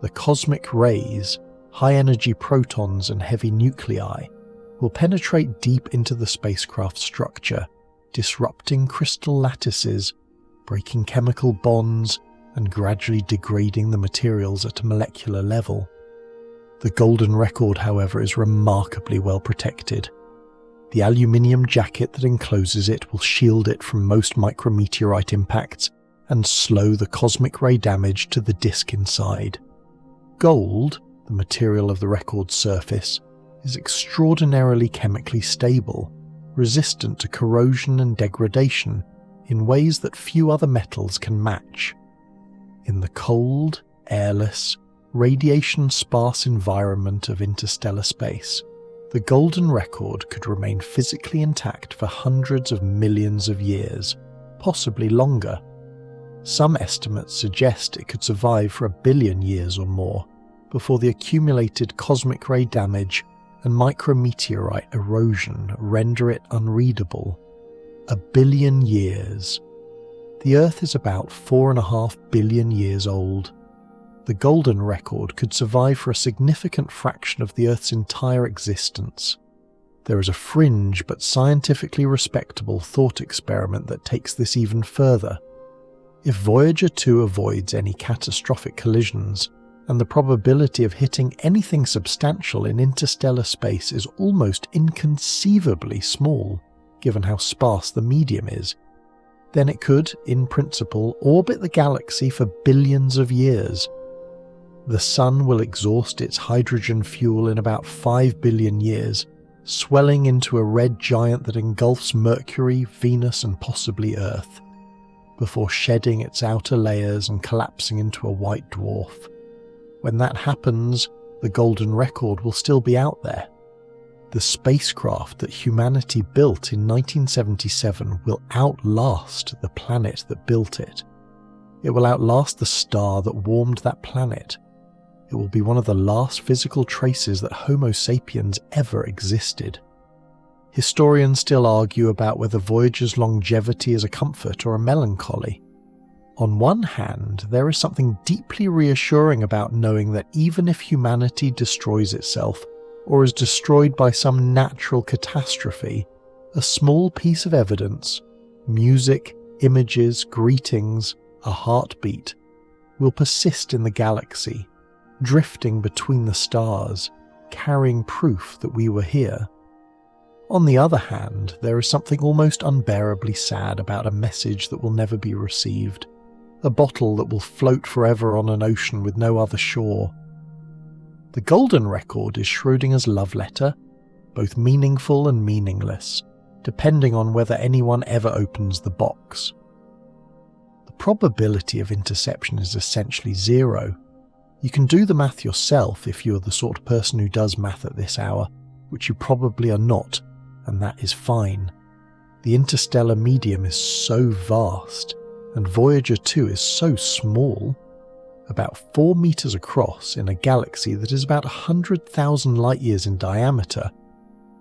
The cosmic rays, high-energy protons and heavy nuclei, will penetrate deep into the spacecraft structure, disrupting crystal lattices, breaking chemical bonds, and gradually degrading the materials at a molecular level. The golden record, however, is remarkably well protected. The aluminium jacket that encloses it will shield it from most micrometeorite impacts and slow the cosmic ray damage to the disk inside. Gold, the material of the record's surface, is extraordinarily chemically stable, resistant to corrosion and degradation in ways that few other metals can match. In the cold, airless, radiation-sparse environment of interstellar space, the golden record could remain physically intact for hundreds of millions of years, possibly longer. Some estimates suggest it could survive for 1 billion years or more, before the accumulated cosmic ray damage and micrometeorite erosion render it unreadable. 1 billion years. The Earth is about 4.5 billion years old. The golden record could survive for a significant fraction of the Earth's entire existence. There is a fringe but scientifically respectable thought experiment that takes this even further. If Voyager 2 avoids any catastrophic collisions, and the probability of hitting anything substantial in interstellar space is almost inconceivably small, given how sparse the medium is, then it could, in principle, orbit the galaxy for billions of years. The Sun will exhaust its hydrogen fuel in about 5 billion years, swelling into a red giant that engulfs Mercury, Venus, and possibly Earth, before shedding its outer layers and collapsing into a white dwarf. When that happens, the golden record will still be out there. The spacecraft that humanity built in 1977 will outlast the planet that built it. It will outlast the star that warmed that planet. It will be one of the last physical traces that Homo sapiens ever existed. Historians still argue about whether Voyager's longevity is a comfort or a melancholy. On one hand, there is something deeply reassuring about knowing that even if humanity destroys itself, or is destroyed by some natural catastrophe, a small piece of evidence, music, images, greetings, a heartbeat, will persist in the galaxy, drifting between the stars, carrying proof that we were here. On the other hand, there is something almost unbearably sad about a message that will never be received, a bottle that will float forever on an ocean with no other shore. The golden record is Schrödinger's love letter, both meaningful and meaningless, depending on whether anyone ever opens the box. The probability of interception is essentially zero. You can do the math yourself if you're the sort of person who does math at this hour, which you probably are not, and that is fine. The interstellar medium is so vast, and Voyager 2 is so small, about 4 meters across in a galaxy that is about 100,000 light-years in diameter,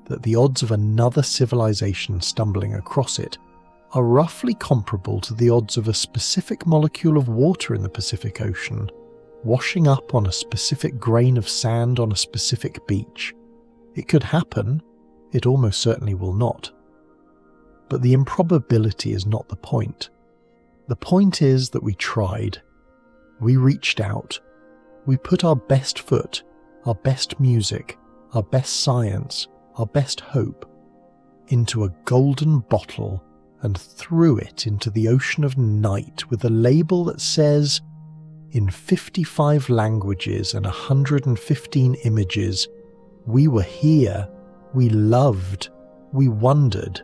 that the odds of another civilization stumbling across it are roughly comparable to the odds of a specific molecule of water in the Pacific Ocean washing up on a specific grain of sand on a specific beach. It could happen, it almost certainly will not. But the improbability is not the point. The point is that we tried. We reached out. We put our best foot, our best music, our best science, our best hope into a golden bottle and threw it into the ocean of night with a label that says, in 55 languages and 115 images, we were here, we loved, we wondered.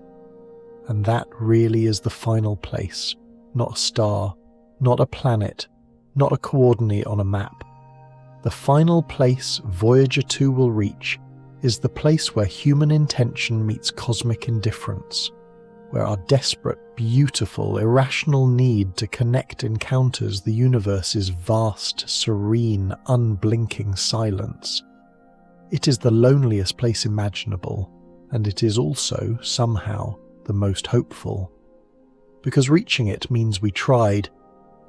And that really is the final place, not a star, not a planet, not a coordinate on a map. The final place Voyager 2 will reach is the place where human intention meets cosmic indifference, where our desperate, beautiful, irrational need to connect encounters the universe's vast, serene, unblinking silence. It is the loneliest place imaginable, and it is also, somehow, the most hopeful. Because reaching it means we tried,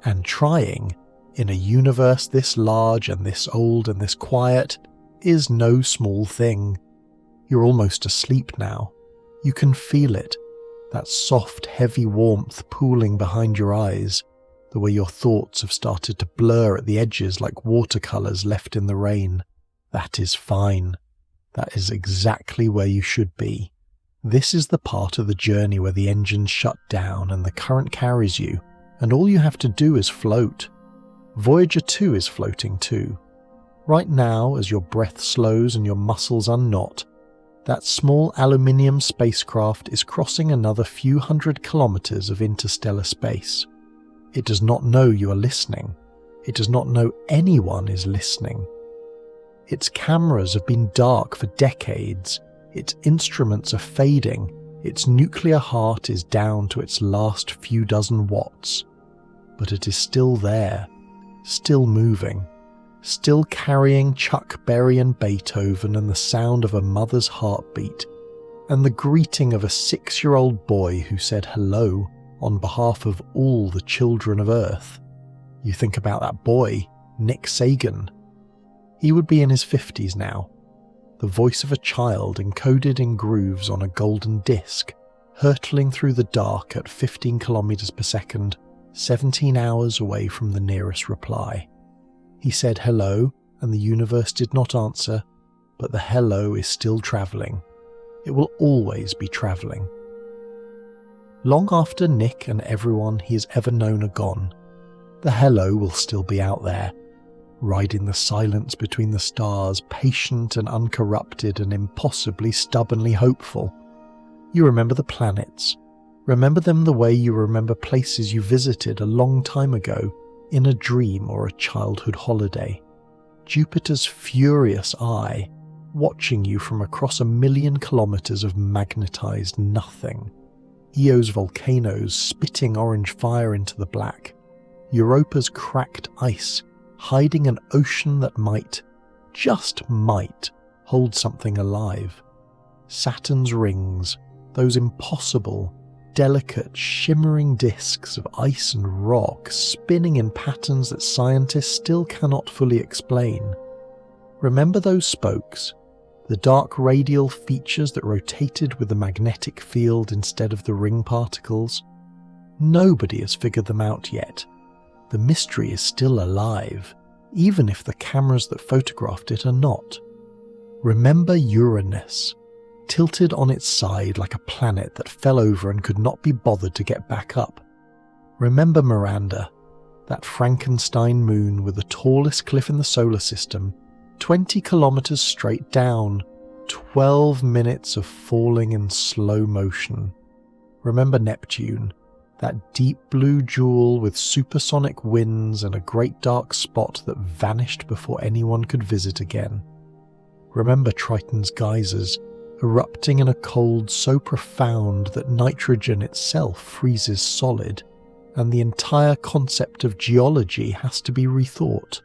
and trying, in a universe this large and this old and this quiet, is no small thing. You're almost asleep now. You can feel it, that soft, heavy warmth pooling behind your eyes, the way your thoughts have started to blur at the edges like watercolours left in the rain. That is fine. That is exactly where you should be. This is the part of the journey where the engines shut down and the current carries you, and all you have to do is float. Voyager 2 is floating too. Right now, as your breath slows and your muscles unknot, that small aluminium spacecraft is crossing another few hundred kilometres of interstellar space. It does not know you are listening. It does not know anyone is listening. Its cameras have been dark for decades, its instruments are fading, its nuclear heart is down to its last few dozen watts. But it is still there, still moving, still carrying Chuck Berry and Beethoven and the sound of a mother's heartbeat, and the greeting of a 6-year-old boy who said hello on behalf of all the children of Earth. You think about that boy, Nick Sagan. He would be in his 50s now, the voice of a child encoded in grooves on a golden disc, hurtling through the dark at 15 kilometres per second, 17 hours away from the nearest reply. He said hello, and the universe did not answer, but the hello is still travelling. It will always be travelling. Long after Nick and everyone he has ever known are gone, the hello will still be out there, riding the silence between the stars, patient and uncorrupted and impossibly stubbornly hopeful. You remember the planets. Remember them the way you remember places you visited a long time ago, in a dream or a childhood holiday. Jupiter's furious eye, watching you from across 1,000,000 kilometres of magnetized nothing. Io's volcanoes spitting orange fire into the black. Europa's cracked ice, hiding an ocean that might, just might, hold something alive. Saturn's rings, those impossible, delicate, shimmering disks of ice and rock spinning in patterns that scientists still cannot fully explain. Remember those spokes? The dark radial features that rotated with the magnetic field instead of the ring particles? Nobody has figured them out yet. The mystery is still alive, even if the cameras that photographed it are not. Remember Uranus, tilted on its side like a planet that fell over and could not be bothered to get back up. Remember Miranda, that Frankenstein moon with the tallest cliff in the solar system, 20 kilometres straight down, 12 minutes of falling in slow motion. Remember Neptune, that deep blue jewel with supersonic winds and a great dark spot that vanished before anyone could visit again. Remember Triton's geysers, erupting in a cold so profound that nitrogen itself freezes solid, and the entire concept of geology has to be rethought.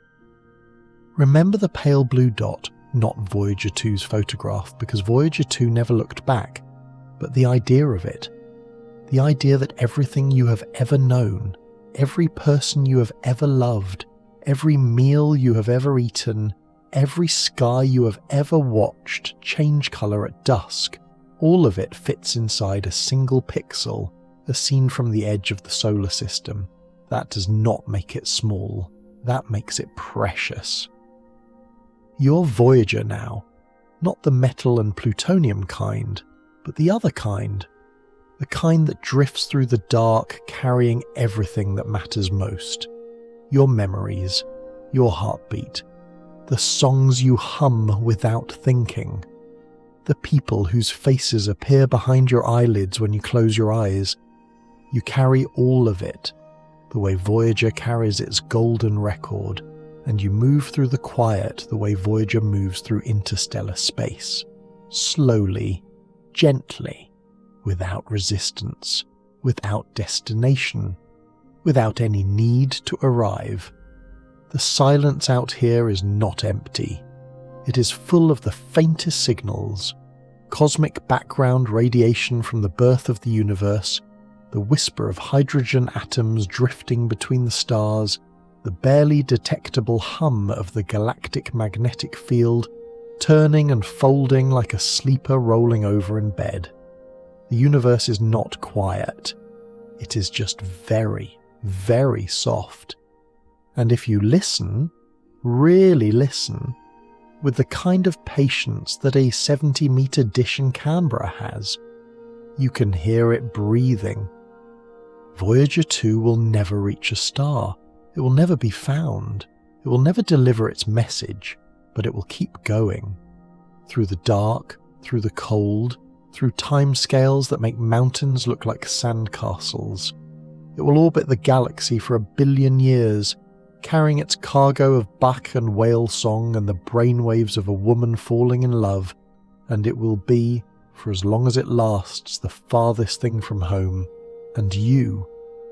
Remember the pale blue dot, not Voyager 2's photograph, because Voyager 2 never looked back, but the idea of it. The idea that everything you have ever known, every person you have ever loved, every meal you have ever eaten, every sky you have ever watched change colour at dusk, all of it fits inside a single pixel, as seen from the edge of the solar system. That does not make it small, that makes it precious. You're Voyager now, not the metal and plutonium kind, but the other kind. the kind that drifts through the dark carrying everything that matters most. Your memories, your heartbeat, the songs you hum without thinking, the people whose faces appear behind your eyelids when you close your eyes. You carry all of it, the way Voyager carries its golden record, and you move through the quiet the way Voyager moves through interstellar space. Slowly, gently, without resistance, without destination, without any need to arrive. The silence out here is not empty. It is full of the faintest signals, cosmic background radiation from the birth of the universe, the whisper of hydrogen atoms drifting between the stars, the barely detectable hum of the galactic magnetic field, turning and folding like a sleeper rolling over in bed. The universe is not quiet. It is just very, very soft. And if you listen, really listen, with the kind of patience that a 70-metre dish in Canberra has, you can hear it breathing. Voyager 2 will never reach a star. It will never be found. It will never deliver its message, but it will keep going. Through the dark, through the cold, through timescales that make mountains look like sandcastles. It will orbit the galaxy for 1 billion years, carrying its cargo of buck and whale song and the brainwaves of a woman falling in love, and it will be, for as long as it lasts, the farthest thing from home. And you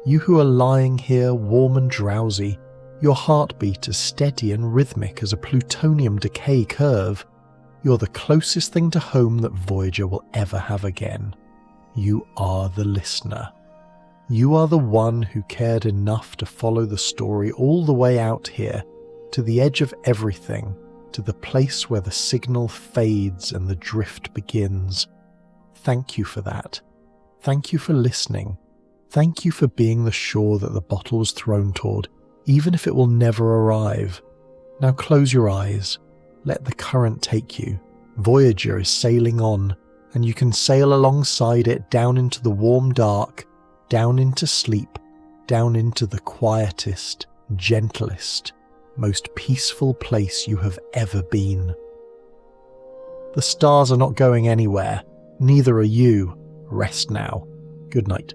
who are lying here warm and drowsy, your heartbeat as steady and rhythmic as a plutonium decay curve, you're the closest thing to home that Voyager will ever have again. You are the listener. You are the one who cared enough to follow the story all the way out here, to the edge of everything, to the place where the signal fades and the drift begins. Thank you for that. Thank you for listening. Thank you for being the shore that the bottle was thrown toward, even if it will never arrive. Now close your eyes. Let the current take you. Voyager is sailing on, and you can sail alongside it down into the warm dark, down into sleep, down into the quietest, gentlest, most peaceful place you have ever been. The stars are not going anywhere. Neither are you. Rest now. Good night.